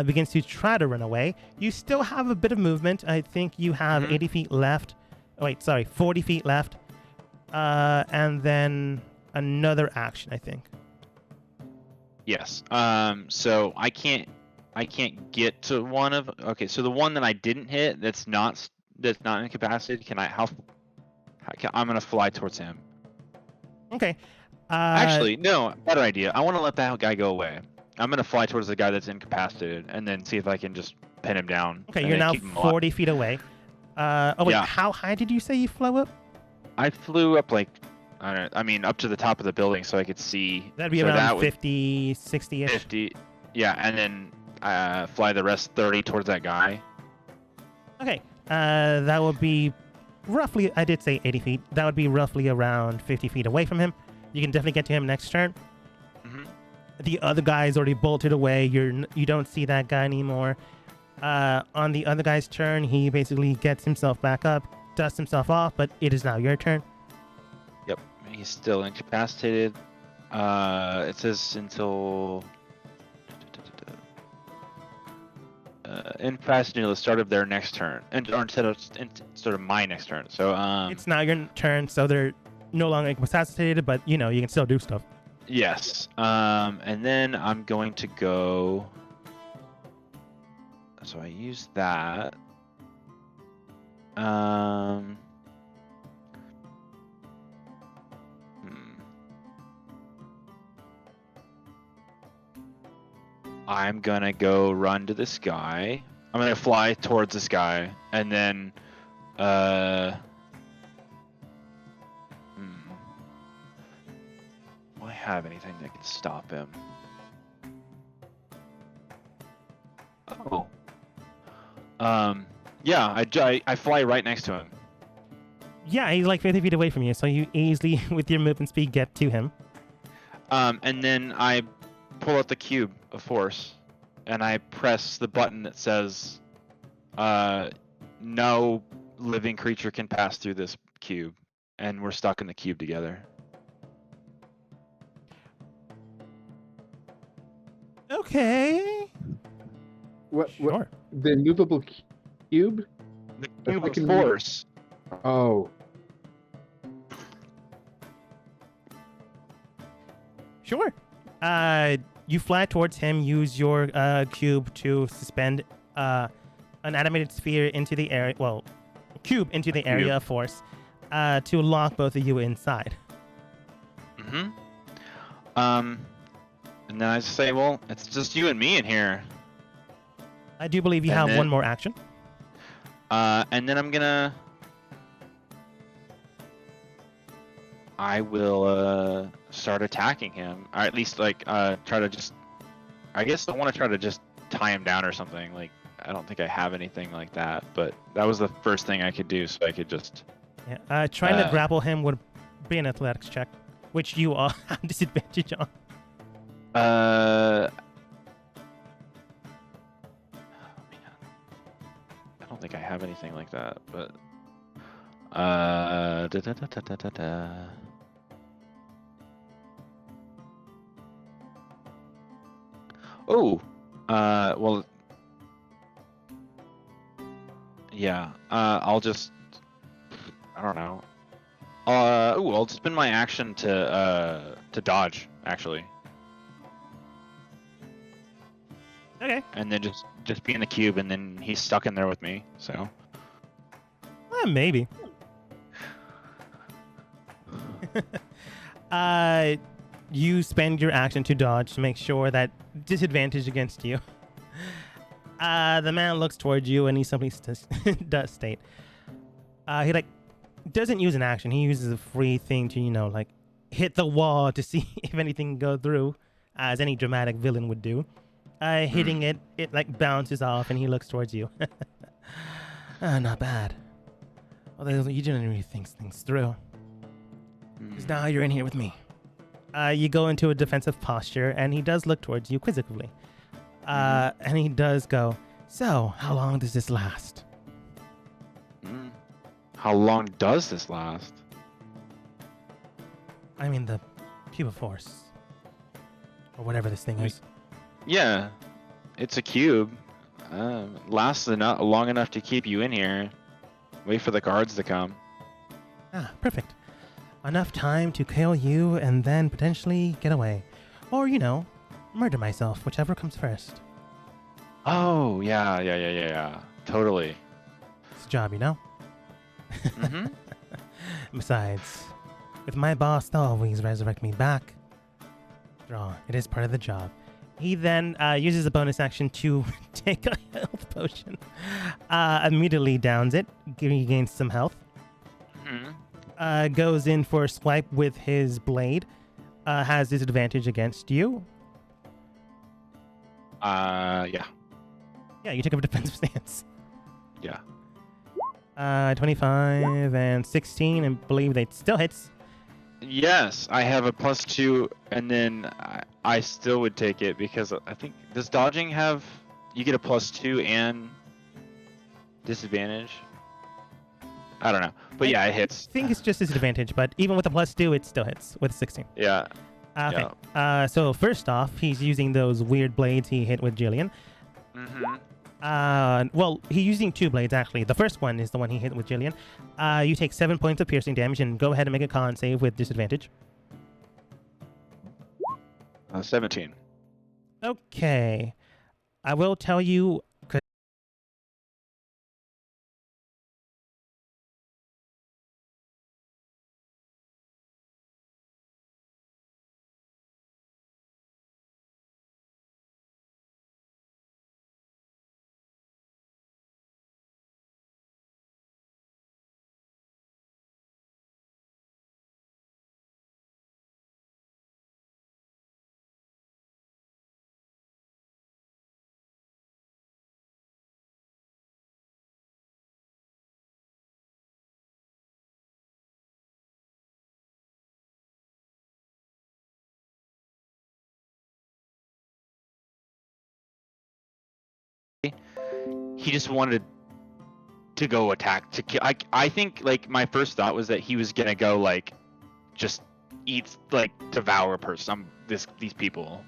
begins to try to run away. You still have a bit of movement. I think you have 80 feet left. Oh, wait, sorry, 40 feet left. And then another action, I think. Yes. So I can't I can't get to one of. Okay, so the one that I didn't hit, that's not incapacitated. Can I? I'm gonna fly towards him. Okay. Actually, no, better idea. I want to let that guy go away. I'm gonna fly towards the guy that's incapacitated, and then see if I can just pin him down. Okay, and you're then now keep him alive. 40 feet away. Oh wait, Yeah. how high did you say you flew up? I flew up like, up to the top of the building so I could see. That'd be so around that would 50, 60-ish. 50. Yeah, and then fly the rest 30 towards that guy. Okay, that would be roughly, I did say 80 feet. That would be roughly around 50 feet away from him. You can definitely get to him next turn. Mhm. The other guy's already bolted away. You don't see that guy anymore. On the other guy's turn, he basically gets himself back up, dusts himself off, but it is now your turn. Yep, he's still incapacitated. It says until incapacitated until the start of their next turn, or instead of my next turn. So It's now your turn, so they're no longer incapacitated, but you can still do stuff. yes. And then I'm going to go. So I use that. I'm gonna go run to this guy. I'm gonna fly towards this guy, and then, Do I have anything that can stop him? Oh. Yeah, I fly right next to him. Yeah, he's like 50 feet away from you, so you easily, with your movement speed, get to him. And then I pull out the cube of force, and I press the button that says, no living creature can pass through this cube, and we're stuck in the cube together. Okay. What? Sure. The movable cube? The If cube I of can force. Oh. Sure. You fly towards him, use your cube to suspend an animated sphere into the area. Well, cube into the area of force to lock both of you inside. Mm-hmm. And then I just say, well, it's just you and me in here. I do believe you And have then- one more action. And then I will start attacking him, or at least try to just. I guess I want to try to just tie him down or something. Like, I don't think I have anything like that, but that was the first thing I could do, so I could just. Yeah. Trying to grapple him would be an athletics check, which you all have disadvantage on. Oh, man. I don't think I have anything like that, but. Oh, well, yeah. I'll just. I don't know. I'll spend my action to dodge, actually, Okay. and then just be in the cube, and then he's stuck in there with me. So. Maybe. You spend your action to dodge to make sure that disadvantage against you. The man looks towards you and he simply does state. He doesn't use an action. He uses a free thing to hit the wall to see if anything can go through, as any dramatic villain would do. Hitting it bounces off and he looks towards you. Not bad. Although you didn't really think things through. Because now you're in here with me. You go into a defensive posture, and he does look towards you quizzically. And he does go, so, how long does this last? How long does this last? I mean, the cube of force. Or whatever this thing is. Yeah, it's a cube. Lasts long enough to keep you in here. Wait for the guards to come. Perfect. Enough time to kill you and then potentially get away. Or, murder myself, whichever comes first. Oh, yeah. Totally. It's a job, you know? Mm-hmm. Besides, with my boss, they'll always resurrect me back. After all, it is part of the job. He then uses a bonus action to take a health potion. Immediately downs it, regains some health. Mm-hmm. Goes in for a swipe with his blade. Has disadvantage against you. Yeah. Yeah, you took a defensive stance. Yeah. 25 and 16, and believe they still hits. Yes, I have a +2, and then I still would take it because I think, does dodging have, you get a +2 and disadvantage? I don't know, but yeah, it hits. I think it's just disadvantage, but even with a +2, it still hits with 16. Yeah. Okay. So first off, he's using those weird blades he hit with Jillian. Mm-hmm. Well, he's using 2 blades actually. The first one is the one he hit with Jillian. You take 7 points of piercing damage, and go ahead and make a con save with disadvantage. 17. Okay. I will tell you. He just wanted to go attack to kill. I think like my first thought was that he was gonna go like just eat, like devour these people.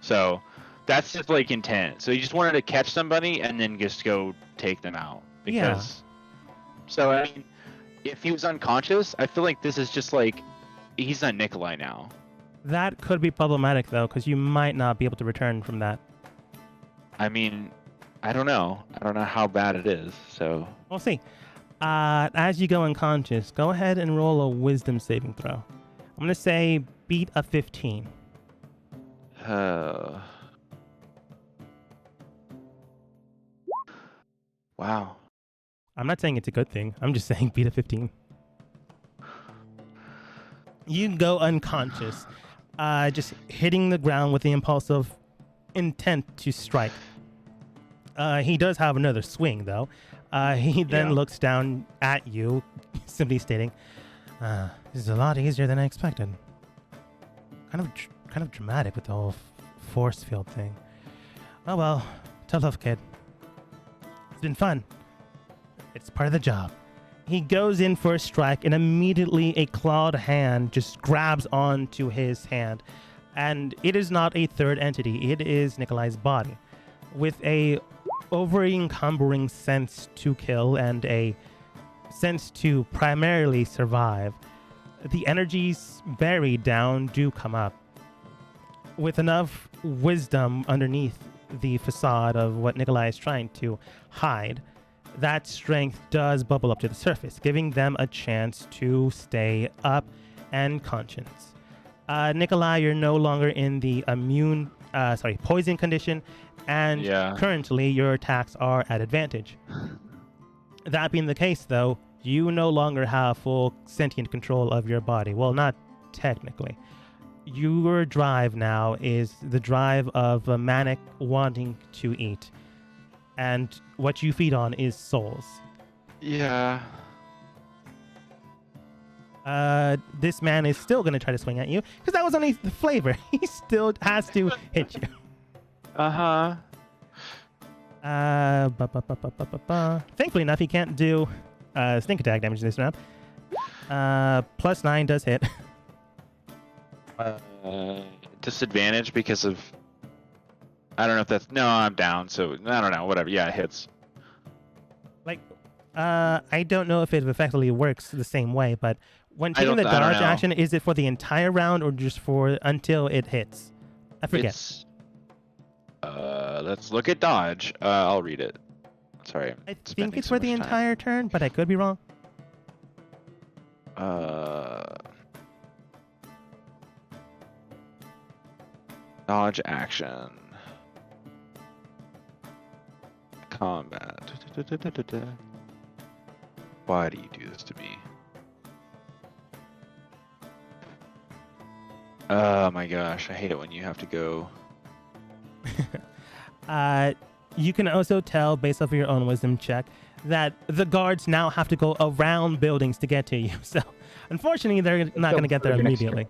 So that's just like intent. So he just wanted to catch somebody and then just go take them out. Because so I mean, if he was unconscious, I feel like this is just like he's not Nikolai now. That could be problematic though, because you might not be able to return from that. I mean, I don't know. I don't know how bad it is. So We'll see. As you go unconscious, go ahead and roll a wisdom saving throw. I'm gonna say beat a 15. Wow. I'm not saying it's a good thing. I'm just saying beat a 15. You go unconscious, just hitting the ground with the impulsive intent to strike. He does have another swing, though. He then looks down at you, simply stating, "This is a lot easier than I expected." Kind of dramatic with the whole force field thing. Oh well, tough love, kid. It's been fun. It's part of the job. He goes in for a strike, and immediately a clawed hand just grabs onto his hand. And it is not a third entity. It is Nikolai's body. With a over-encumbering sense to kill and a sense to primarily survive, the energies buried down do come up. With enough wisdom underneath the facade of what Nikolai is trying to hide, that strength does bubble up to the surface, giving them a chance to stay up and conscious. Nikolai, you're no longer in the poison condition, and currently your attacks are at advantage. That being the case, though, you no longer have full sentient control of your body. Well, not technically. Your drive now is the drive of a manic wanting to eat. And what you feed on is souls. Yeah. This man is still going to try to swing at you, because that was only the flavor. He still has to hit you. Uh-huh. Thankfully enough, he can't do sneak attack damage this round. +9 does hit. Disadvantage because of... I don't know if that's... No, I'm down, so I don't know. Whatever. Yeah, it hits. I don't know if it effectively works the same way, but when taking the dodge action, is it for the entire round or just for until it hits? I forget. Let's look at dodge. I'll read it. Sorry. I think spending it's so for the much time. entire turn, but I could be wrong. Dodge action. Combat. Why do you do this to me? Oh my gosh, I hate it when you have to go. You can also tell, based off of your own wisdom check, that the guards now have to go around buildings to get to you. So, unfortunately, they're not going to get there Until the next immediately.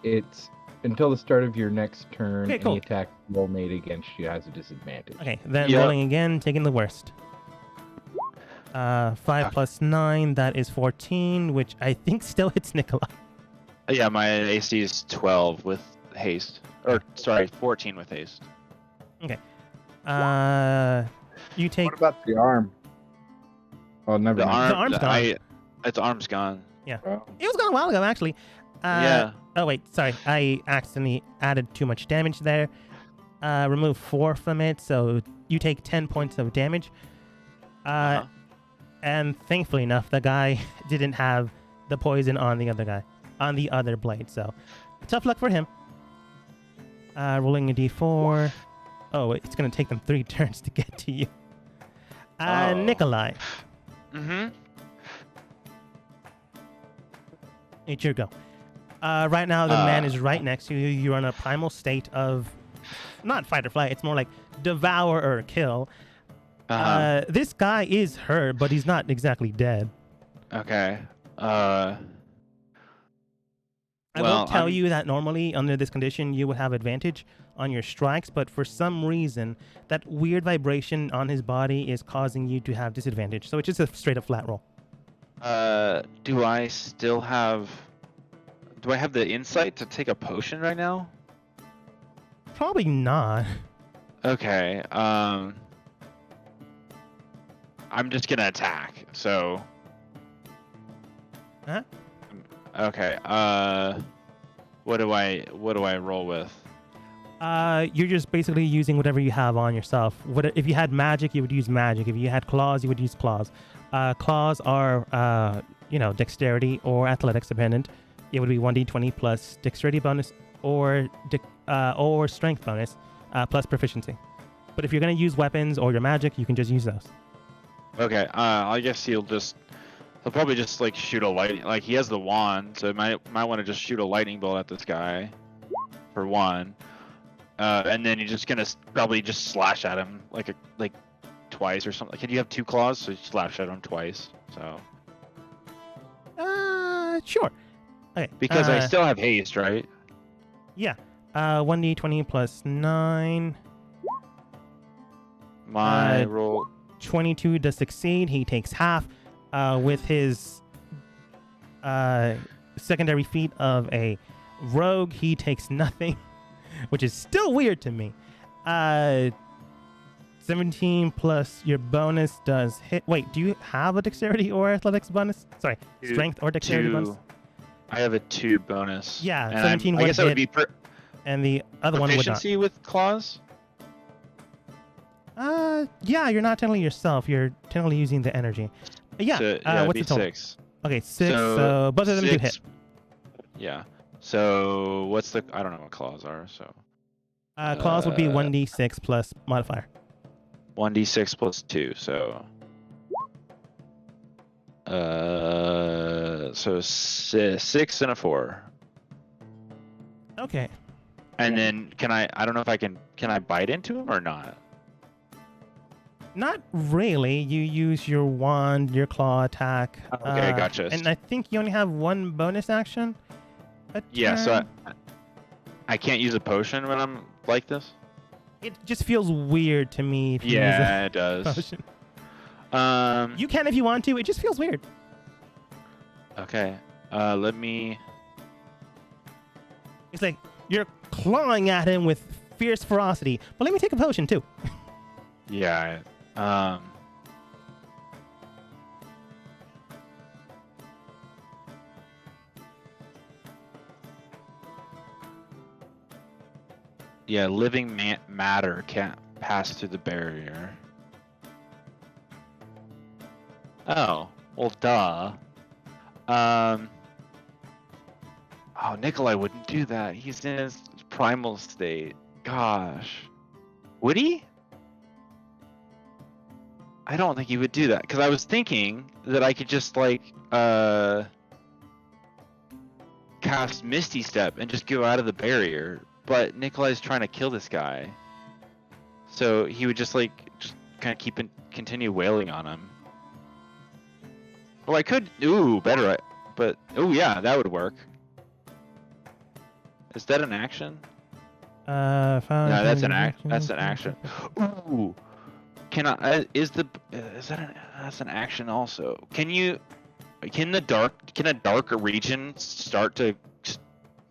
It's until the start of your next turn. Okay, cool. Any attack roll made against you has a disadvantage. Okay, then Yep. rolling again, taking the worst. 5 plus 9, that is 14, which I think still hits Nikolai. Yeah, my AC is 12 with haste. Or, sorry, 14 with haste. You take. What about the arm? Oh, never The mind. arm's gone. Its arm's gone. Oh. It was gone a while ago, actually. Yeah. Oh, wait, sorry. I accidentally added too much damage there. Remove 4 from it, so you take 10 points of damage. And thankfully enough, the guy didn't have the poison on the other guy, on the other blade, so tough luck for him. Rolling a d4. Oh, it's going to take them 3 turns to get to you. Nikolai, Mm-hmm. it's your go. Right now, the man is right next to you. You're in a primal state of not fight or flight. It's more like devour or kill. This guy is hurt, but he's not exactly dead. Okay. I will tell you that normally, under this condition, you would have advantage on your strikes, but for some reason, that weird vibration on his body is causing you to have disadvantage. So it's just a straight up flat roll. Do I still have... Do I have the insight to take a potion right now? Probably not. Okay, I'm just gonna attack, so... Huh? Okay, what do I roll with? You're just basically using whatever you have on yourself. If you had magic, you would use magic. If you had claws, you would use claws. Claws are, dexterity or athletics dependent. It would be 1d20 plus dexterity bonus or strength bonus plus proficiency. But if you're gonna use weapons or your magic, you can just use those. Okay, I guess he'll probably just like shoot a lightning. Like he has the wand, so might want to just shoot a lightning bolt at this guy, for one. And then you're just gonna probably just slash at him like twice or something. Can you have 2 claws? So you slash at him twice. So. Sure. Okay. Because I still have haste, right? Yeah. 1d20 plus 9. My roll. 22 does succeed. He takes half. With his secondary feat of a rogue, he takes nothing, which is still weird to me. 17 plus your bonus does hit. Wait, do you have a dexterity or athletics bonus? Sorry, strength or dexterity bonus? I have a 2 bonus. Yeah, and 17 I would guess that would hit, be and the other one would not. proficiency with claws? Yeah, you're not technically yourself. You're technically using the energy. Yeah, So, what's the it'd be total? 6. Okay, 6, so both of them do 6 hit. Yeah. So what's the... I don't know what claws are, so... Claws would be 1d6 plus modifier. 1d6 plus 2, so... So 6 and a 4. Okay. And then can I don't know if I can I bite into him or not? Not really. You use your wand, your claw attack. Okay, gotcha. And I think you only have 1 bonus action. Yeah, so turn. I can't use a potion when I'm like this? It just feels weird to me if you use Yeah, it a does. potion. You You can if you want to. It just feels weird. Okay. Let me... It's like you're clawing at him with fierce ferocity. But let me take a potion too. Yeah. Yeah, living matter can't pass through the barrier. Oh, well, duh. Oh, Nikolai wouldn't do that. He's in his primal state. Gosh. Would he? I don't think he would do that, because I was thinking that I could just, like, cast Misty Step and just go out of the barrier, but Nikolai's trying to kill this guy. So he would just kind of continue wailing on him. Well, I could, better, but, yeah, that would work. Is that an action? No, That's an action. Ooh, can I? That's an action also? Can a dark region start to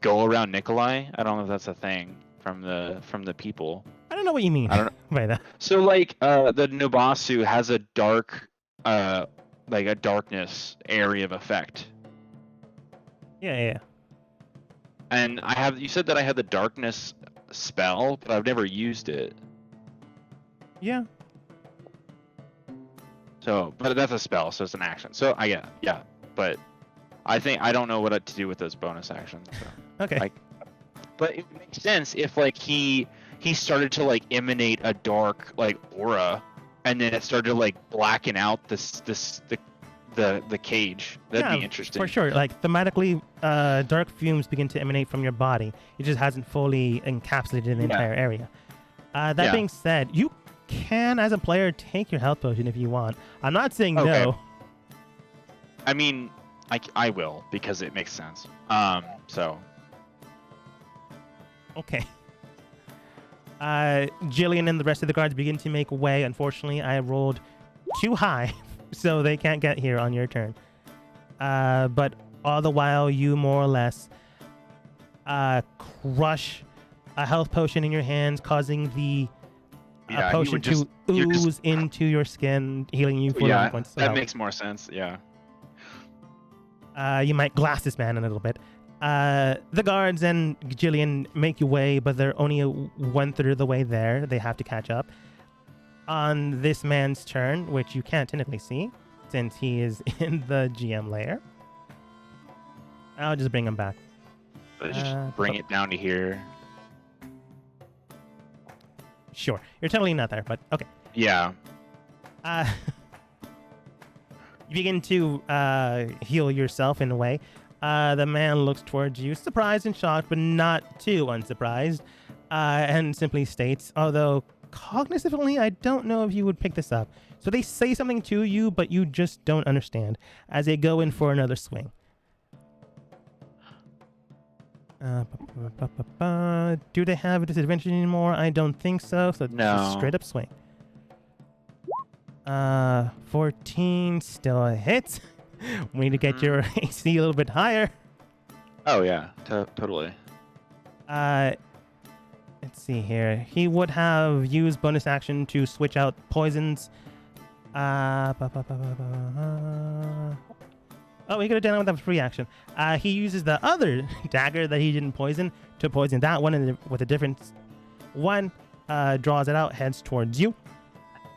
go around Nikolai? I don't know if that's a thing from the people. I don't know what you mean. I don't know. by that. So like the Nobasu has a dark like a darkness area of effect. Yeah. And you said that I had the darkness spell, but I've never used it. Yeah. So, but that's a spell, so it's an action. So yeah. But I don't know what to do with those bonus actions. So. Okay. But it makes sense if like he started to like emanate a dark like aura, and then it started to like blacken out the cage. That'd be interesting. For sure. Like thematically, dark fumes begin to emanate from your body. It just hasn't fully encapsulated the entire area. That being said, you can, as a player, take your health potion if you want. I'm not saying no. I mean, I will, because it makes sense. So. Okay. Jillian and the rest of the guards begin to make way. Unfortunately, I rolled too high, so they can't get here on your turn. But all the while, you more or less crush a health potion in your hands, causing the potion to ooze into your skin, healing you for 11 points. That makes more sense, yeah. You might glass this man a little bit. The guards and Jillian make you way, but they're only 1/3 of the way there. They have to catch up. On this man's turn, which you can't technically see, since he is in the GM layer. I'll just bring him back. Just bring it down to here. Sure. You're totally not there, but okay. Yeah. You begin to heal yourself in a way. The man looks towards you, surprised and shocked, but not too unsurprised, and simply states, although cognitively, I don't know if you would pick this up. So they say something to you, but you just don't understand, as they go in for another swing. Do they have a disadvantage anymore? I don't think so. So no. Just straight up swing. 14 still hits. We need to get your AC a little bit higher. Oh yeah, totally. Let's see here. He would have used bonus action to switch out poisons. Oh, he could have done it with a free action. He uses the other dagger that he didn't poison to poison that one with a different one. Draws it out, heads towards you.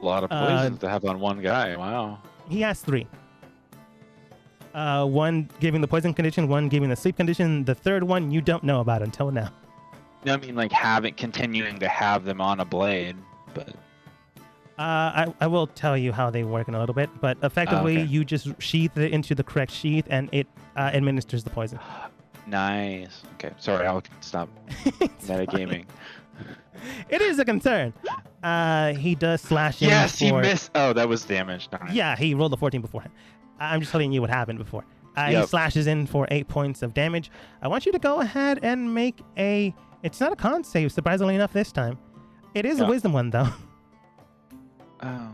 A lot of poisons to have on one guy. Wow. He has 3. One giving the poison condition, one giving the sleep condition. The third one you don't know about until now. No, I mean like continuing to have them on a blade, but. I will tell you how they work in a little bit, but effectively you just sheath it into the correct sheath and it administers the poison. Nice. Okay, sorry, I'll stop metagaming. It is a concern. He does slash in. Yes, he missed. Oh, that was damage. Nice. Yeah, he rolled a 14 beforehand. I'm just telling you what happened before. He slashes in for 8 points of damage. I want you to go ahead and make a... It's not a con save, surprisingly enough, this time. It is a wisdom one, though. Oh.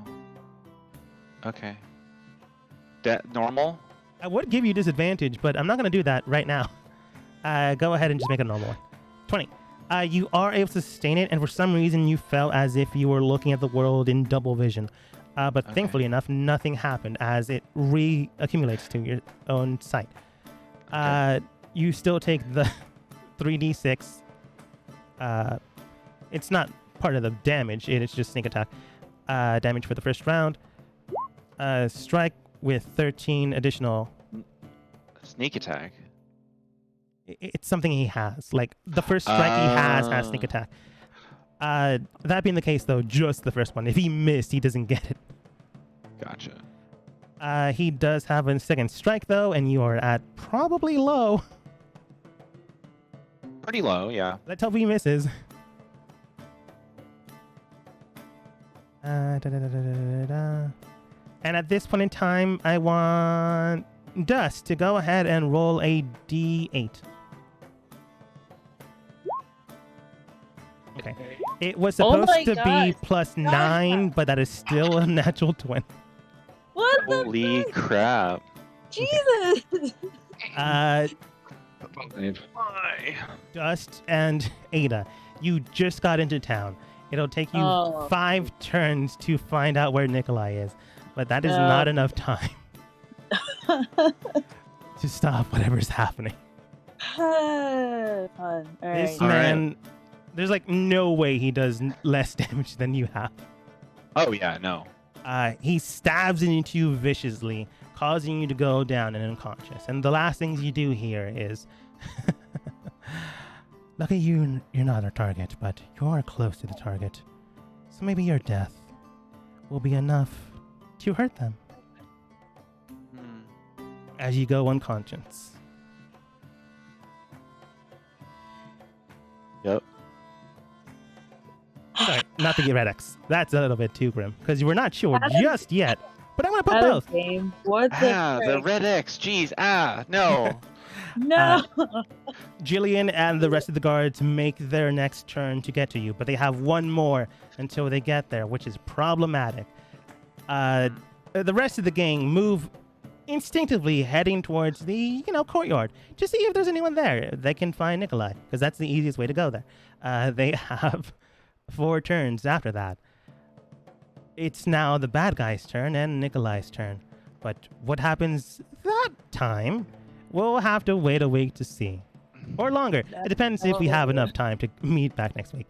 Okay. That normal? I would give you disadvantage, but I'm not going to do that right now. Go ahead and just make a normal one. 20. You are able to sustain it, and for some reason you felt as if you were looking at the world in double vision. But thankfully enough, nothing happened as it reaccumulates to your own sight. You still take the 3d6 it's not part of the damage. It's just sneak attack. Damage for the first round. Strike with 13 additional. Sneak attack. It's something he has. Like the first strike he has sneak attack. That being the case, though, just the first one. If he missed, he doesn't get it. Gotcha. He does have a second strike, though, and you are at probably low. Pretty low, yeah. Let's hope he misses. And at this point in time, I want Dust to go ahead and roll a D8. Okay. It was Oh supposed my to gosh. be plus 9, but that is still a natural 20. What Holy the crap. fuck? Jesus! Uh, 5. Why? Dust and Ada, you just got into town. It'll take you Oh. 5 turns to find out where Nikolai is, but that is No. not enough time to stop whatever's happening. Fun. This Alright. man, there's like no way he does less damage than you have. Oh, yeah, no. He stabs into you viciously, causing you to go down and unconscious. And the last things you do here is... Lucky you're not a target, but you're close to the target. So maybe your death will be enough to hurt them as you go unconscious. Yep. Sorry, not to get Red X. That's a little bit too grim, because you were not sure How did- just yet. But I'm going to put Out both. of game. What the The frick? red X. Jeez. No. No! Jillian and the rest of the guards make their next turn to get to you, but they have one more until they get there, which is problematic. The rest of the gang move instinctively heading towards the, courtyard to see if there's anyone there. They can find Nikolai, because that's the easiest way to go there. They have 4 turns after that. It's now the bad guy's turn and Nikolai's turn. But what happens that time, we'll have to wait a week to see. Or longer. It depends if we have enough time to meet back next week.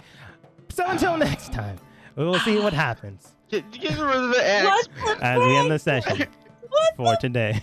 So until next time, we will see what happens Get rid of the X. What the as we end frick? the session What for today.